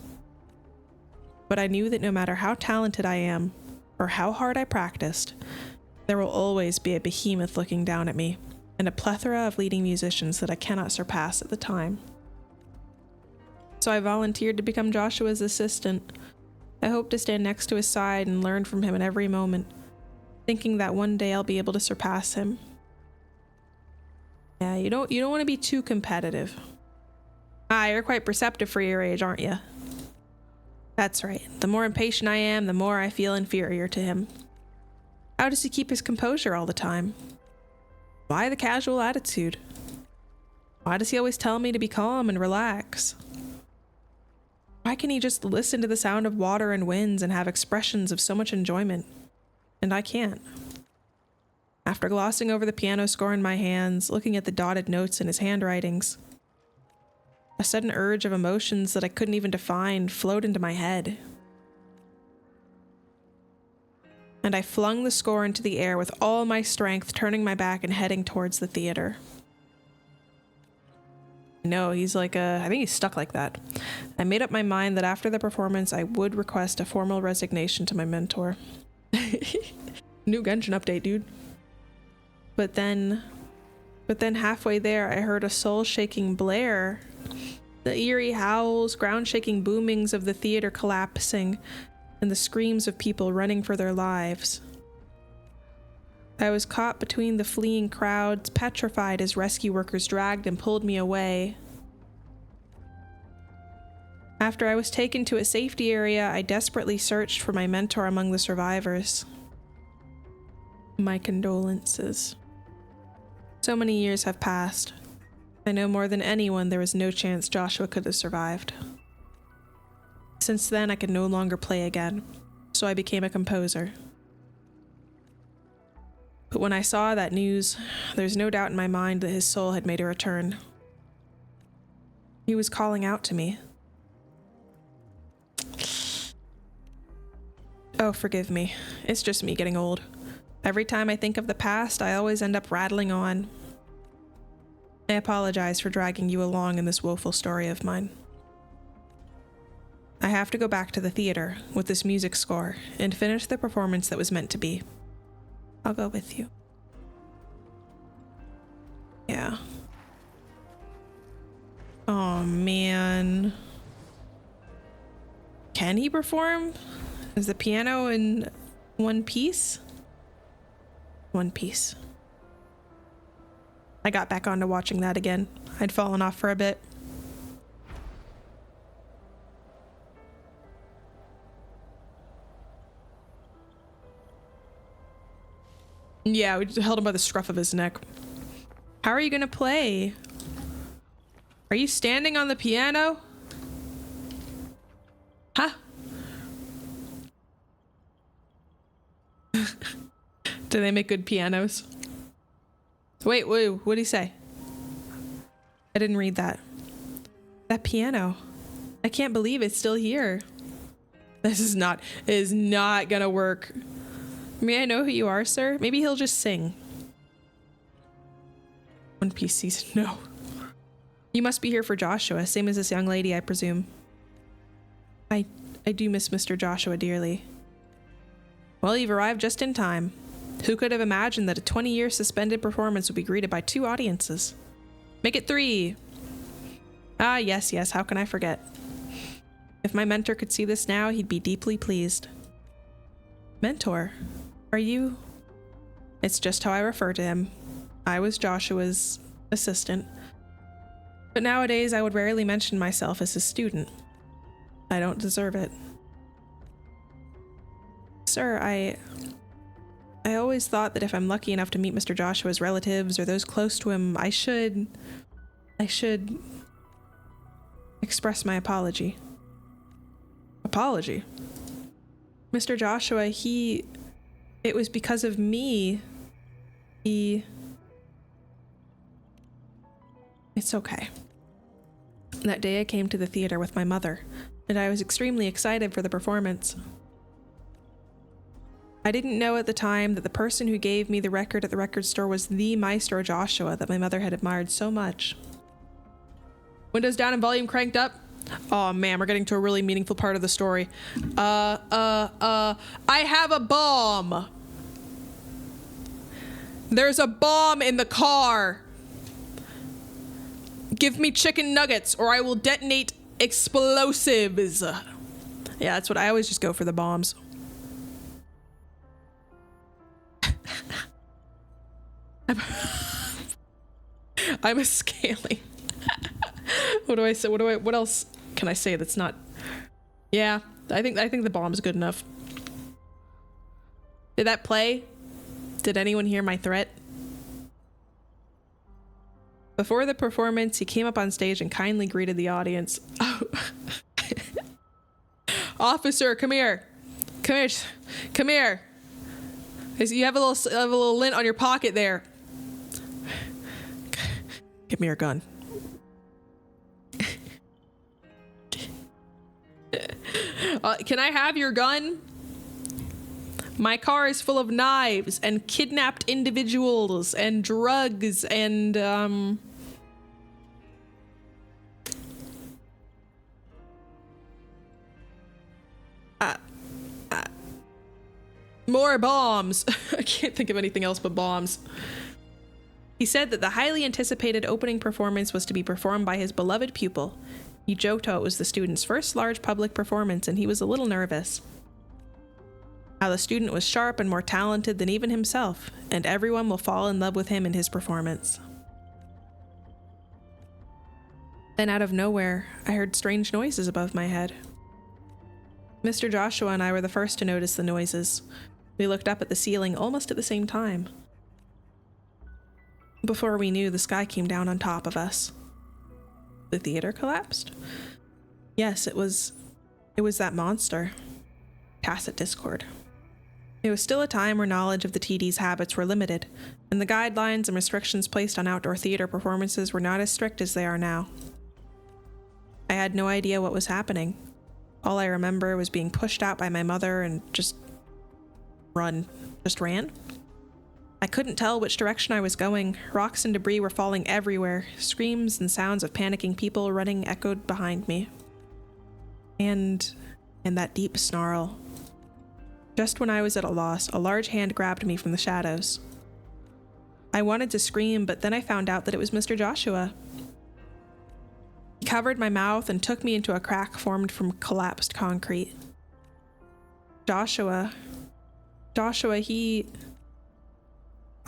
But I knew that no matter how talented I am, or how hard I practiced, there will always be a behemoth looking down at me, and a plethora of leading musicians that I cannot surpass at the time. So I volunteered to become Joshua's assistant. I hope to stand next to his side and learn from him in every moment, thinking that one day I'll be able to surpass him. Yeah, you don't want to be too competitive. You're quite perceptive for your age, aren't you? That's right. The more impatient I am, the more I feel inferior to him. How does he keep his composure all the time? Why the casual attitude? Why does he always tell me to be calm and relax? Why can he just listen to the sound of water and winds and have expressions of so much enjoyment? And I can't. After glossing over the piano score in my hands, looking at the dotted notes in his handwritings, a sudden urge of emotions that I couldn't even define flowed into my head. And I flung the score into the air with all my strength, turning my back and heading towards the theater. No, he's I think he's stuck like that. I made up my mind that after the performance, I would request a formal resignation to my mentor. New Genshin update, dude. But then halfway there, I heard a soul-shaking blare. The eerie howls, ground-shaking boomings of the theater collapsing, and the screams of people running for their lives. I was caught between the fleeing crowds, petrified as rescue workers dragged and pulled me away. After I was taken to a safety area, I desperately searched for my mentor among the survivors. My condolences. So many years have passed. I know more than anyone there was no chance Joshua could have survived. Since then, I could no longer play again, so I became a composer. But when I saw that news, there's no doubt in my mind that his soul had made a return. He was calling out to me. Oh, forgive me. It's just me getting old. Every time I think of the past, I always end up rattling on. I apologize for dragging you along in this woeful story of mine. I have to go back to the theater with this music score and finish the performance that was meant to be. I'll go with you. Yeah. Oh, man. Can he perform? Is the piano in one piece? One piece. I got back onto watching that again. I'd fallen off for a bit. Yeah, we just held him by the scruff of his neck. How are you gonna play? Are you standing on the piano? Huh? Do they make good pianos? Wait, what did he say? I didn't read that. That piano. I can't believe it's still here. This is not gonna work. May I know who you are, sir? Maybe he'll just sing. One Piece season, no. You must be here for Joshua, same as this young lady, I presume. I do miss Mr. Joshua dearly. Well, you've arrived just in time. Who could have imagined that a 20-year suspended performance would be greeted by 2 audiences? Make it 3. Ah, yes, how can I forget? If my mentor could see this now, he'd be deeply pleased. Mentor? Are you? It's just how I refer to him. I was Joshua's assistant. But nowadays, I would rarely mention myself as his student. I don't deserve it. Sir, I always thought that if I'm lucky enough to meet Mr. Joshua's relatives or those close to him, I should express my apology. Apology? Mr. Joshua, it was because of me. It's okay. That day I came to the theater with my mother, and I was extremely excited for the performance. I didn't know at the time that the person who gave me the record at the record store was the Maestro Joshua that my mother had admired so much. Windows down and volume cranked up. Oh man, we're getting to a really meaningful part of the story. I have a bomb. There's a bomb in the car. Give me chicken nuggets or I will detonate explosives. Yeah, that's what I always just go for, the bombs. I'm a scaling. What do I say? What else can I say that's not? Yeah, I think the bomb's good enough. Did that play? Did anyone hear my threat? Before the performance, he came up on stage and kindly greeted the audience. Oh. Officer, come here. Come here. You have a little lint on your pocket there. Give me your gun. Can I have your gun? My car is full of knives and kidnapped individuals and drugs and more bombs. I can't think of anything else but bombs. He said that the highly anticipated opening performance was to be performed by his beloved pupil. He joked how it was the student's first large public performance and he was a little nervous. How the student was sharp and more talented than even himself, and everyone will fall in love with him in his performance. Then out of nowhere, I heard strange noises above my head. Mr. Joshua and I were the first to notice the noises. We looked up at the ceiling almost at the same time. Before we knew, the sky came down on top of us. The theater collapsed? Yes, it was that monster. Tacit discord. It was still a time where knowledge of the TD's habits were limited, and the guidelines and restrictions placed on outdoor theater performances were not as strict as they are now. I had no idea what was happening. All I remember was being pushed out by my mother and just ran. I couldn't tell which direction I was going. Rocks and debris were falling everywhere. Screams and sounds of panicking people running echoed behind me. And that deep snarl. Just when I was at a loss, a large hand grabbed me from the shadows. I wanted to scream, but then I found out that it was Mr. Joshua. He covered my mouth and took me into a crack formed from collapsed concrete. Joshua,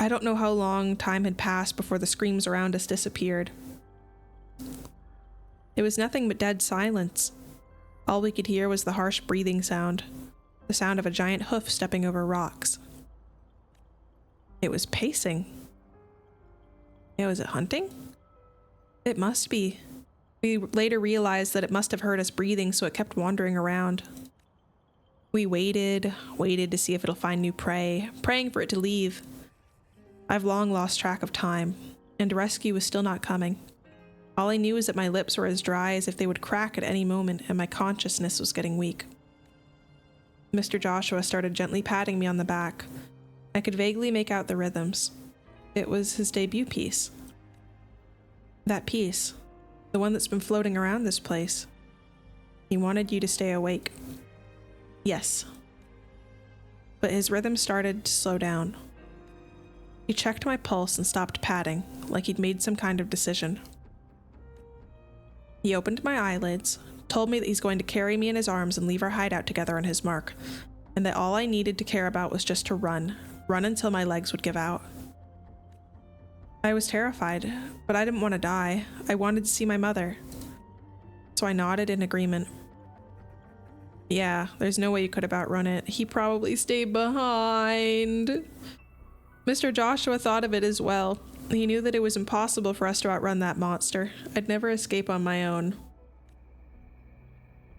I don't know how long time had passed before the screams around us disappeared. It was nothing but dead silence. All we could hear was the harsh breathing sound, the sound of a giant hoof stepping over rocks. It was pacing. Yeah, was it hunting? It must be. We later realized that it must have heard us breathing, so it kept wandering around. We waited to see if it'll find new prey, praying for it to leave. I've long lost track of time, and rescue was still not coming. All I knew is that my lips were as dry as if they would crack at any moment, and my consciousness was getting weak. Mr. Joshua started gently patting me on the back. I could vaguely make out the rhythms. It was his debut piece. That piece, the one that's been floating around this place. He wanted you to stay awake. Yes. But his rhythm started to slow down. He checked my pulse and stopped patting, like he'd made some kind of decision. He opened my eyelids, told me that he's going to carry me in his arms and leave our hideout together on his mark, and that all I needed to care about was just to run until my legs would give out. I was terrified, but I didn't want to die. I wanted to see my mother. So I nodded in agreement. Yeah, there's no way you could have outrun it. He probably stayed behind. Mr. Joshua thought of it as well. He knew that it was impossible for us to outrun that monster. I'd never escape on my own.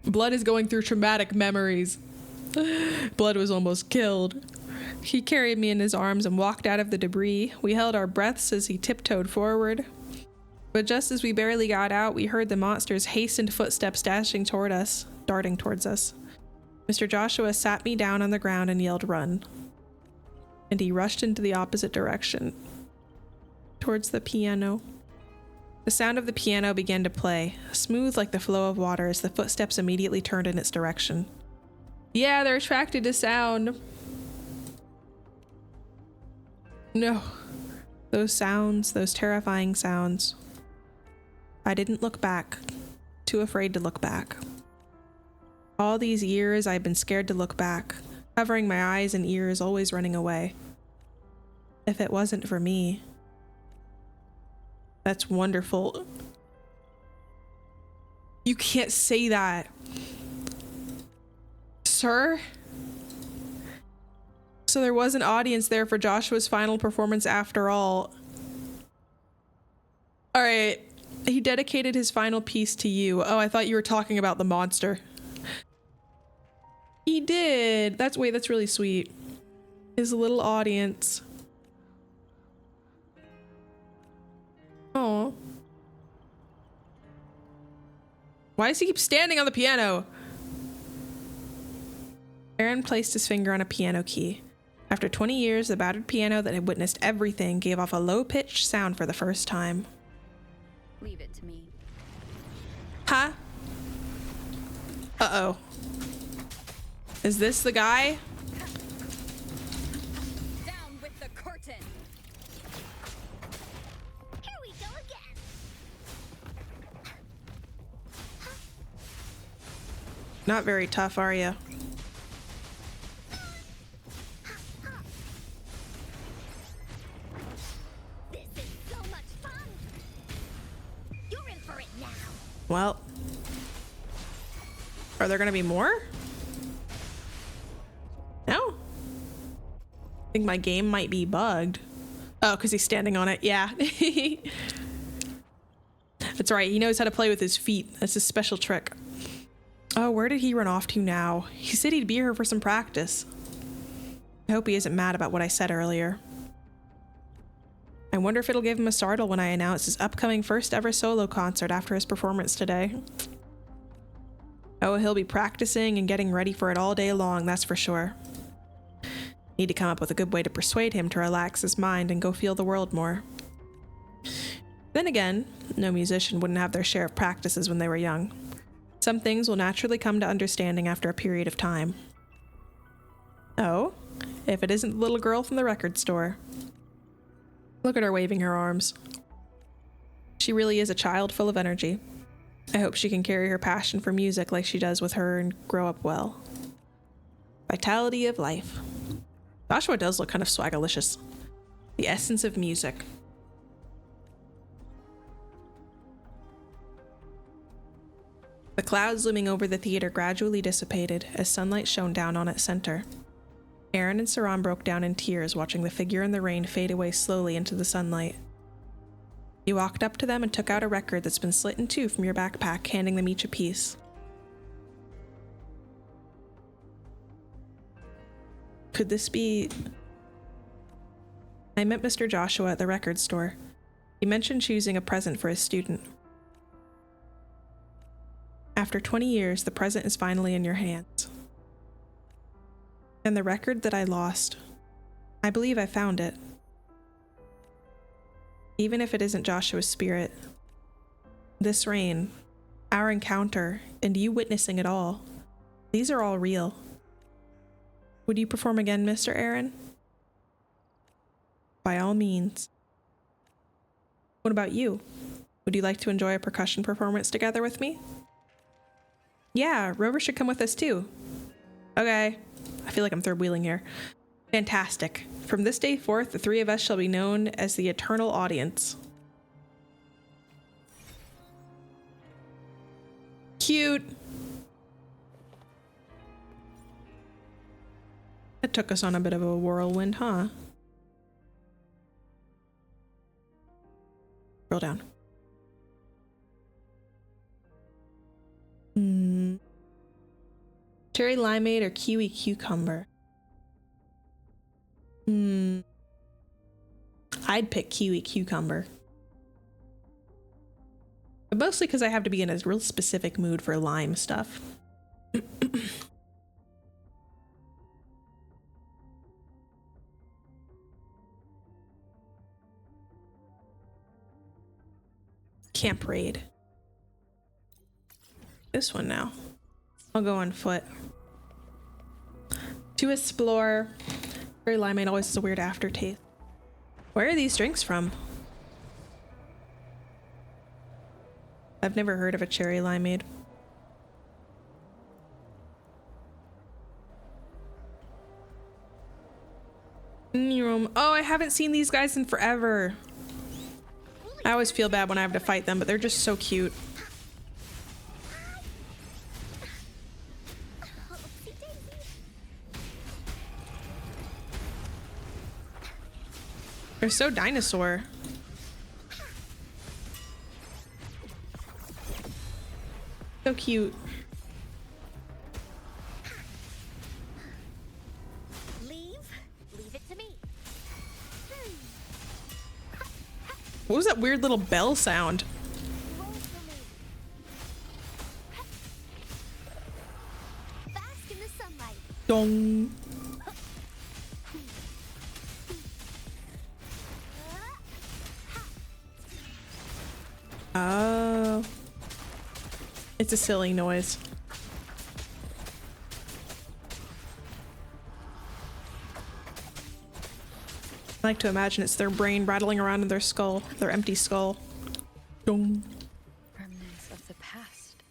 Blood is going through traumatic memories. Blood was almost killed. He carried me in his arms and walked out of the debris. We held our breaths as he tiptoed forward. But just as we barely got out, we heard the monster's hastened footsteps darting towards us. Mr. Joshua sat me down on the ground and yelled, "Run." And he rushed into the opposite direction, towards the piano. The sound of the piano began to play, smooth like the flow of water as the footsteps immediately turned in its direction. Yeah, they're attracted to sound. No. Those sounds, those terrifying sounds. I didn't look back, too afraid to look back. All these years I've been scared to look back, covering my eyes and ears, always running away. If it wasn't for me. That's wonderful. You can't say that. Sir? So there was an audience there for Joshua's final performance after all. All right. He dedicated his final piece to you. Oh, I thought you were talking about the monster. He did. That's really sweet. His little audience. Oh. Why does he keep standing on the piano? Aaron placed his finger on a piano key. After 20 years, the battered piano that had witnessed everything gave off a low-pitched sound for the first time. Leave it to me. Huh? Uh-oh. Is this the guy? Down with the curtain. Here we go again. Not very tough, are you? This is so much fun. You're in for it now. Well. Are there gonna be more? No? I think my game might be bugged. Oh, because he's standing on it. Yeah. That's right. He knows how to play with his feet. That's his special trick. Oh, where did he run off to now? He said he'd be here for some practice. I hope he isn't mad about what I said earlier. I wonder if it'll give him a startle when I announce his upcoming first ever solo concert after his performance today. Oh, he'll be practicing and getting ready for it all day long, that's for sure. Need to come up with a good way to persuade him to relax his mind and go feel the world more. Then again, no musician wouldn't have their share of practices when they were young. Some things will naturally come to understanding after a period of time. Oh, if it isn't the little girl from the record store. Look at her waving her arms. She really is a child full of energy. I hope she can carry her passion for music like she does with her and grow up well. Vitality of life. Joshua does look kind of swagalicious. The essence of music. The clouds looming over the theater gradually dissipated as sunlight shone down on its center. Aaron and Saran broke down in tears, watching the figure in the rain fade away slowly into the sunlight. You walked up to them and took out a record that's been slit in two from your backpack, handing them each a piece. Could this be... I met Mr. Joshua at the record store. He mentioned choosing a present for his student. After 20 years, the present is finally in your hands. And the record that I lost, I believe I found it. Even if it isn't Joshua's spirit, this rain, our encounter, and you witnessing it all, these are all real. Would you perform again, Mr. Aaron? By all means. What about you? Would you like to enjoy a percussion performance together with me? Yeah, Rover should come with us too. Okay. I feel like I'm third wheeling here. Fantastic. From this day forth, the three of us shall be known as the Eternal Audience. Cute. That took us on a bit of a whirlwind, huh? Scroll down. Cherry limeade or kiwi cucumber? I'd pick kiwi cucumber. But mostly because I have to be in a real specific mood for lime stuff. Camp raid. This one now. I'll go on foot. To explore. Cherry limeade always has a weird aftertaste. Where are these drinks from? I've never heard of a cherry limeade. Oh, I haven't seen these guys in forever. I always feel bad when I have to fight them, but they're just so cute. They're so dinosaur. So cute. Leave it to me. What was that weird little bell sound? Roll for me. Bask in the sunlight. Dong. Oh. It's a silly noise. I like to imagine it's their brain rattling around in their skull, their empty skull. Dong. Remnants of the past.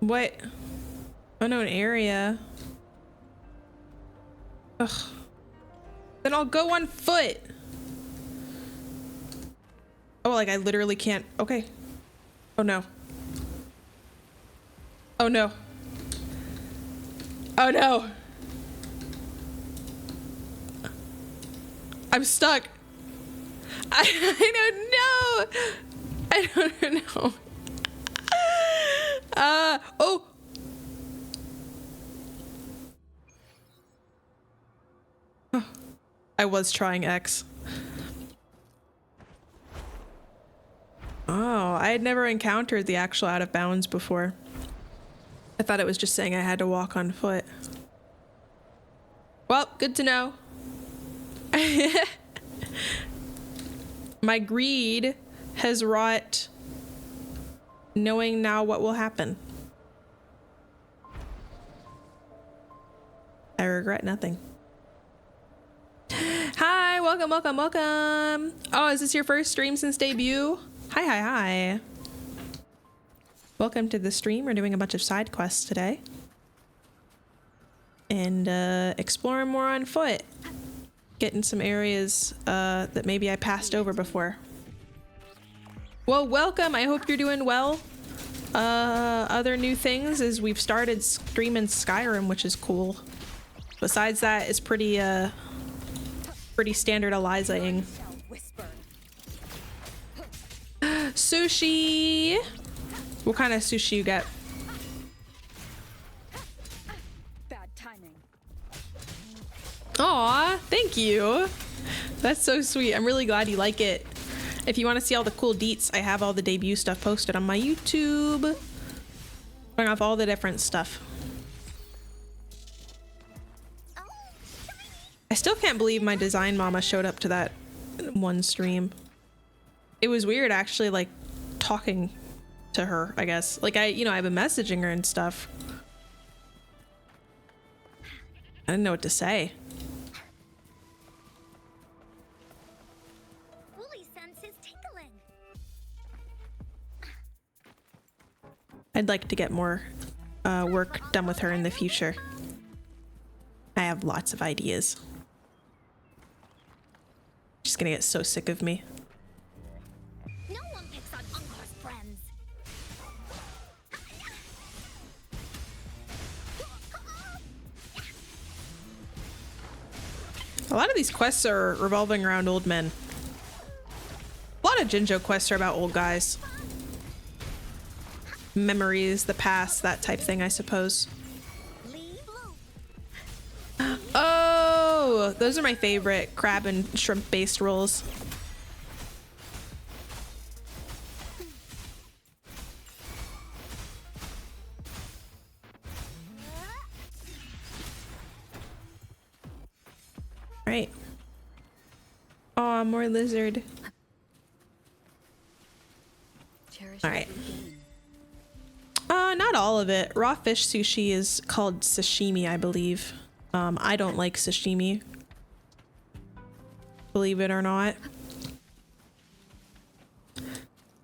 What? Unknown area. Ugh. Then I'll go on foot. Oh, like I literally can't. Okay. Oh no. Oh no. Oh no. I'm stuck. I don't know. I don't know. Oh. I was trying X. Oh, I had never encountered the actual out of bounds before. I thought it was just saying I had to walk on foot. Well, good to know. My greed has wrought knowing now what will happen. I regret nothing. Hi, welcome, welcome, welcome. Oh, is this your first stream since debut? Hi. Welcome to the stream. We're doing a bunch of side quests today. And exploring more on foot. Getting some areas that maybe I passed over before. Well, welcome. I hope you're doing well. Other new things is we've started streaming Skyrim, which is cool. Besides that, it's pretty standard Eliza-ing. Sushi! What kind of sushi you got? Bad timing. Aw, thank you. That's so sweet. I'm really glad you like it. If you want to see all the cool deets, I have all the debut stuff posted on my YouTube. Showing off all the different stuff. I still can't believe my design mama showed up to that one stream. It was weird actually, like, talking to her, I guess. Like, I've been messaging her and stuff. I didn't know what to say. I'd like to get more work done with her in the future. I have lots of ideas. She's gonna get so sick of me. No one picks on Uncle's friends. A lot of these quests are revolving around old men. A lot of Jinjo quests are about old guys. Memories, the past, that type thing, I suppose. Oh, those are my favorite crab and shrimp based rolls. Right. Oh, more lizard. All right. Not all of it. Raw fish sushi is called sashimi, I believe. I don't like sashimi. Believe it or not.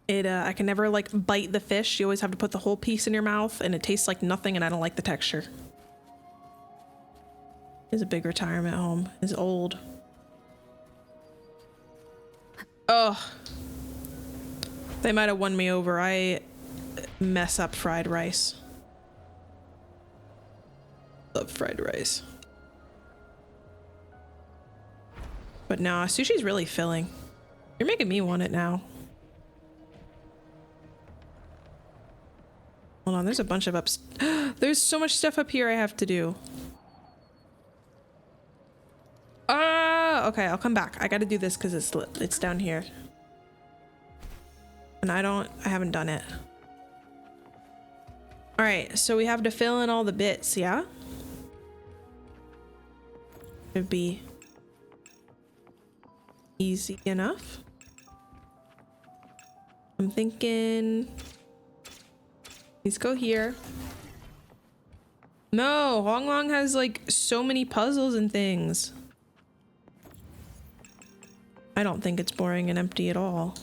I can never like bite the fish. You always have to put the whole piece in your mouth and it tastes like nothing and I don't like the texture. It's a big retirement home. It's old. Oh. They might have won me over. I mess up fried rice. Love fried rice. But nah, sushi's really filling. You're making me want it now. Hold on, there's a bunch of there's so much stuff up here I have to do. Okay, I'll come back. I gotta do this because it's down here. And I haven't done it. All right, so we have to fill in all the bits, yeah? It'd be easy enough. I'm thinking, let's go here. No, Huanglong has like so many puzzles and things. I don't think it's boring and empty at all.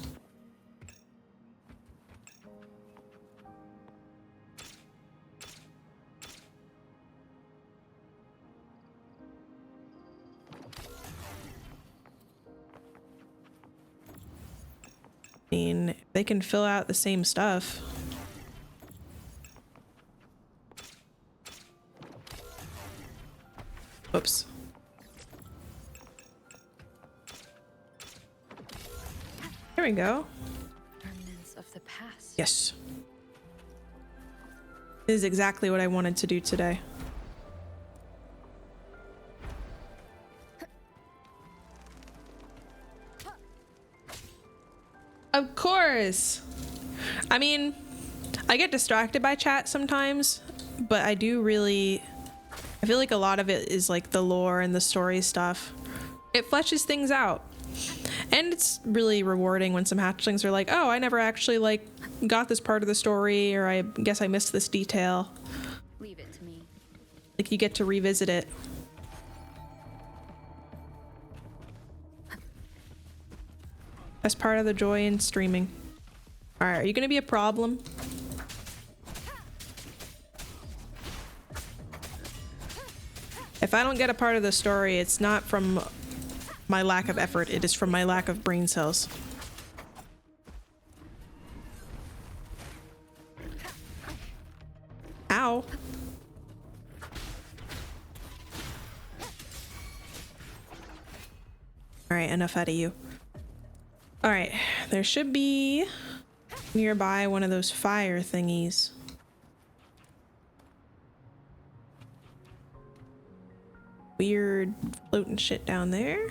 I mean, they can fill out the same stuff. Oops. There we go. Remnants of the past. Yes. This is exactly what I wanted to do today. Of course. I mean, I get distracted by chat sometimes, but I feel like a lot of it is like the lore and the story stuff. It fleshes things out. And it's really rewarding when some hatchlings are like, oh, I never actually like got this part of the story, or I guess I missed this detail. Leave it to me. Like you get to revisit it. That's part of the joy in streaming. All right, are you gonna be a problem? If I don't get a part of the story, it's not from my lack of effort, it is from my lack of brain cells. right, enough out of you. All right, there should be nearby one of those fire thingies. Weird floating shit down there.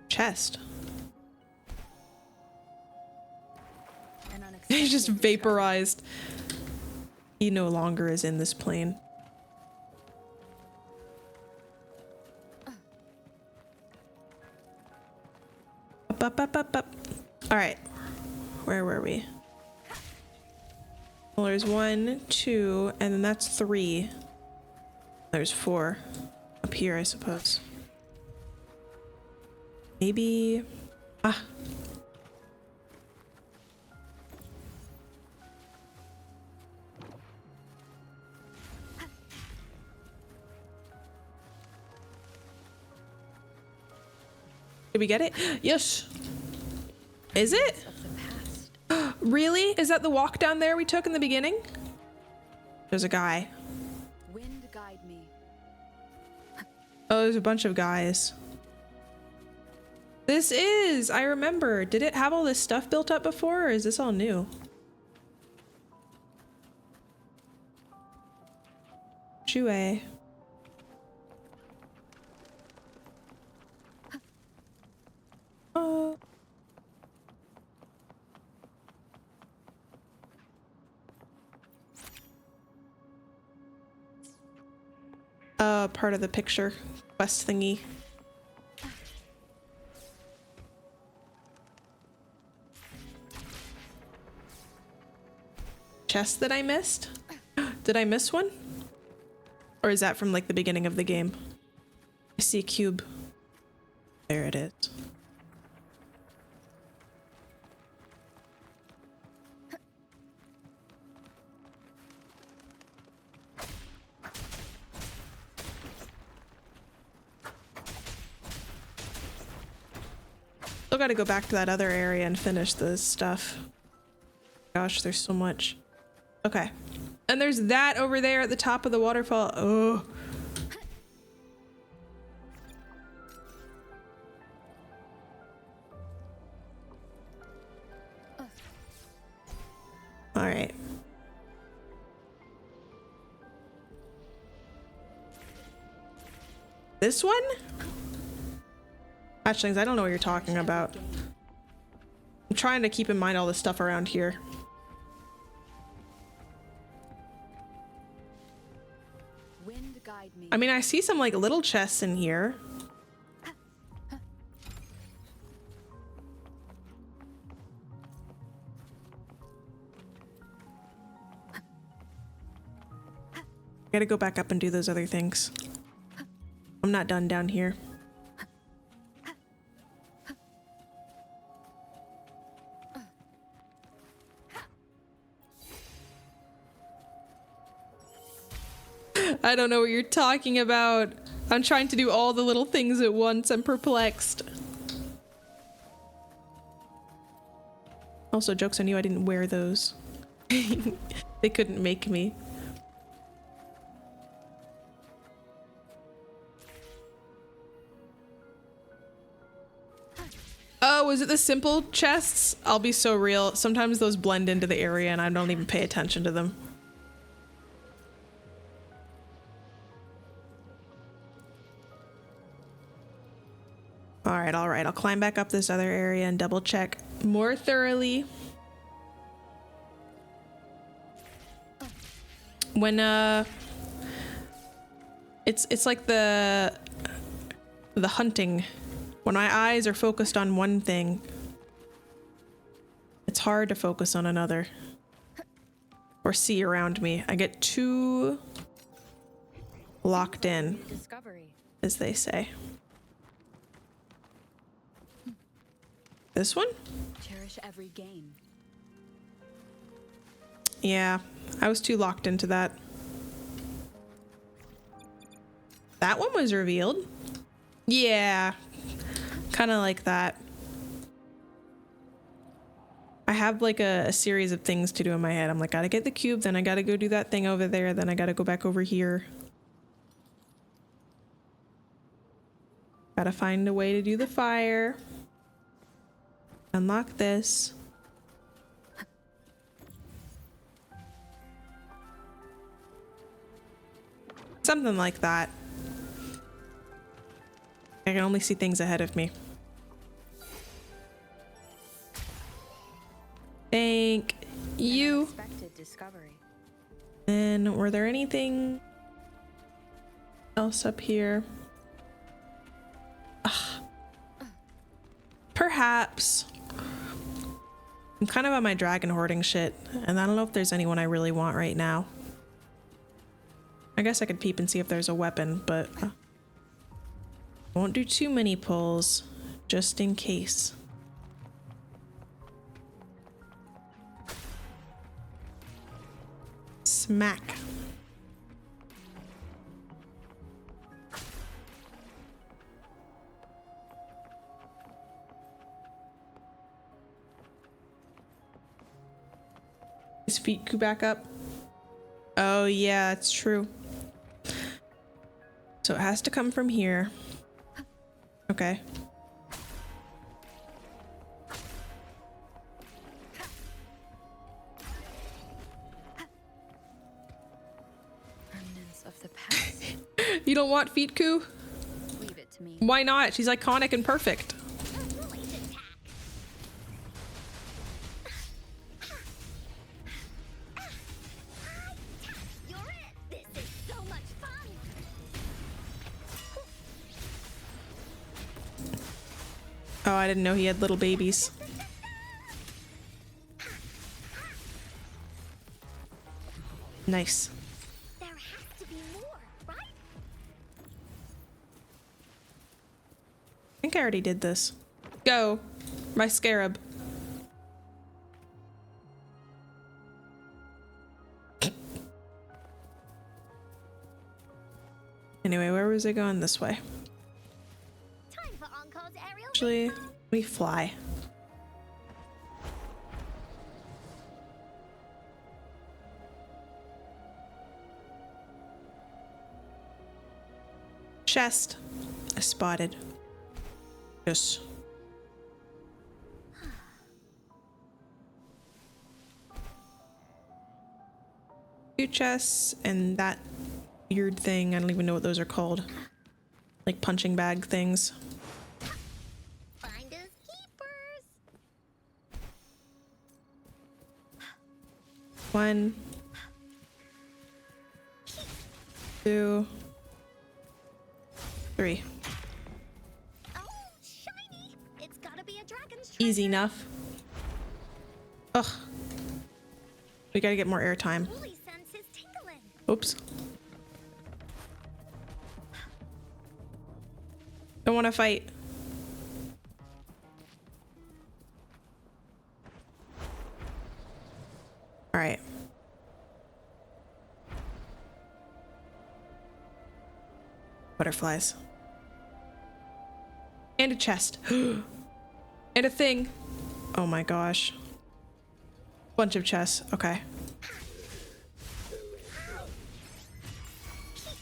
Chest. He just vaporized. He no longer is in this plane. Up. All right, where were we? Well, there's 1, 2, and then that's 3. There's 4 up here, I suppose. Maybe. Ah. Did we get it? Yes. Is it? Really? Is that the walk down there we took in the beginning? There's a guy. Wind guide me. Oh, there's a bunch of guys. This is, I remember. Did it have all this stuff built up before, or is this all new? Chue. Oh. Part of the picture quest thingy. Chest that I missed? Did I miss one? Or is that from like the beginning of the game? I see a cube. There it is. Still gotta go back to that other area and finish this stuff. Gosh, there's so much. Okay. And there's that over there at the top of the waterfall. Oh. All right. This one? Hatchlings, I don't know what you're talking about. I'm trying to keep in mind all the stuff around here. Wind guide me. I mean, I see some like little chests in here. I gotta go back up and do those other things. I'm not done down here. I don't know what you're talking about. I'm trying to do all the little things at once. I'm perplexed. Also, joke's on you, I didn't wear those. They couldn't make me. Oh, was it the simple chests? I'll be so real. Sometimes those blend into the area and I don't even pay attention to them. All right. I'll climb back up this other area and double check more thoroughly. When it's like the hunting. When my eyes are focused on one thing, it's hard to focus on another or see around me. I get too locked in, as they say. This one? Cherish every gain. Yeah, I was too locked into that. That one was revealed. Yeah, kind of like that. I have like a series of things to do in my head. I'm like, gotta get the cube, then I gotta go do that thing over there, then I gotta go back over here. Gotta find a way to do the fire. Unlock this. Something like that. I can only see things ahead of me. Thank you. Unexpected discovery. And were there anything else up here? Ugh. Perhaps. I'm kind of on my dragon hoarding shit, and I don't know if there's anyone I really want right now. I guess I could peep and see if there's a weapon, but won't do too many pulls, just in case. Smack. His feet go back up. Oh yeah, it's true. So it has to come from here. Okay. Remnants of the past. You don't want feet, Koo? Leave it to me. Why not? She's iconic and perfect. You're it. This is so much fun. Oh, I didn't know he had little babies. Nice. There has to be more, right? I think I already did this. Go, my scarab. Anyway, where was it going? This way. Time for Encore's aerial. Actually, we fly. Chest. I spotted. Yes. Two chests and that weird thing. I don't even know what those are called. Like punching bag things. Finders keepers. 1, 2, 3. Oh, shiny. It's gotta be a dragon's Easy enough. Ugh. We gotta get more airtime. Holy sense is tingling. Oops. Don't want to fight. All right. Butterflies. And a chest. And a thing. Oh my gosh. Bunch of chests. Okay.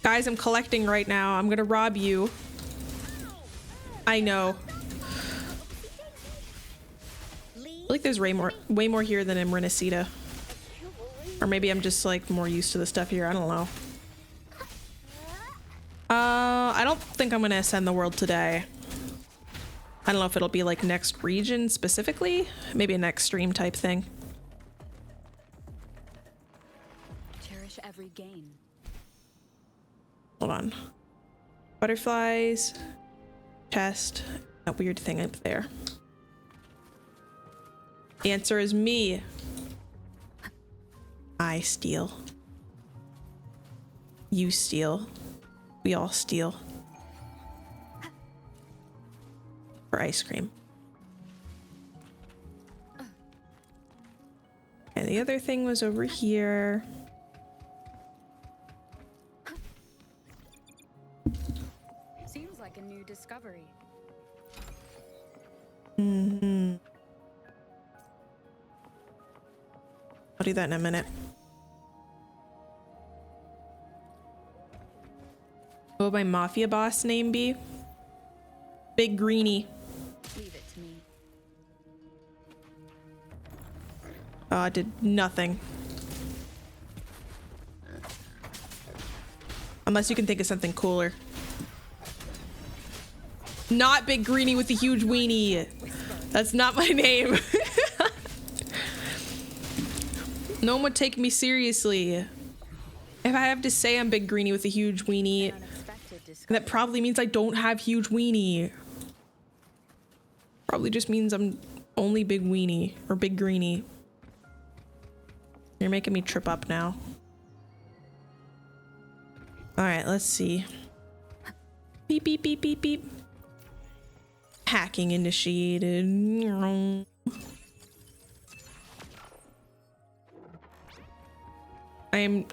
Guys, I'm collecting right now. I'm gonna rob you. I know. I feel like there's way more here than in Renesita. Or maybe I'm just like more used to the stuff here. I don't know. I don't think I'm gonna ascend the world today. I don't know if it'll be like next region specifically. Maybe a next stream type thing. Cherish every gain. Hold on. Butterflies. Chest. That weird thing up there. The answer is me. I steal. You steal. We all steal. For ice cream. And the other thing was over here. Seems like a new discovery. Mm-hmm. I'll do that in a minute. What would my mafia boss name be? Big greenie. Leave it to me. Oh, it did nothing. Unless you can think of something cooler. Not Big Greenie with the huge weenie. That's not my name. No one would take me seriously. If I have to say I'm Big Greenie with a huge weenie, that probably means I don't have huge weenie. Probably just means I'm only Big Weenie or Big Greenie. You're making me trip up now. All right, let's see. Beep, beep, beep, beep, beep. Hacking initiated. I'm...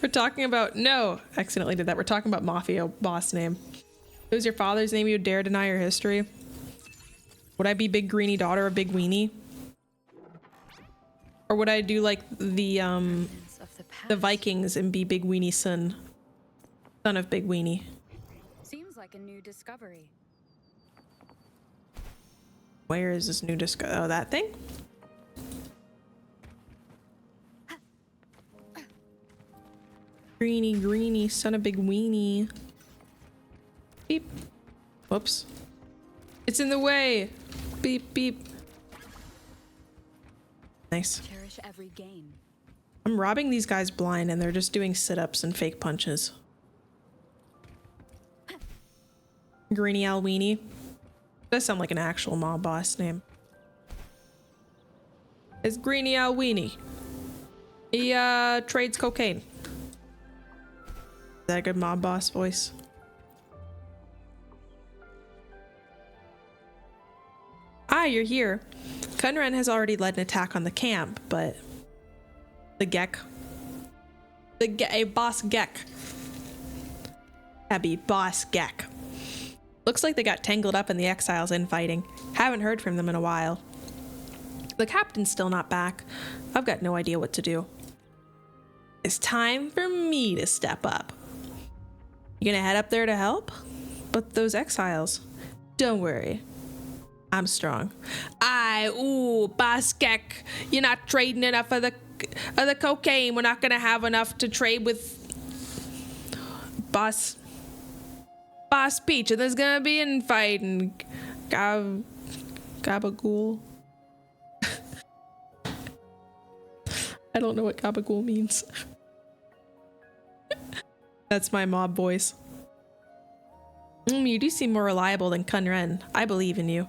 We're talking about... No, accidentally did that. We're talking about Mafia boss name. If it was your father's name, you would dare deny your history? Would I be Big Greenie daughter of Big Weenie? Or would I do like the Vikings and be Big Weenie son of Big Weenie? Seems like a new discovery. Where is this new disco? Oh, that thing? Greenie, Greenie, son of Big Weenie. Beep. Whoops. It's in the way. Beep, beep. Nice. Cherish every gain. I'm robbing these guys blind and they're just doing sit-ups and fake punches. Greenie Alweenie. Does sound like an actual mob boss name. It's Greenie Alweenie. He trades cocaine. Is that a good mob boss voice? Ah, you're here. Kunren has already led an attack on the camp, but the Gek. A boss Gek. Abby, boss Gek. Looks like they got tangled up in the exiles infighting. Haven't heard from them in a while. The captain's still not back. I've got no idea what to do. It's time for me to step up. You gonna head up there to help? But those exiles. Don't worry. I'm strong. Boss Gek, you're not trading enough of the cocaine. We're not gonna have enough to trade with Boss Peach, and there's gonna be infight and Gabagool. I don't know what Gabagool means. That's my mob voice. You do seem more reliable than Kunren. I believe in you.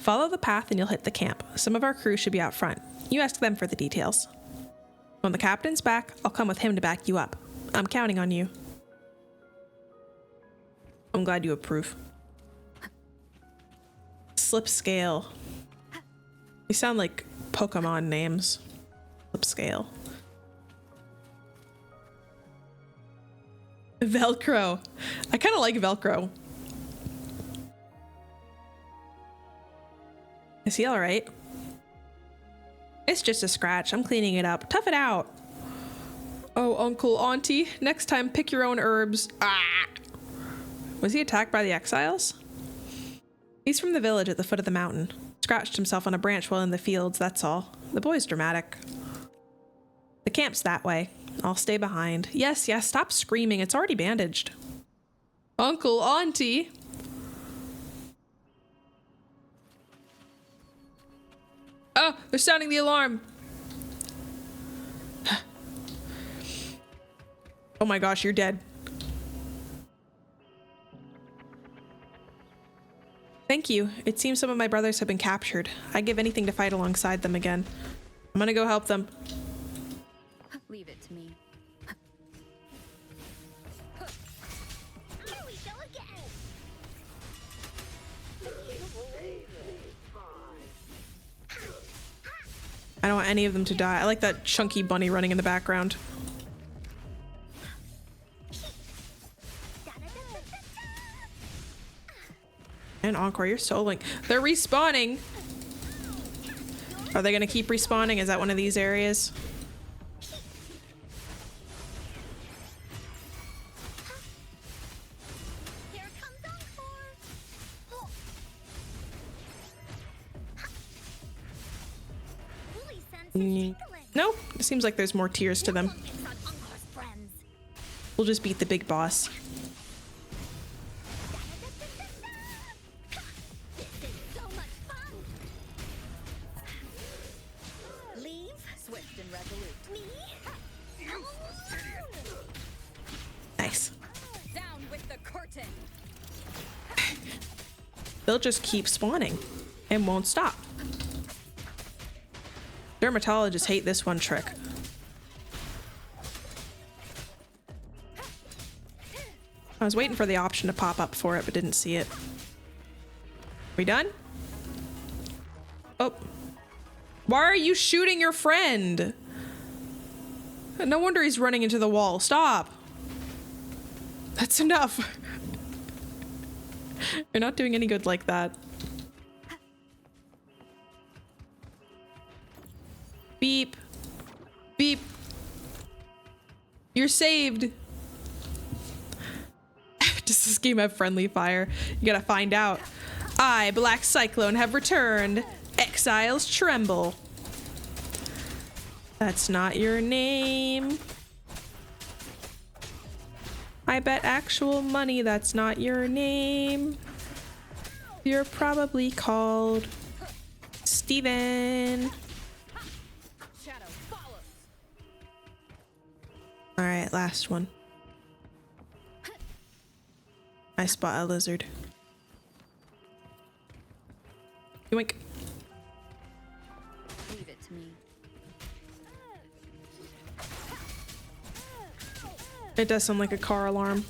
Follow the path and you'll hit the camp. Some of our crew should be out front. You ask them for the details. When the captain's back, I'll come with him to back you up. I'm counting on you. I'm glad you approve. Slip Scale. You sound like Pokemon names. Slip Scale. Velcro. I kind of like Velcro. Is he all right? It's just a scratch. I'm cleaning it up. Tough it out. Oh, Uncle, Auntie. Next time, pick your own herbs. Ah! Was he attacked by the exiles? He's from the village at the foot of the mountain. Scratched himself on a branch while in the fields, that's all. The boy's dramatic. The camp's that way. I'll stay behind. Yes, stop screaming. It's already bandaged. Uncle, Auntie. Oh, they're sounding the alarm. Oh my gosh, you're dead. Thank you. It seems some of my brothers have been captured. I'd give anything to fight alongside them again. I'm gonna go help them. Leave it to me. Here we go again. I don't want any of them to die. I like that chunky bunny running in the background. And Encore, you're soloing. They're respawning. Are they gonna keep respawning? Is that one of these areas? No, it seems like there's more tiers to them. We'll just beat the big boss. Leave swift and resolute. Me? Nice. Down with the curtain. They'll just keep spawning and won't stop. Dermatologists hate this one trick. I was waiting for the option to pop up for it, but didn't see it. We done? Oh. Why are you shooting your friend? No wonder he's running into the wall. Stop. That's enough. You're not doing any good like that. Beep. Beep. You're saved. Does this game have friendly fire? You gotta find out. I, Black Cyclone, have returned. Exiles tremble. That's not your name. I bet actual money that's not your name. You're probably called Steven. All right, last one. I spot a lizard. Yoink. Leave it to me. It does sound like a car alarm.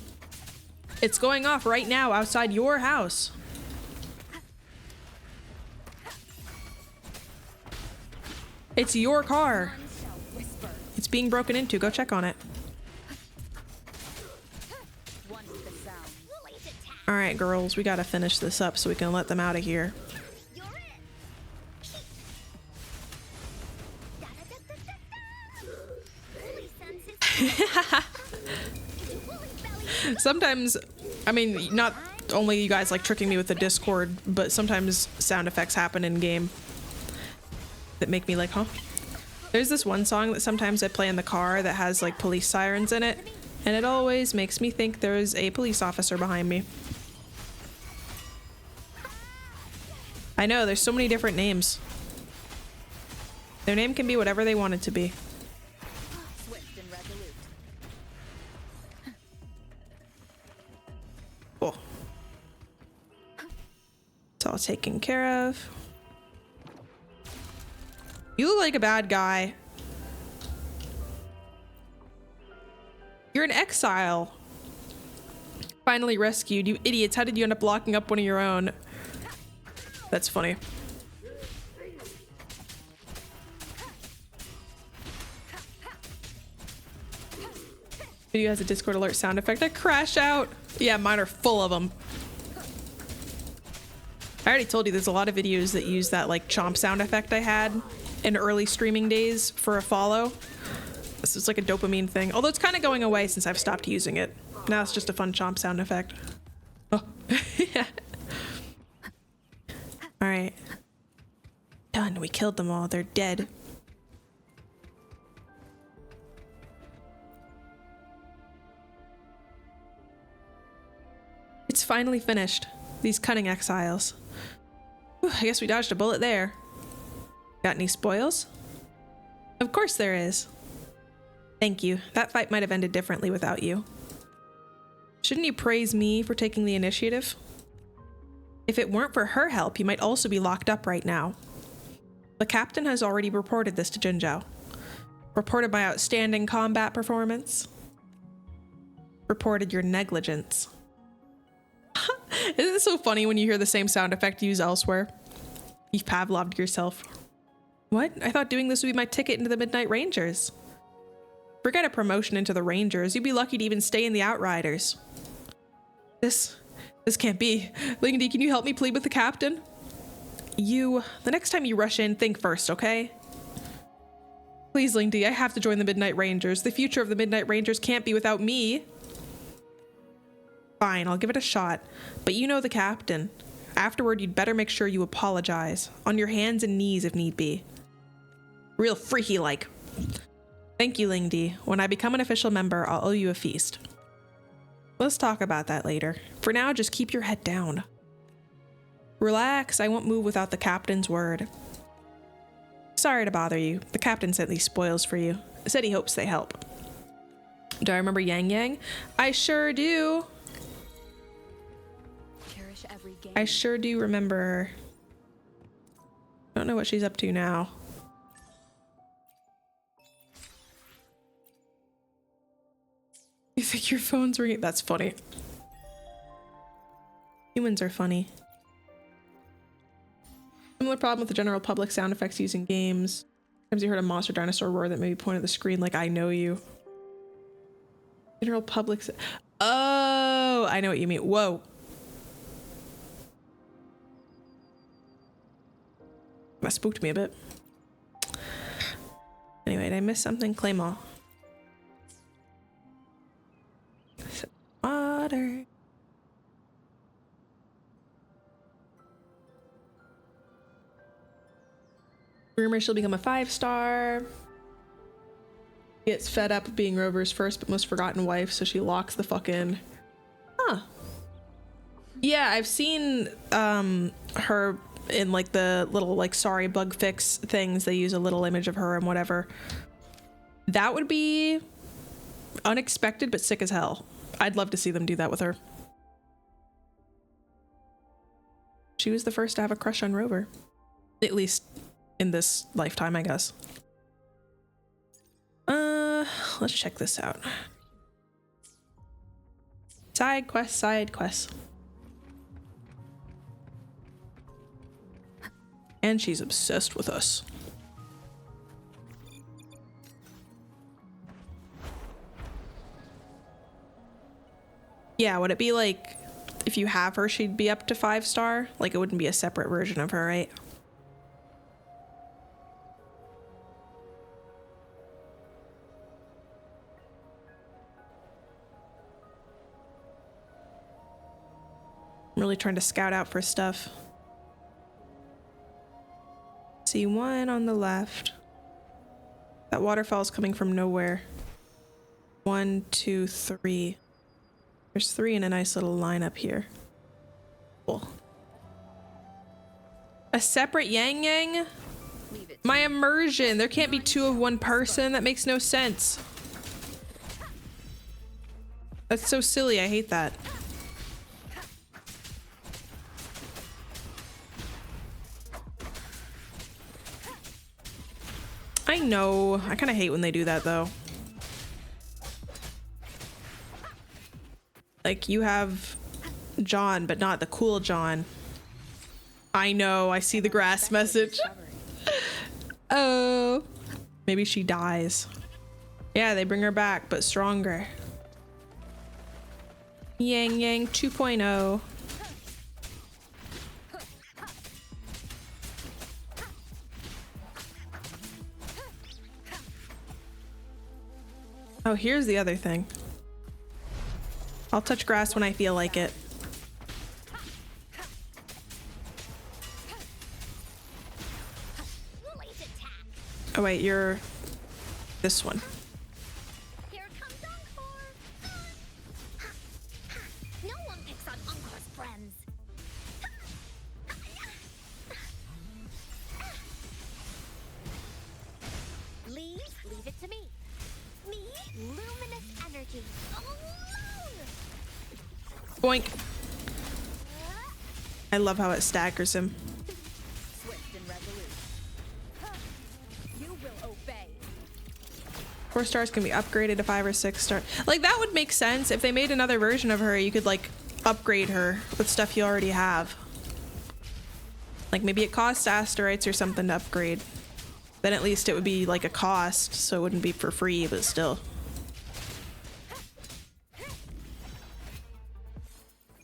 It's going off right now outside your house. It's your car. It's being broken into. Go check on it. All right, girls, we gotta finish this up so we can let them out of here. Sometimes, I mean, not only you guys like tricking me with the Discord, but sometimes sound effects happen in game that make me like, huh? There's this one song that sometimes I play in the car that has like police sirens in it, and it always makes me think there's a police officer behind me. I know, there's so many different names. Their name can be whatever they want it to be. Cool. It's all taken care of. You look like a bad guy. You're an exile. Finally rescued. You idiots. How did you end up locking up one of your own? That's funny. Video has a Discord alert sound effect. I crash out. Yeah, mine are full of them. I already told you there's a lot of videos that use that like chomp sound effect I had in early streaming days for a follow. This is like a dopamine thing. Although it's kind of going away since I've stopped using it. Now it's just a fun chomp sound effect. Oh. Yeah. All right. Done. We killed them all. They're dead. It's finally finished. These cunning exiles. Whew, I guess we dodged a bullet there. Got any spoils? Of course there is. Thank you. That fight might have ended differently without you. Shouldn't you praise me for taking the initiative? If it weren't for her help, you might also be locked up right now. The captain has already reported this to Jinzhou. Reported my outstanding combat performance. Reported your negligence. Isn't it so funny when you hear the same sound effect used elsewhere? You've Pavloved yourself. What? I thought doing this would be my ticket into the Midnight Rangers. Forget a promotion into the Rangers. You'd be lucky to even stay in the Outriders. This can't be. Lindy, can you help me plead with the captain? The next time you rush in, think first, okay? Please, Lindy, I have to join the Midnight Rangers. The future of the Midnight Rangers can't be without me. Fine, I'll give it a shot. But you know the captain. Afterward, you'd better make sure you apologize. On your hands and knees if need be. Real freaky like. Thank you, Lingdi. When I become an official member, I'll owe you a feast. Let's talk about that later. For now, just keep your head down. Relax, I won't move without the captain's word. Sorry to bother you. The captain sent these spoils for you. Said he hopes they help. Do I remember Yang Yang? I sure do. Cherish every game. I sure do remember her. Don't know what she's up to now. You think your phone's ringing? That's funny. Humans are funny. Similar problem with the general public sound effects used in games. Sometimes you heard a monster dinosaur roar that maybe pointed at the screen like I know you. General public. Oh, I know what you mean. Whoa. That spooked me a bit. Anyway, did I miss something? Claim all. Water. Rumor she'll become a 5-star. Gets fed up of being Rover's first but most forgotten wife, so she locks the fuck in. Huh. Yeah, I've seen her in like the little like sorry bug fix things. They use a little image of her and whatever. That would be unexpected but sick as hell. I'd love to see them do that with her. She was the first to have a crush on Rover. At least in this lifetime, I guess. Let's check this out. Side quest, side quest. And she's obsessed with us. Yeah, would it be like if you have her, she'd be up to 5-star? Like it wouldn't be a separate version of her, right? I'm really trying to scout out for stuff. See one on the left. That waterfall's coming from nowhere. 1, 2, 3. There's 3 in a nice little line up here. Cool. A separate Yang Yang? My immersion. There can't be 2 of one person. That makes no sense. That's so silly. I hate that. I know. I kind of hate when they do that though. Like you have John, but not the cool John. I know. I see the grass message. Oh, maybe she dies. Yeah, they bring her back, but stronger. Yang Yang 2.0. Oh, here's the other thing. I'll touch grass when I feel like it. Oh wait, you're this one. Here comes Encore. No one picks on Encore's friends. Leave it to me. Me, luminous energy. Boink. I love how it staggers him. Swift and resolute. You will obey. 4 stars can be upgraded to 5 or 6 star. Like that would make sense if they made another version of her. You could like upgrade her with stuff you already have. Like maybe it costs Asterites or something to upgrade. Then at least it would be like a cost, so it wouldn't be for free, but still.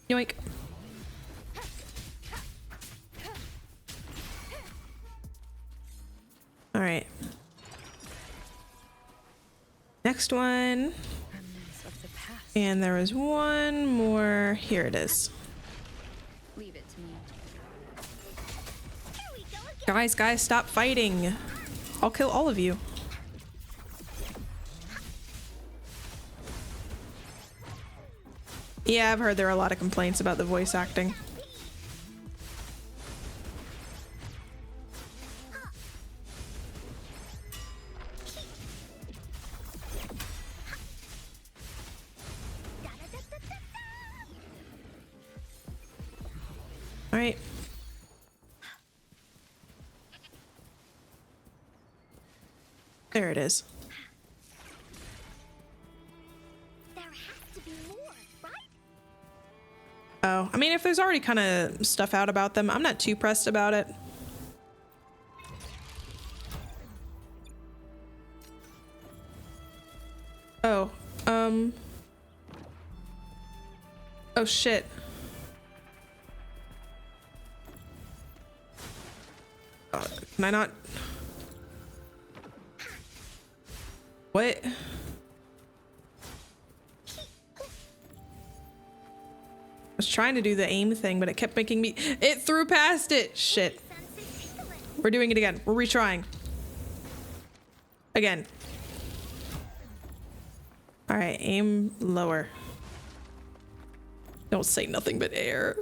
Yoink. All right. Next one. And there was one more. Here it is. Leave it to me. Guys, stop fighting. I'll kill all of you. Yeah, I've heard there are a lot of complaints about the voice acting. All right. There it is. There has to be more, right? Oh, I mean, if there's already kind of stuff out about them, I'm not too pressed about it. Oh, oh shit. Can I not? What? I was trying to do the aim thing, but it kept making me. It threw past it. Shit. We're doing it again. We're retrying. Again. All right, aim lower. Don't say nothing but air.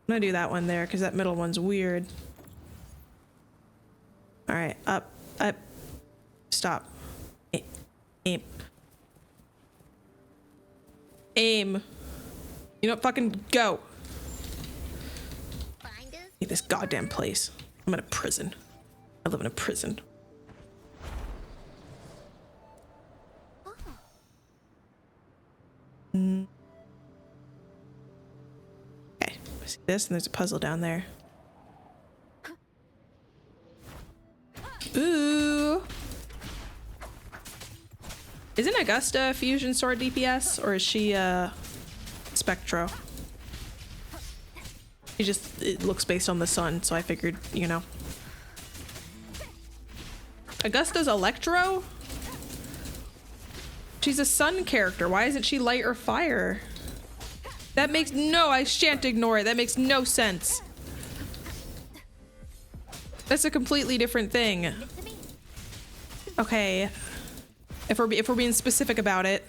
I'm gonna do that one there because that middle one's weird. All right, up, up, stop. Aim. Aim. You know what? Fucking go. Find us. Hate this goddamn place. I'm in a prison. I live in a prison. Oh, Okay, I see this, and there's a puzzle down there. Ooh. Isn't Augusta a fusion sword DPS, or is she Spectro? She just, it looks based on the sun, so I figured, you know. Augusta's Electro? She's a sun character. Why isn't she light or fire? That makes no, I shan't ignore it. That makes no sense. That's a completely different thing. Okay. If we're being specific about it,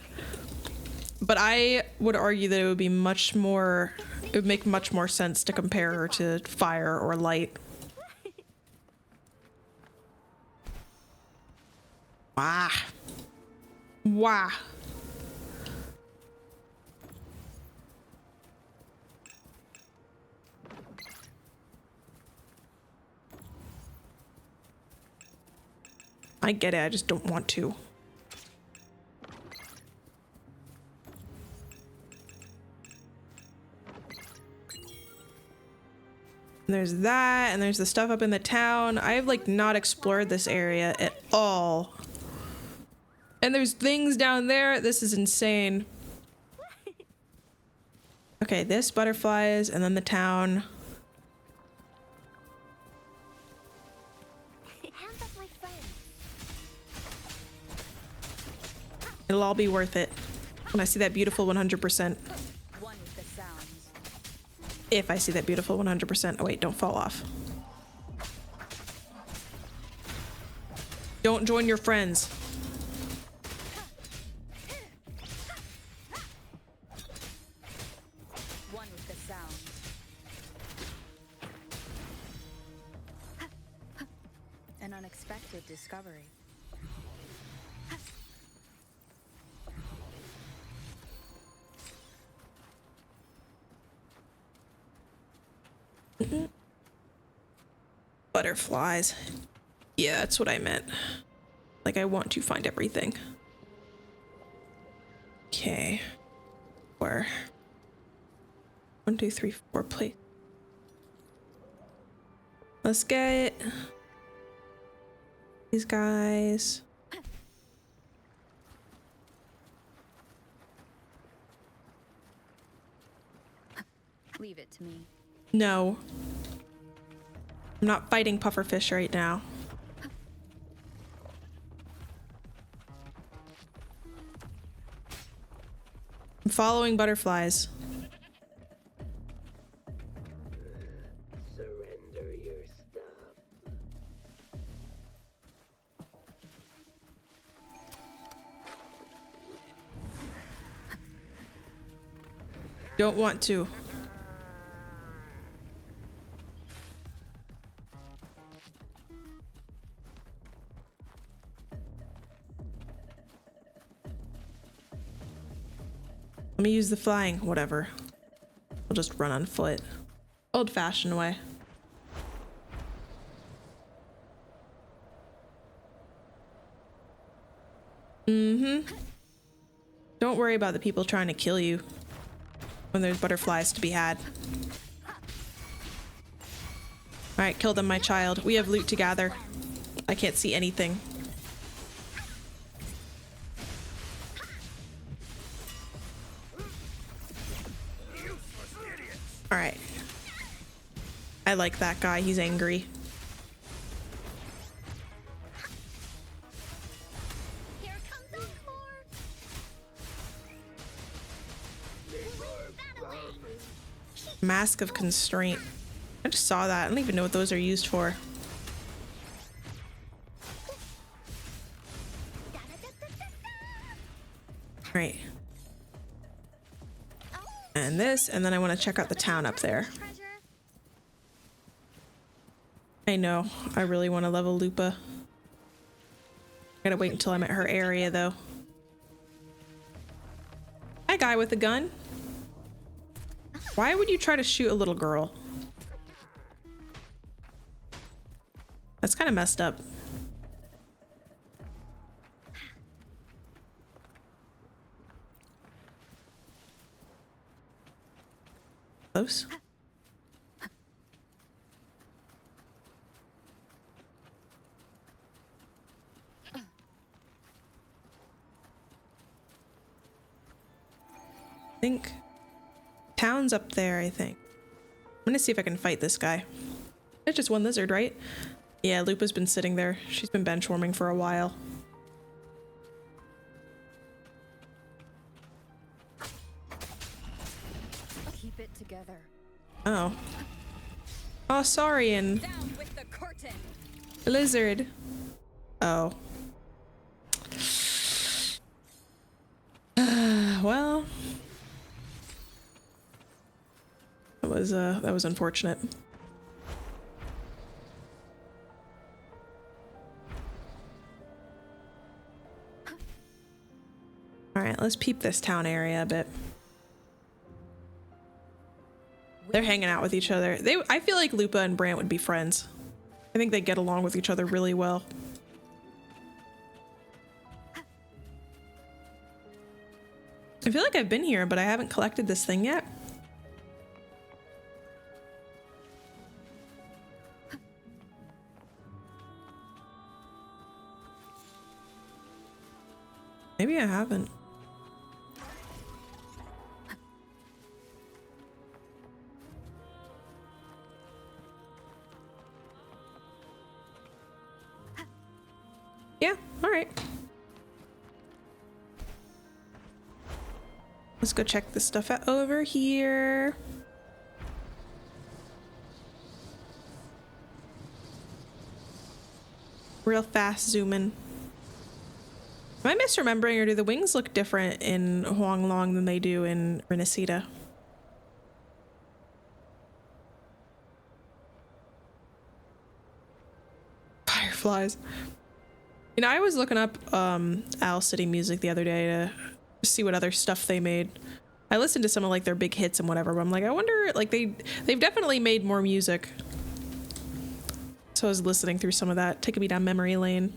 but I would argue that it would be much more, it would make much more sense to compare her to fire or light. Wah. Wah. I get it, I just don't want to. And there's that, and there's the stuff up in the town. I've like not explored this area at all. And there's things down there. This is insane. Okay, this butterflies, and then the town. hands up, my friend. It'll all be worth it when I see that beautiful 100%. One with the sounds. If I see that beautiful 100%. Oh wait, don't fall off. Don't join your friends. One with the sounds. An unexpected discovery. Butterflies. Yeah, that's what I meant. Like, I want to find everything. Okay. Where? 1, 2, 3, 4, plate. Let's get these guys. Leave it to me. No. I'm not fighting pufferfish right now. I'm following butterflies. Surrender your stuff. Don't want to. Let me use the flying, whatever. We'll just run on foot. Old-fashioned way. Don't worry about the people trying to kill you when there's butterflies to be had. Alright, kill them, my child. We have loot to gather. I can't see anything. Alright. I like that guy. He's angry. Here comes Encore. That away. Mask of Constraint. I just saw that. I don't even know what those are used for. Right. And this, and then I want to check out the town up there. Treasure. I know. I really want to level Lupa. Gotta wait until I'm at her area, though. Hi, guy with a gun. Why would you try to shoot a little girl? That's kind of messed up. Close. I think town's up there, I think. I'm gonna see if I can fight this guy. It's just one lizard, right? Yeah, Lupa's been sitting there. She's been bench warming for a while. Keep it together. Oh. Oh, sorry, and Down with the curtain. lizard. Oh. Well. That was unfortunate. All right, let's peep this town area a bit. They're hanging out with each other. I feel like Lupa and Brant would be friends. I think they get along with each other really well. I feel like I've been here, but I haven't collected this thing yet. Maybe I haven't. Yeah, all right. Let's go check this stuff out over here. Real fast zoom in. Am I misremembering, or do the wings look different in Huanglong than they do in Renacita? Fireflies. You know, I was looking up Owl City music the other day to see what other stuff they made. I listened to some of like their big hits and whatever, but I'm like, I wonder, like they've definitely made more music. So I was listening through some of that, taking me down memory lane.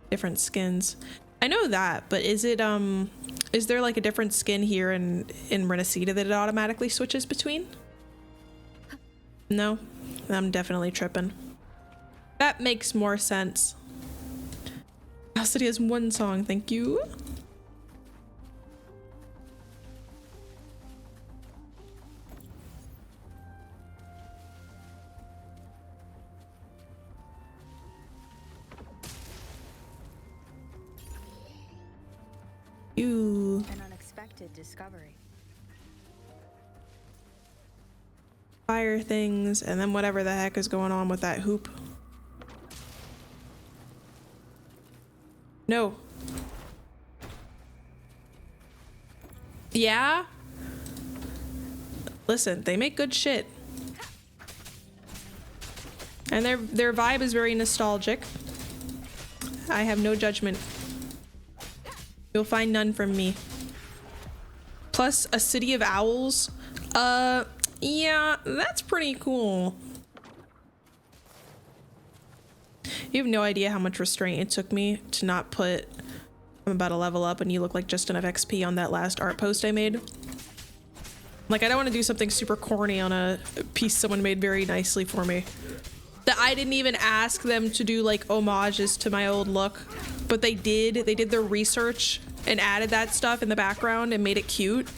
Different skins. I know that, but is there like a different skin here in Renacita that it automatically switches between? No? I'm definitely tripping. That makes more sense. Owl City has one song, thank you. Ooh. An unexpected discovery. Fire things, and then whatever the heck is going on with that hoop. No. Listen, they make good shit. And their vibe is very nostalgic. I have no judgment. You'll find none from me. Plus a city of owls. Yeah, that's pretty cool. You have no idea how much restraint it took me to not put I'm about to level up and you look like just enough XP on that last art post I made. Like, I don't want to do something super corny on a piece someone made very nicely for me. That I didn't even ask them to do like homages to my old look, but they did. They did their research and added that stuff in the background and made it cute.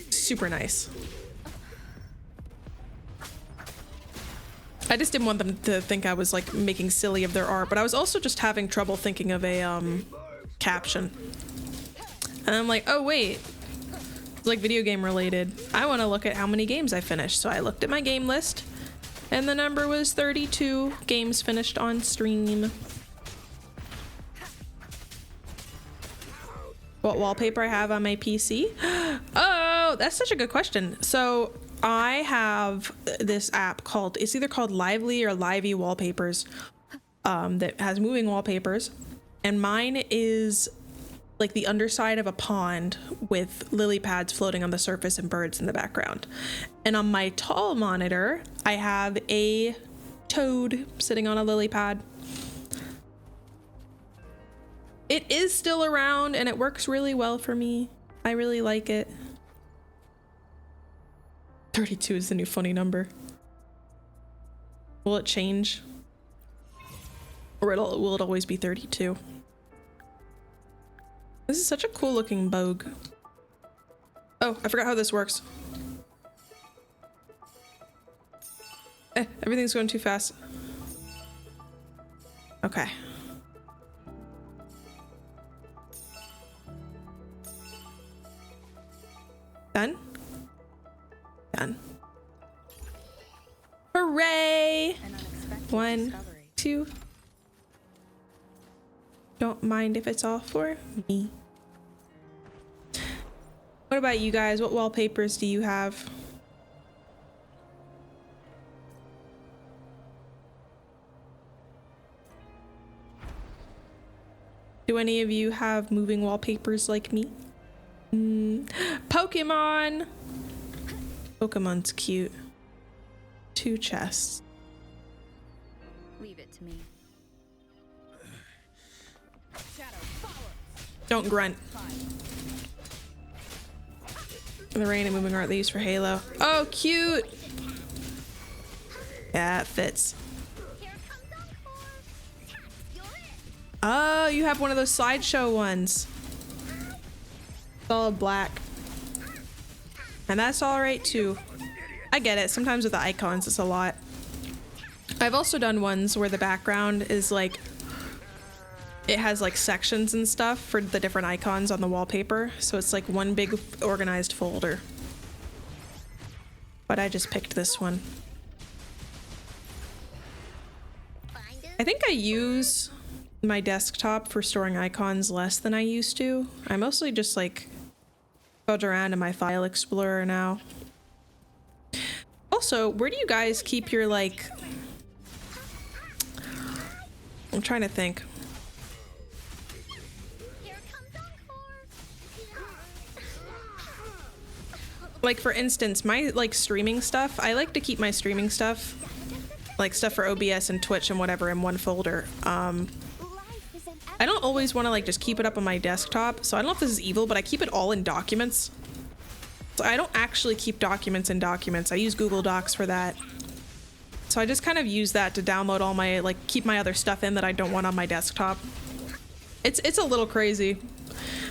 Super nice. I just didn't want them to think I was like making silly of their art, but I was also just having trouble thinking of a caption. And I'm like, oh wait, it's like video game related. I want to look at how many games I finished. So I looked at my game list and the number was 32 games finished on stream. What wallpaper I have on my PC? Oh, that's such a good question. So I have this app called, it's either called Lively or Livey Wallpapers, that has moving wallpapers. And mine is like the underside of a pond with lily pads floating on the surface and birds in the background. And on my tall monitor, I have a toad sitting on a lily pad. It is still around and it works really well for me. I really like it. 32 is the new funny number. Will it change? Or will it always be 32? This is such a cool looking bogue. Oh, I forgot how this works. Everything's going too fast. Okay. Done? Done. Hooray! 1, 2. Don't mind if it's all for me. What about you guys? What wallpapers do you have? Do any of you have moving wallpapers like me? Pokemon! Pokemon's cute. 2 chests. Leave it to me. Don't grunt. The rain and moving art they use for Halo. Oh, cute! Yeah, it fits. Oh, you have one of those sideshow ones. It's all black. And that's alright too. I get it. Sometimes with the icons, it's a lot. I've also done ones where the background is like, it has like sections and stuff for the different icons on the wallpaper. So it's like one big organized folder. But I just picked this one. I think I use my desktop for storing icons less than I used to. I mostly just like fudge around in my file explorer now. Also, where do you guys keep your like, I'm trying to think. Like for instance, my like streaming stuff, I like to keep my streaming stuff, like stuff for OBS and Twitch and whatever, in one folder. I don't always want to like just keep it up on my desktop, so I don't know if this is evil, but I keep it all in documents. So I don't actually keep documents in documents. I use Google Docs for that. So I just kind of use that to download all my, like, keep my other stuff in that I don't want on my desktop. It's a little crazy.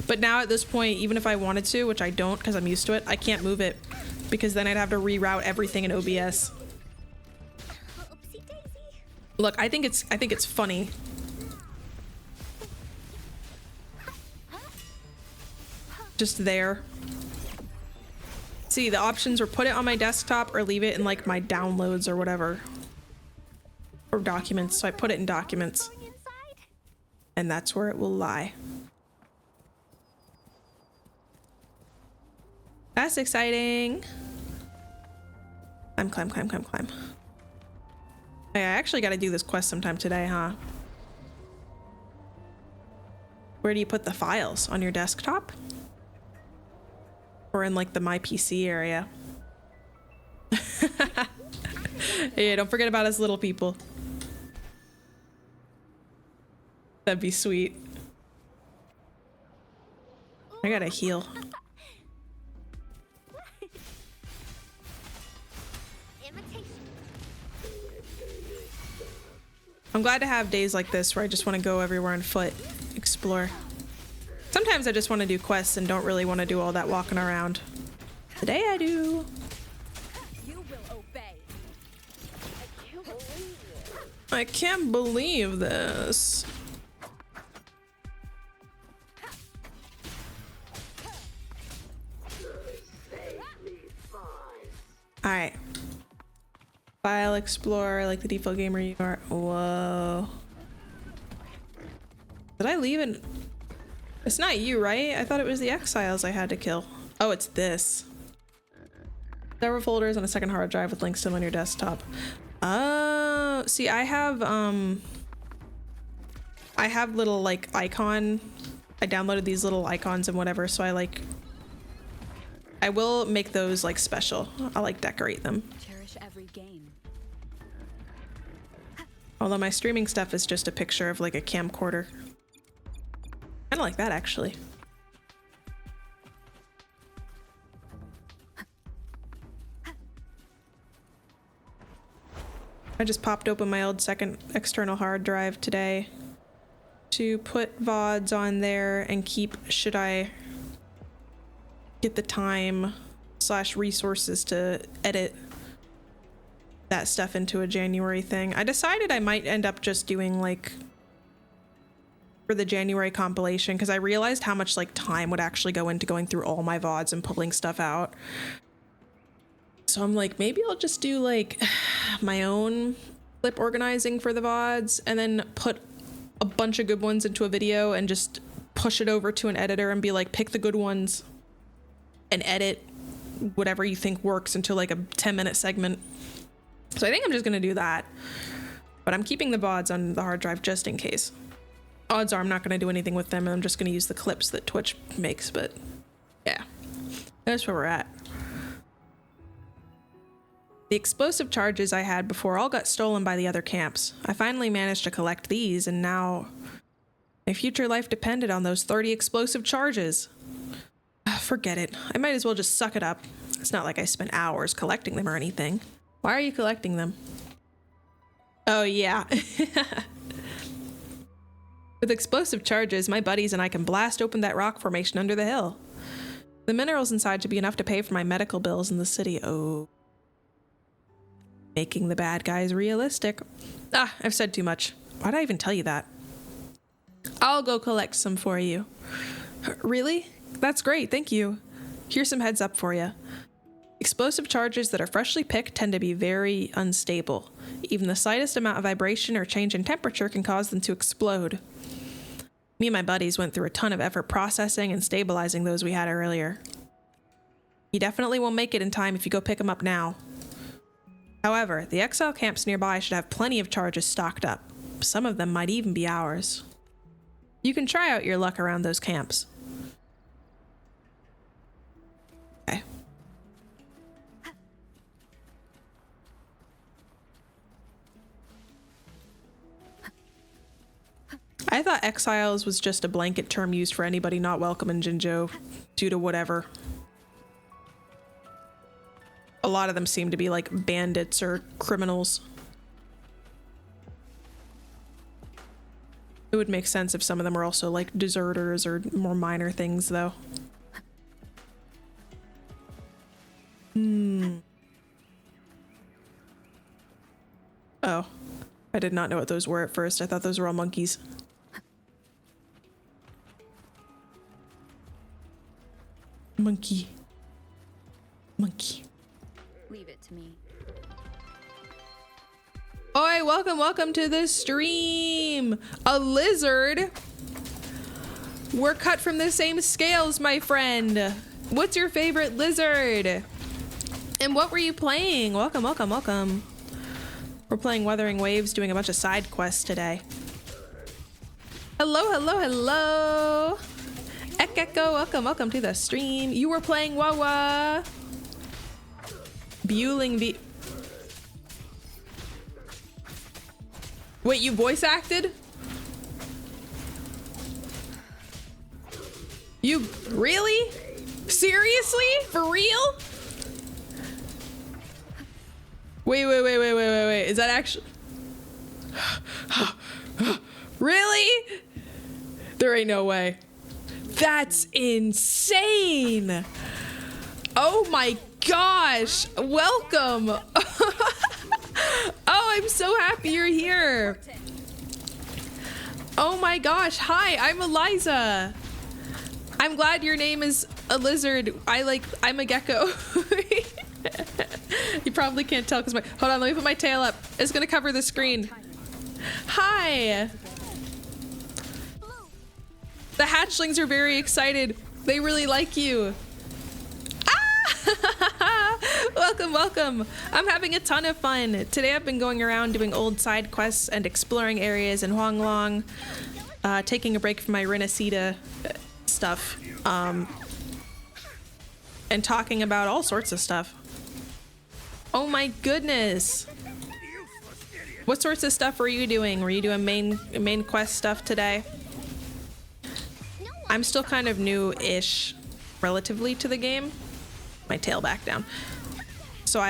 But now at this point, even if I wanted to, which I don't because I'm used to it, I can't move it because then I'd have to reroute everything in OBS. Look, I think it's funny. Just there. See, the options were put it on my desktop or leave it in like my downloads or whatever. Or documents. So I put it in documents. And that's where it will lie. That's exciting. Climb. Hey, I actually got to do this quest sometime today, huh? Where do you put the files? On your desktop? Or in like the My PC area? Yeah, don't forget about us little people. That'd be sweet. I gotta heal. I'm glad to have days like this where I just want to go everywhere on foot, explore. Sometimes I just want to do quests and don't really want to do all that walking around. Today I do. You will obey. I can't believe this. Alright. File explorer, like the default gamer you are. Whoa. Did I leave it? It's not you, right? I thought it was the exiles I had to kill. Oh, it's this. Several folders on a second hard drive with links to them on your desktop. Oh, see, I have little like icon. I downloaded these little icons and whatever, so I will make those like special. I'll like decorate them. Cherish every game. Although my streaming stuff is just a picture of like a camcorder. I like that actually. I just popped open my old second external hard drive today to put VODs on there and keep, should I get the time / resources to edit that stuff into a January thing. I decided I might end up just doing like for the January compilation because I realized how much like time would actually go into going through all my VODs and pulling stuff out. So I'm like, maybe I'll just do like my own clip organizing for the VODs and then put a bunch of good ones into a video and just push it over to an editor and be like, pick the good ones and edit whatever you think works into like a 10-minute segment. So I think I'm just gonna do that, but I'm keeping the VODs on the hard drive just in case. Odds are I'm not gonna do anything with them and I'm just gonna use the clips that Twitch makes, but yeah, that's where we're at. The explosive charges I had before all got stolen by the other camps. I finally managed to collect these and now my future life depended on those 30 explosive charges. Forget it. I might as well just suck it up. It's not like I spent hours collecting them or anything. Why are you collecting them? Oh, yeah. With explosive charges, my buddies and I can blast open that rock formation under the hill. The minerals inside should be enough to pay for my medical bills in the city. Oh. Making the bad guys realistic. Ah, I've said too much. Why did I even tell you that? I'll go collect some for you. Really? That's great, thank you. Here's some heads up for you. Explosive charges that are freshly picked tend to be very unstable. Even the slightest amount of vibration or change in temperature can cause them to explode. Me and my buddies went through a ton of effort processing and stabilizing those we had earlier. You definitely won't make it in time if you go pick them up now. However, the exile camps nearby should have plenty of charges stocked up. Some of them might even be ours. You can try out your luck around those camps. Okay. I thought exiles was just a blanket term used for anybody not welcome in Jinzhou due to whatever. A lot of them seem to be like bandits or criminals. It would make sense if some of them were also like deserters or more minor things though. Oh, I did not know what those were at first. I thought those were all monkeys. Monkey. Monkey. Leave it to me. Oi, welcome to the stream. A lizard. We're cut from the same scales, my friend. What's your favorite lizard? And what were you playing? Welcome, welcome, welcome. We're playing Wuthering Waves, doing a bunch of side quests today. Hello, hello, hello. Ekeko, welcome, welcome to the stream. You were playing Wawa. Bueling V. Wait, you voice acted? You really? Seriously? For real? Wait. Is that actually? Really? There ain't no way. That's insane. Oh my gosh. Welcome. Oh, I'm so happy you're here. Oh my gosh. Hi, I'm Eliza. I'm glad your name is a lizard. I'm a gecko. You probably can't tell because hold on, let me put my tail up. It's gonna cover the screen. Hi. The hatchlings are very excited. They really like you. Ah! Welcome, welcome. I'm having a ton of fun. Today I've been going around doing old side quests and exploring areas in Huanglong, taking a break from my Renacida stuff, and talking about all sorts of stuff. Oh my goodness. What sorts of stuff were you doing? Were you doing main quest stuff today? I'm still kind of new-ish relatively to the game. My tail back down. So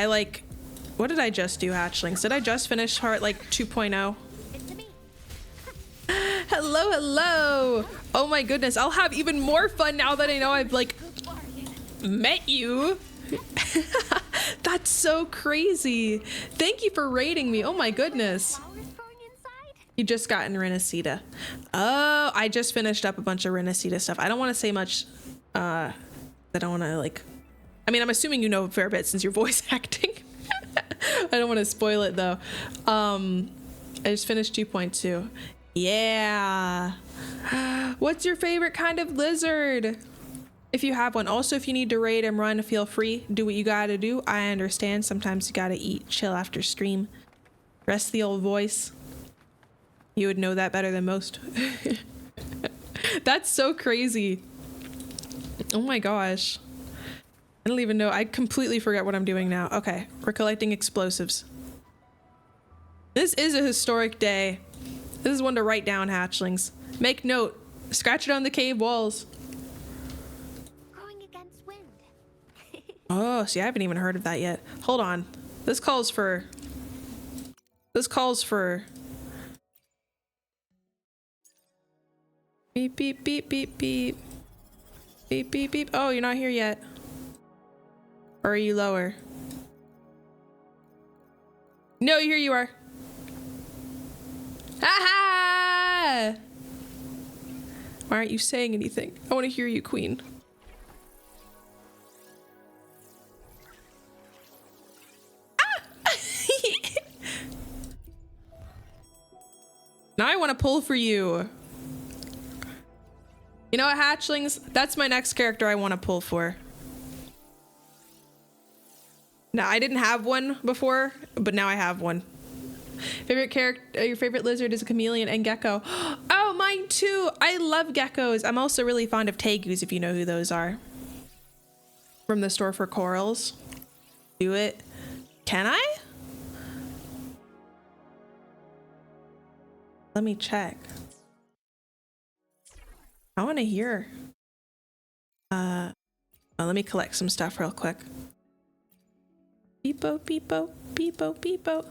what did I just do, hatchlings? Did I just finish Heart 2.0? Hello, hello. Oh my goodness, I'll have even more fun now that I know I've met you. That's so crazy. Thank you for raiding me. Oh my goodness. You just got in Renacida. Oh, I just finished up a bunch of Renacida stuff. I don't want to say much. I don't want to I mean, I'm assuming you know a fair bit since you're voice acting. I don't want to spoil it though. I just finished 2.2. Yeah. What's your favorite kind of lizard? If you have one. Also, if you need to raid and run, feel free. Do what you gotta do. I understand. Sometimes you gotta eat, chill after stream. Rest the old voice. You would know that better than most. That's so crazy. Oh my gosh. I don't even know. I completely forget what I'm doing now. Okay, we're collecting explosives. This is a historic day. This is one to write down, hatchlings. Make note. Scratch it on the cave walls. Growing against wind. Oh, see, I haven't even heard of that yet. Hold on. This calls for beep, beep, beep, beep, beep. Beep, beep, beep. Oh, you're not here yet. Or are you lower? No, here you are. Ha! Why aren't you saying anything? I want to hear you, queen. Now I want to pull for you. You know what, hatchlings? That's my next character I want to pull for. Now, I didn't have one before, but now I have one. Favorite character, your favorite lizard is a chameleon and gecko. Oh, mine too. I love geckos. I'm also really fond of tegus, if you know who those are. From the store for corals. Do it. Can I? Let me check. I want to hear. Let me collect some stuff real quick. Peepo, peepo, peepo, peepo.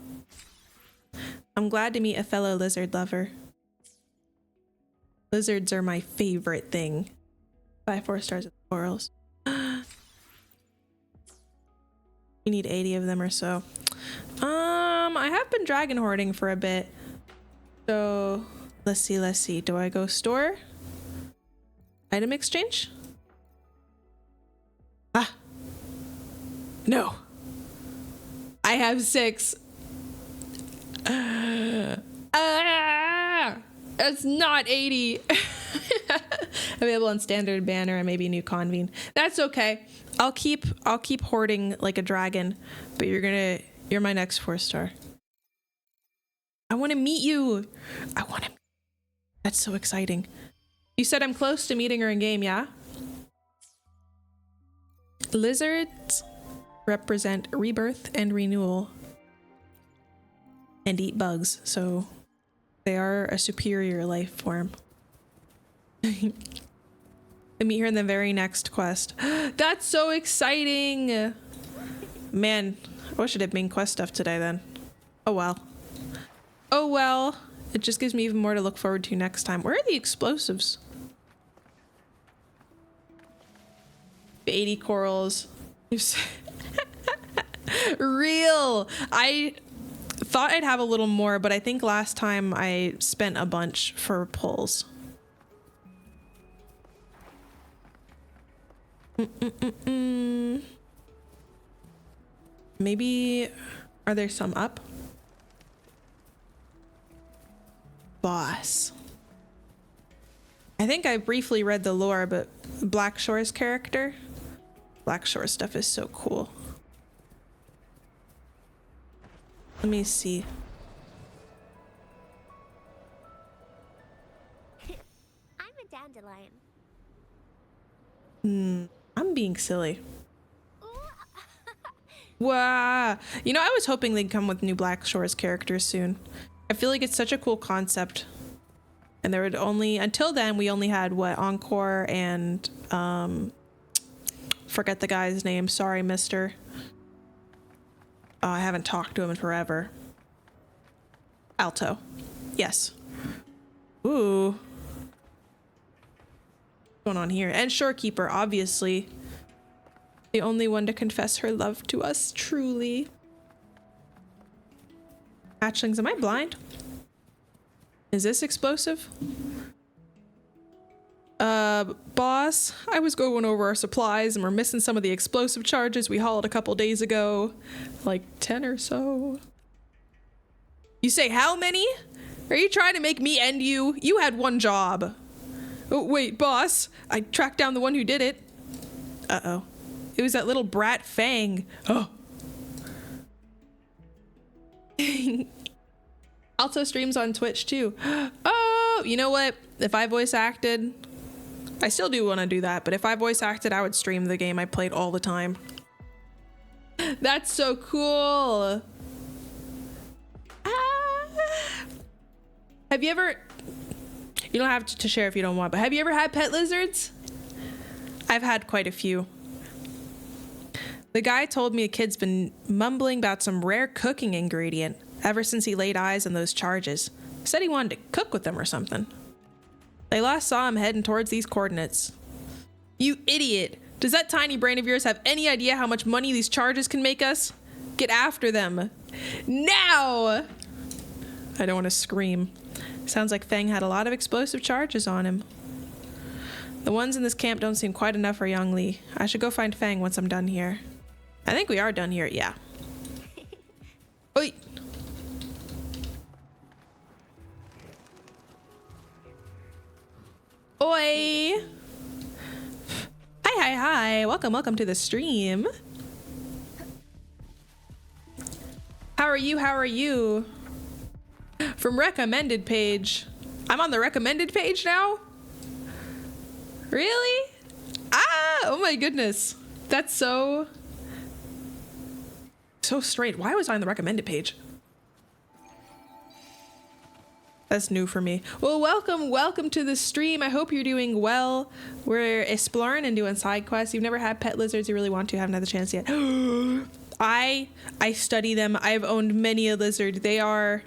I'm glad to meet a fellow lizard lover. Lizards are my favorite thing. 4 stars of corals. You need 80 of them or so. I have been dragon hoarding for a bit. So let's see. Do I go store? Item exchange? Ah. No. I have 6. It's not 80. Available on standard banner and maybe new convene. That's okay. I'll keep hoarding like a dragon, but you're my next 4-star. I want to meet you. That's so exciting. You said I'm close to meeting her in game, yeah? Lizards represent rebirth and renewal and eat bugs, so they are a superior life form. I meet her in the very next quest. That's so exciting! Man, I wish I did main quest stuff today then. Oh well. Oh well. It just gives me even more to look forward to next time. Where are the explosives? 80 corals. Real! I thought I'd have a little more, but I think last time I spent a bunch for pulls. Maybe, are there some up? Boss. I think I briefly read the lore, but Black Shore's character? Black Shore stuff is so cool. Let me see. I'm a dandelion. I'm being silly. Wow. You know, I was hoping they'd come with new Black Shores characters soon. I feel like it's such a cool concept. And there would only, until then, we only had what, Encore and, forget the guy's name. Sorry, mister. Oh, I haven't talked to him in forever. Alto. Yes. Ooh. What's going on here? And Shorekeeper, obviously. The only one to confess her love to us, truly. Hatchlings, am I blind? Is this explosive? Boss, I was going over our supplies and we're missing some of the explosive charges we hauled a couple days ago. Like 10 or so. You say how many? Are you trying to make me end you? You had one job. Oh, wait, boss. I tracked down the one who did it. Uh-oh. It was that little brat Fang. Oh. Also streams on Twitch too. Oh, you know what? If I voice acted, I still do want to do that, but if I voice acted, I would stream the game I played all the time. That's so cool. Have you ever, you don't have to share if you don't want, but have you ever had pet lizards? I've had quite a few. The guy told me a kid's been mumbling about some rare cooking ingredient ever since he laid eyes on those charges. Said he wanted to cook with them or something. They last saw him heading towards these coordinates. You idiot! Does that tiny brain of yours have any idea how much money these charges can make us? Get after them. Now! I don't want to scream. Sounds like Fang had a lot of explosive charges on him. The ones in this camp don't seem quite enough for Young Lee. I should go find Fang once I'm done here. I think we are done here, yeah. Oi! Oi! Hi. Welcome to the stream. How are you? From recommended page. I'm on the recommended page now? Really? Oh my goodness. That's so straight. Why was I on the recommended page? That's new for me. Well, welcome to the stream. I hope you're doing well. We're exploring and doing side quests. You've never had pet lizards, you really want to, haven't had the chance yet. I study them. I've owned many a lizard. They are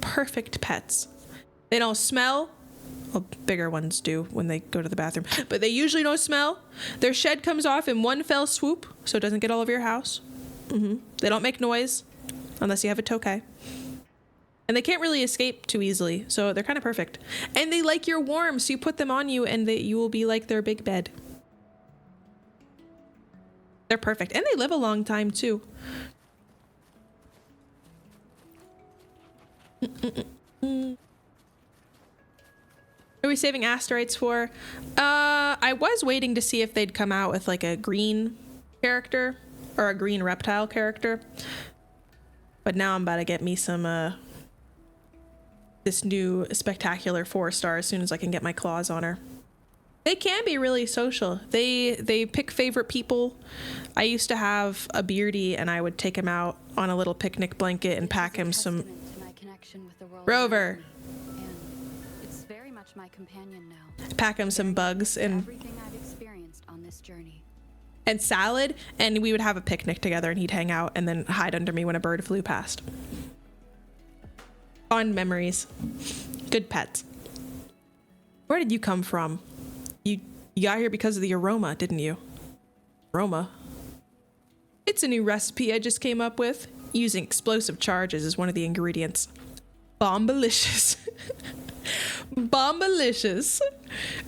perfect pets. They don't smell. Well, bigger ones do when they go to the bathroom, but they usually don't smell. Their shed comes off in one fell swoop, so it doesn't get all over your house. They don't make noise unless you have a tokay. And they can't really escape too easily, so they're kind of perfect. And they like your warmth, so you put them on you and you will be like their big bed. They're perfect. And they live a long time too. are we saving Asterites for? I was waiting to see if they'd come out with like a green character or a green reptile character. But now I'm about to get me some, this new spectacular 4-star as soon as I can get my claws on her. They can be really social. They pick favorite people. I used to have a beardy and I would take him out on a little picnic blanket and pack him some... Rover! It's very much my companion now. Pack him some bugs and Everything I've experienced on this journey. and salad, and we would have a picnic together and he'd hang out and then hide under me when a bird flew past. Fond memories. Good pets. Where did you come from? You got here because of the aroma, didn't you? Aroma? It's a new recipe I just came up with. Using explosive charges as one of the ingredients. Bombalicious. Bombalicious.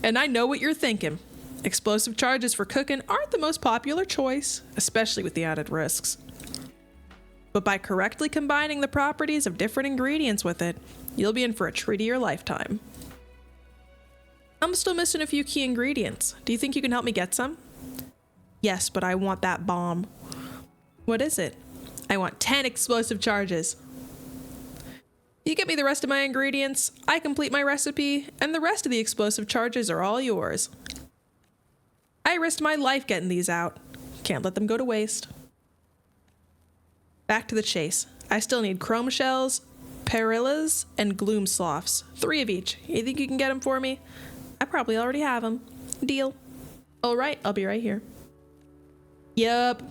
And I know what you're thinking. Explosive charges for cooking aren't the most popular choice, especially with the added risks. But by correctly combining the properties of different ingredients with it, you'll be in for a treat of your lifetime. I'm still missing a few key ingredients. Do you think you can help me get some? Yes, but I want that bomb. What is it? I want 10 explosive charges. You get me the rest of my ingredients, I complete my recipe, and the rest of the explosive charges are all yours. I risked my life getting these out. Can't let them go to waste. Back to the chase. I still need chrome shells, perillas, and gloom sloths. 3 of each. You think you can get them for me? I probably already have them. Deal. All right, I'll be right here. Yup.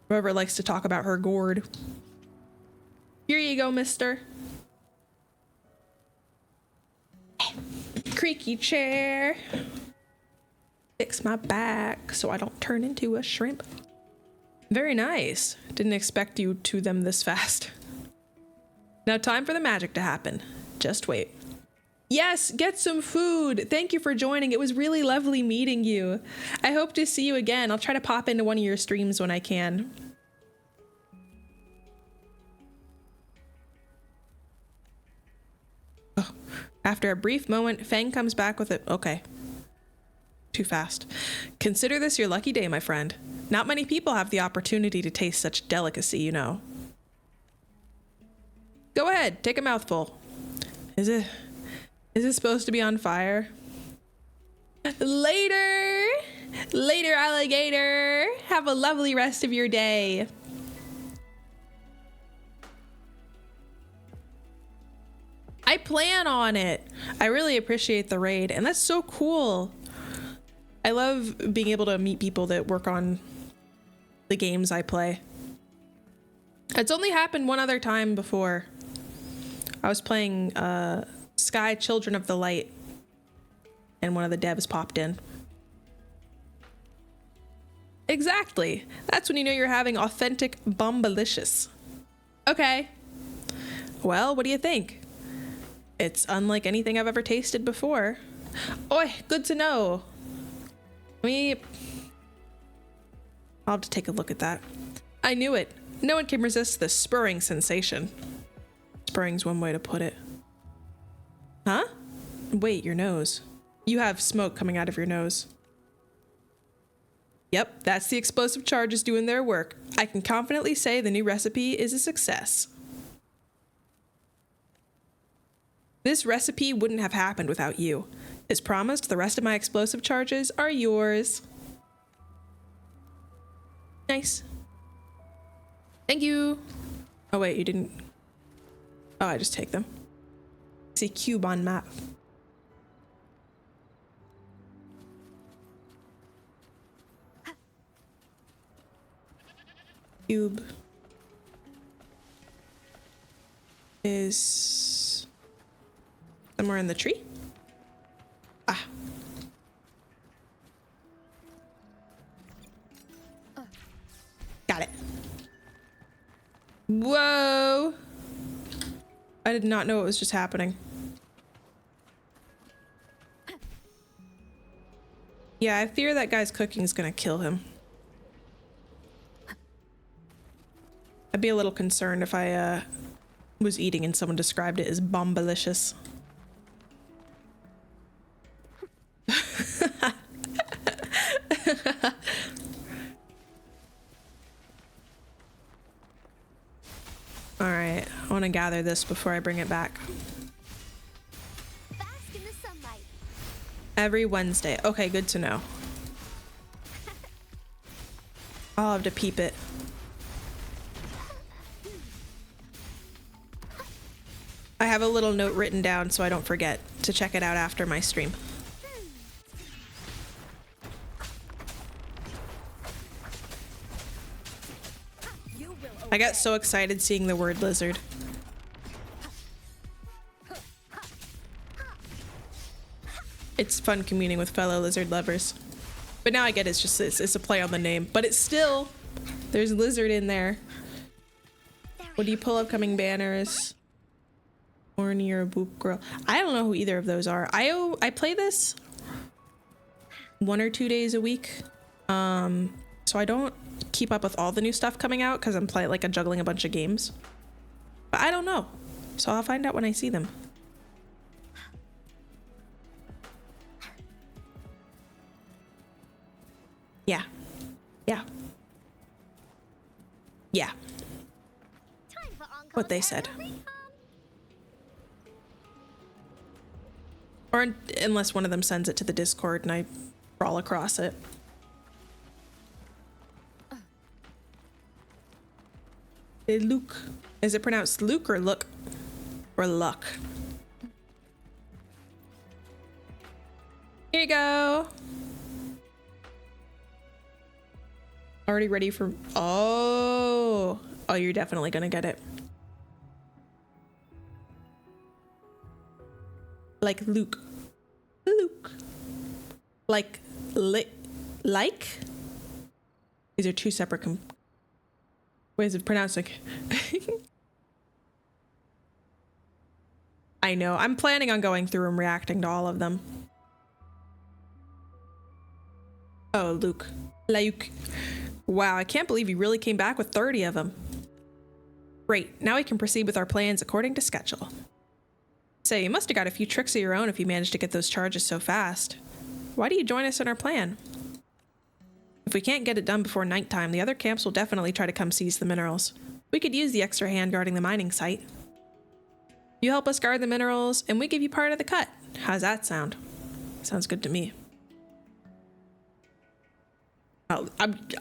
Whoever likes to talk about her gourd. Here you go, mister. Creaky chair. Fix my back so I don't turn into a shrimp. Very nice. Didn't expect you to them this fast. Now time for the magic to happen. Just wait. Yes, get some food. Thank you for joining. It was really lovely meeting you. I hope to see you again. I'll try to pop into one of your streams when I can. Oh, after a brief moment, Fang comes back with it. Okay. Too fast. Consider this your lucky day, my friend. Not many people have the opportunity to taste such delicacy, you know. Go ahead, take a mouthful. Is it supposed to be on fire? Later! Later, alligator! Have a lovely rest of your day. I plan on it. I really appreciate the raid, and that's so cool. I love being able to meet people that work on the games I play. It's only happened one other time before. I was playing Sky Children of the Light, and one of the devs popped in. Exactly. That's when you know you're having authentic bombalicious. Okay. Well, what do you think? It's unlike anything I've ever tasted before. Oi, good to know. I'll have to take a look at that. I knew it. No one can resist the spurring sensation. Spurring's one way to put it. Huh? Wait, your nose. You have smoke coming out of your nose. Yep, that's the explosive charges doing their work. I can confidently say the new recipe is a success. This recipe wouldn't have happened without you. As promised, the rest of my explosive charges are yours. Nice. Thank you. Oh wait, you didn't. Oh, I just take them. See cube on map. Cube is somewhere in the tree. Ah. Got it. Whoa. I did not know what was just happening. Yeah, I fear that guy's cooking is gonna kill him. I'd be a little concerned if I was eating and someone described it as bombalicious. All right, I want to gather this before I bring it back. Bask in the sunlight. Every Wednesday. Okay, good to know. I'll have to peep it. I have a little note written down so I don't forget to check it out after my stream. I got so excited seeing the word lizard. It's fun communing with fellow lizard lovers. But now I get it's just this. It's a play on the name. But it's still... There's lizard in there. What do you pull upcoming banners? Horny or a boop girl. I don't know who either of those are. I play this 1 or 2 days a week. So I don't keep up with all the new stuff coming out because I'm juggling a bunch of games. But I don't know. So I'll find out when I see them. Yeah. Yeah. Yeah. Time for Encore's What they said. annual refund. Or unless one of them sends it to the Discord and I crawl across it. Hey, Luke. Is it pronounced Luke or Look? Or Luck? Here you go. Already ready for... Oh, you're definitely gonna get it. Like Luke. Luke. Like... Like? These are two separate ways of pronouncing. I know. I'm planning on going through and reacting to all of them. Oh, Luke. Luke. Wow, I can't believe you really came back with 30 of them. Great. Now we can proceed with our plans according to schedule. Say, you must have got a few tricks of your own if you managed to get those charges so fast. Why do you join us in our plan? If we can't get it done before nighttime, the other camps will definitely try to come seize the minerals. We could use the extra hand guarding the mining site. You help us guard the minerals, and we give you part of the cut. How's that sound? Sounds good to me. Oh,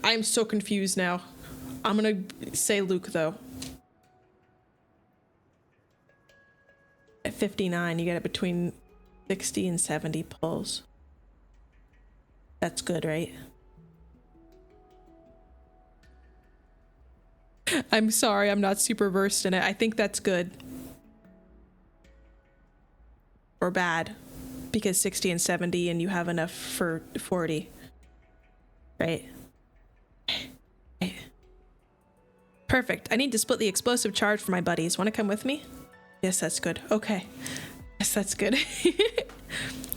I'm so confused now. I'm gonna say Luke, though. At 59, you get it between 60 and 70 pulls. That's good, right? I'm sorry, I'm not super versed in it. I think that's good. Or bad. Because 60 and 70 and you have enough for 40. Right? Perfect. I need to split the explosive charge for my buddies. Want to come with me? Yes, that's good. Okay. Yes, that's good.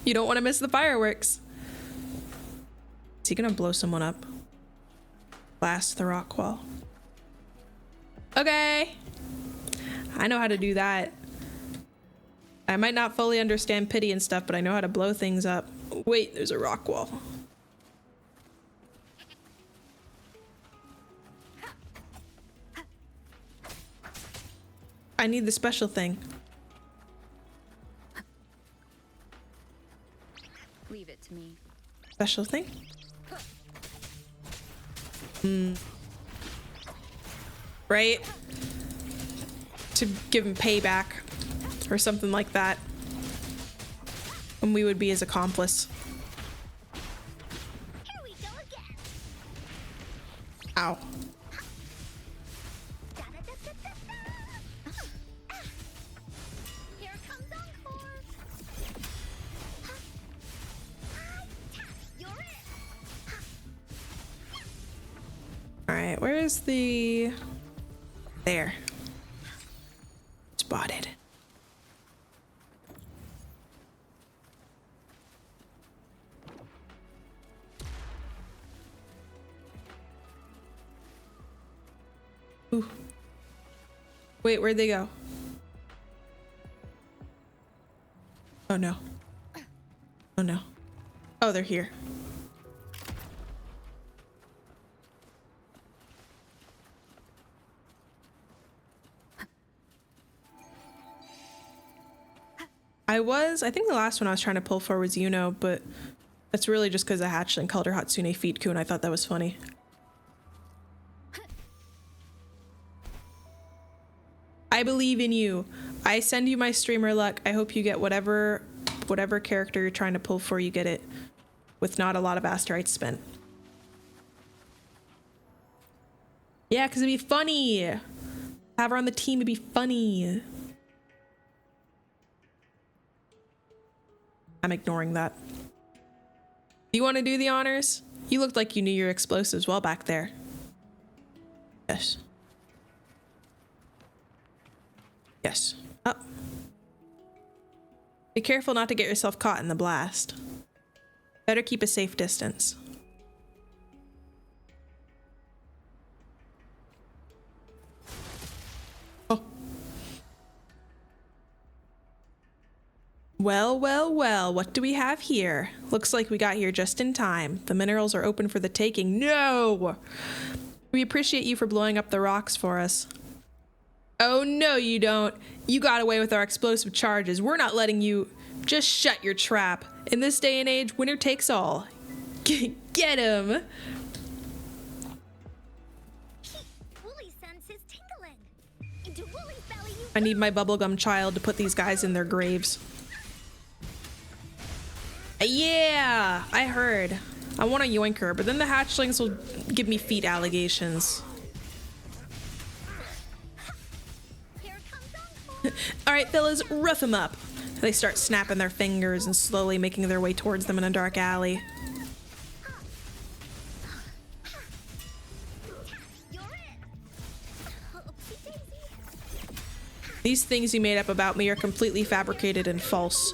You don't want to miss the fireworks. Is he gonna blow someone up? Blast the rock wall. Okay. I know how to do that. I might not fully understand pity and stuff, but I know how to blow things up. Wait, there's a rock wall. I need the special thing. Leave it to me. Special thing? Right? To give him payback or something like that. And we would be his accomplice. Here we go again. Ow. Here comes Encore. You're it. Alright, where's the... There. Spotted. Ooh. Wait, where'd they go? Oh no. Oh no. Oh, they're here. I think the last one I was trying to pull for was Yuno, but that's really just because a hatchling called her Hatsune Feetku, and I thought that was funny. I believe in you. I send you my streamer luck. I hope you get whatever character you're trying to pull for, you get it with not a lot of Asterites spent. Yeah, because it'd be funny. Have her on the team, it'd be funny. I'm ignoring that. Do you want to do the honors? You looked like you knew your explosives well back there. Yes. Yes. Up. Be careful not to get yourself caught in the blast. Better keep a safe distance. Oh. Well, well, well, what do we have here? Looks like we got here just in time. The minerals are open for the taking. No! We appreciate you for blowing up the rocks for us. Oh, no, you don't. You got away with our explosive charges. We're not letting you. Just shut your trap. In this day and age, winner takes all. Get him. Wooly sense is tingling. Into Wooly's belly you I need my bubblegum child to put these guys in their graves. Yeah, I heard. I want to yoink her, but then the hatchlings will give me feet allegations. All right, fellas, rough them up. They start snapping their fingers and slowly making their way towards them in a dark alley. These things you made up about me are completely fabricated and false.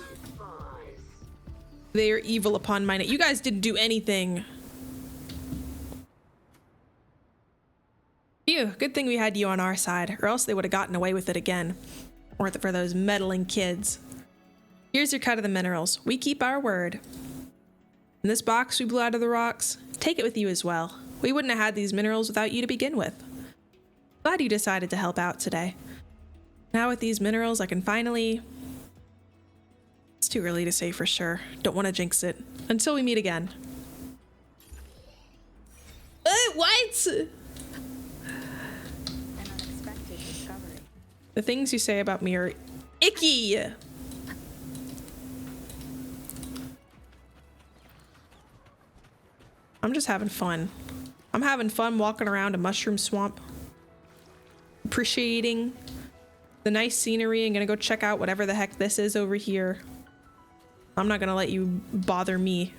They are evil upon my name. You guys didn't do anything. Phew, good thing we had you on our side, or else they would have gotten away with it again. Or for those meddling kids. Here's your cut of the minerals. We keep our word. And this box we blew out of the rocks, take it with you as well. We wouldn't have had these minerals without you to begin with. Glad you decided to help out today. Now with these minerals, I can finally... It's too early to say for sure. Don't want to jinx it. Until we meet again. What? An unexpected discovery. The things you say about me are icky. I'm just having fun. I'm having fun walking around a mushroom swamp. Appreciating the nice scenery. I'm gonna go check out whatever the heck this is over here. I'm not gonna let you bother me.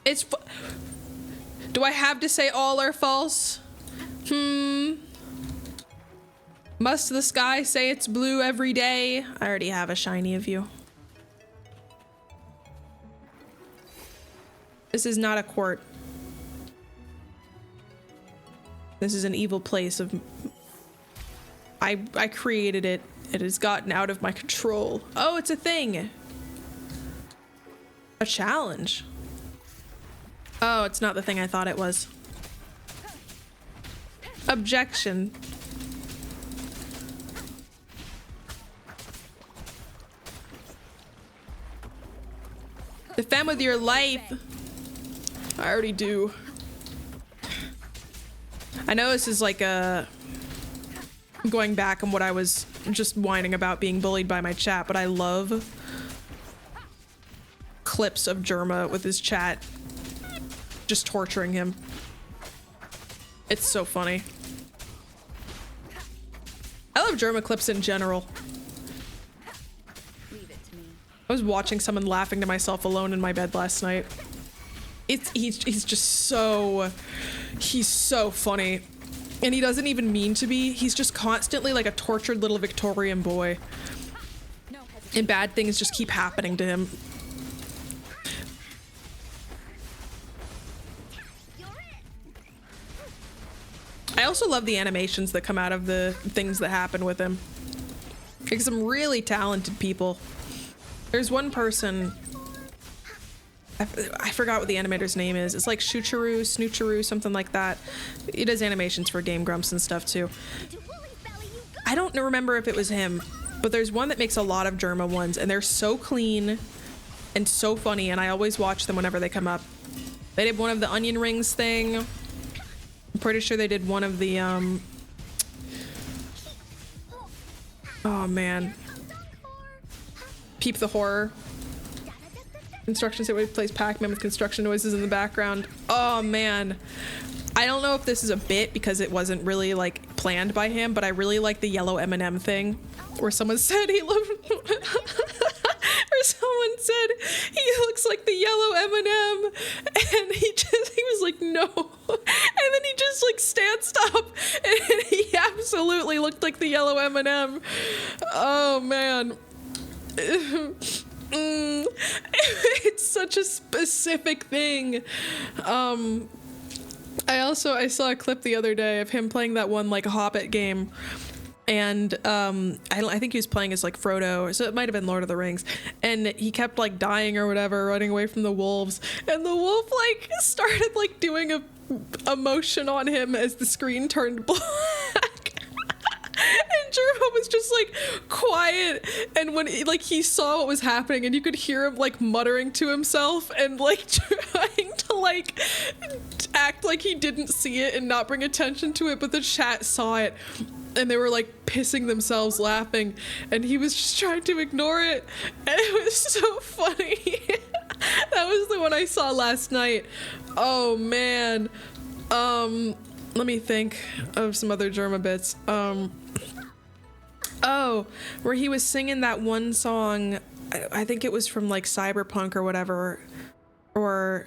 It's do I have to say all are false? Must the sky say it's blue every day? I already have a shiny of you. This is not a court. This is an evil place of... I created it. It has gotten out of my control. Oh, it's a thing. A challenge. Oh, it's not the thing I thought it was. Objection. Defend with your life. I already do. I know this is like going back on what I was just whining about being bullied by my chat, but I love clips of Germa with his chat just torturing him. It's so funny. I love Germa clips in general. Leave it to me. I was watching someone laughing to myself alone in my bed last night. He's just so... He's so funny. And he doesn't even mean to be. He's just constantly like a tortured little Victorian boy. And bad things just keep happening to him. I also love the animations that come out of the things that happen with him. Like some really talented people. There's one person I forgot what the animator's name is. It's like Shoochuru, Snoochuru, something like that. He does animations for Game Grumps and stuff too. I don't remember if it was him, but there's one that makes a lot of Germa ones, and they're so clean and so funny, and I always watch them whenever they come up. They did one of the onion rings thing. I'm pretty sure they did one of the oh man, Peep the Horror. Instructions that way plays Pac-Man with construction noises in the background. Oh man, I don't know if this is a bit because it wasn't really like planned by him, but I really like the yellow M&M thing where someone said he looked or someone said he looks like the yellow M&M, and he was like no, and then he just like stanced up and he absolutely looked like the yellow M&M. Oh man. It's such a specific thing. I saw a clip the other day of him playing that one like Hobbit game, and I think he was playing as like Frodo, so it might have been Lord of the Rings, and he kept like dying or whatever, running away from the wolves, and the wolf like started like doing a motion on him as the screen turned black. And Germa was just like quiet, and when he saw what was happening, and you could hear him like muttering to himself and like trying to like act like he didn't see it and not bring attention to it, but the chat saw it and they were like pissing themselves laughing, and he was just trying to ignore it, and it was so funny. That was the one I saw last night. Oh man. Let me think of some other Germa bits. Oh, where he was singing that one song, I think it was from like Cyberpunk or whatever, or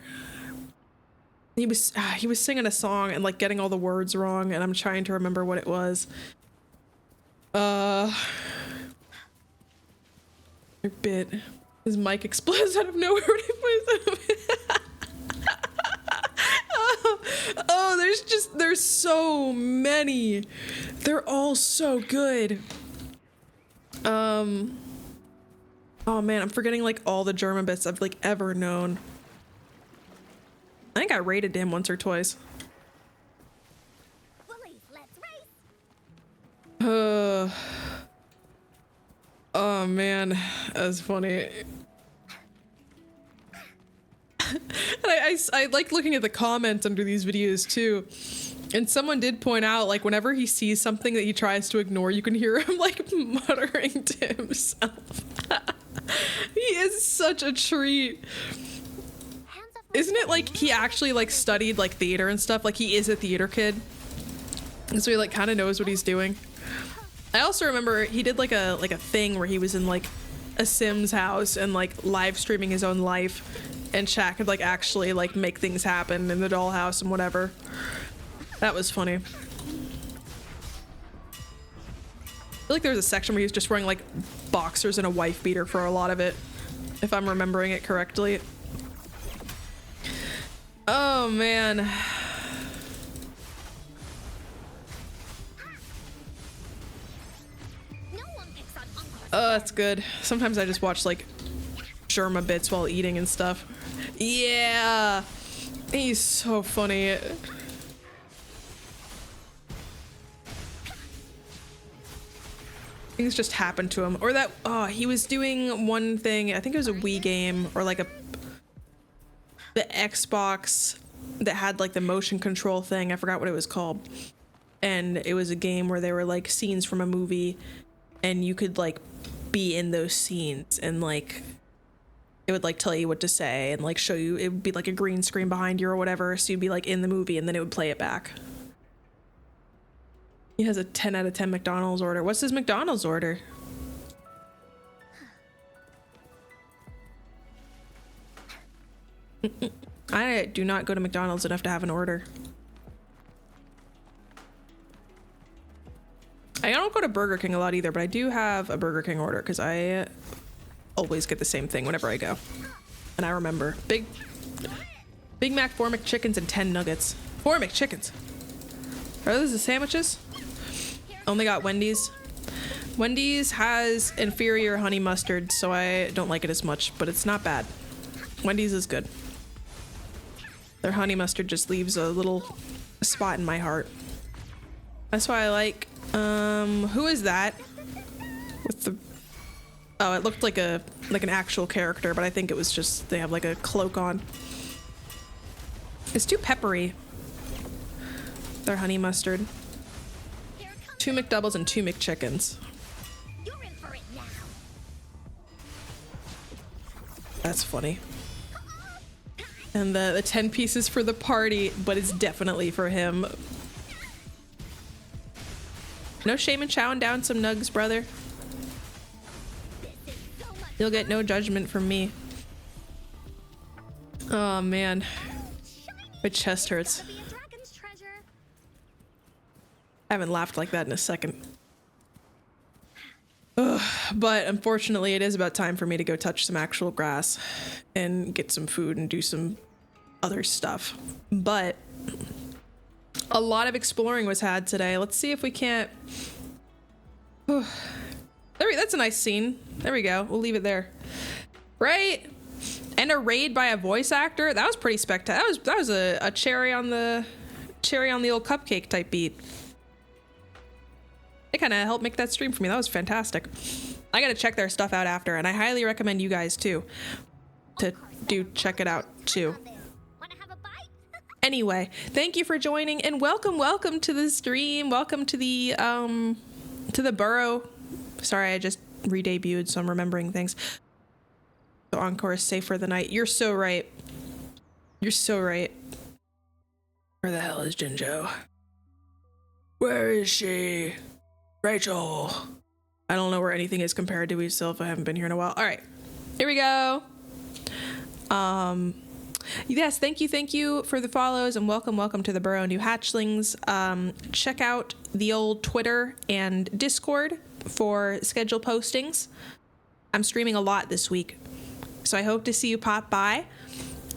he was singing a song and like getting all the words wrong, and I'm trying to remember what it was. Bit. His mic explodes out of nowhere when he plays it. Oh, there's so many. They're all so good. Oh man, I'm forgetting like all the German bits I've like ever known. I think I rated him once or twice. Oh man, that's funny. I like looking at the comments under these videos too, and someone did point out like whenever he sees something that he tries to ignore, you can hear him like muttering to himself. He is such a treat. Isn't it like he actually like studied like theater and stuff? Like he is a theater kid, and so he like kind of knows what he's doing. I also remember he did like a thing where he was in like a Sims house and like live streaming his own life, and Shaq could like actually like make things happen in the dollhouse and whatever. That was funny. I feel like there was a section where he was just wearing like boxers and a wife beater for a lot of it, if I'm remembering it correctly. Oh man. Oh, that's good. Sometimes I just watch like Germa bits while eating and stuff. Yeah, he's so funny. Things just happened to him, or that he was doing one thing, I think it was a Wii game or like the Xbox that had like the motion control thing. I forgot what it was called, and it was a game where they were like scenes from a movie, and you could like be in those scenes, and like it would like tell you what to say and like show you, it would be like a green screen behind you or whatever, so you'd be like in the movie and then it would play it back. He has a 10 out of 10 McDonald's order. What's his McDonald's order? I do not go to McDonald's enough to have an order. I don't go to Burger King a lot either, but I do have a Burger King order because I always get the same thing whenever I go. And I remember Big Mac, 4 McChickens, and 10 nuggets. 4 McChickens. Are those the sandwiches? Only got Wendy's. Wendy's has inferior honey mustard, so I don't like it as much, but it's not bad. Wendy's is good. Their honey mustard just leaves a little spot in my heart. That's why I like, who is that? With the, oh, it looked like an actual character, but I think it was just, they have like a cloak on. It's too peppery. Their honey mustard. 2 McDoubles and 2 McChickens. You're in for it now. That's funny. And the 10 pieces for the party, but it's definitely for him. No shame in chowing down some nugs, brother. You'll get no judgment from me. Oh man, my chest hurts. I haven't laughed like that in a second. Ugh, but unfortunately it is about time for me to go touch some actual grass and get some food and do some other stuff. But a lot of exploring was had today. Let's see if we can't... That's a nice scene. There we go. We'll leave it there. Right? And a raid by a voice actor. That was pretty spectacular. That was a cherry on the old cupcake type beat. It kind of helped make that stream for me. That was fantastic. I gotta check their stuff out after, and I highly recommend you guys too to check it out too. Anyway, thank you for joining, and welcome to the stream. Welcome to the burrow. Sorry, I just re-debuted, so I'm remembering things. The encore is safe for the night. You're so right. You're so right. Where the hell is Jinjo? Where is she? Rachel. I don't know where anything is compared to itself. I haven't been here in a while. All right, here we go. Yes, thank you for the follows, and welcome to the Burrow New Hatchlings. Check out the old Twitter and Discord for scheduled postings. I'm streaming a lot this week, so I hope to see you pop by.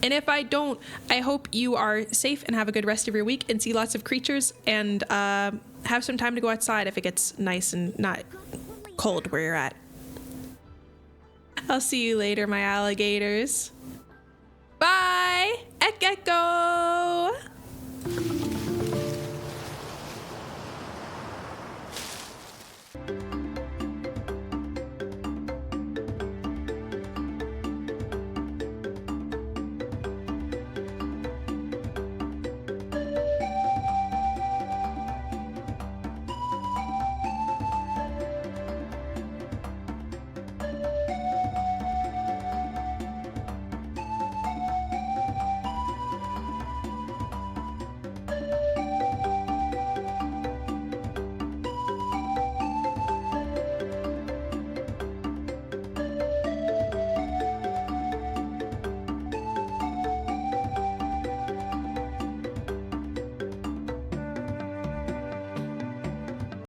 And if I don't, I hope you are safe and have a good rest of your week and see lots of creatures and have some time to go outside if it gets nice and not cold where you're at. I'll see you later, my alligators. Bye! Echo!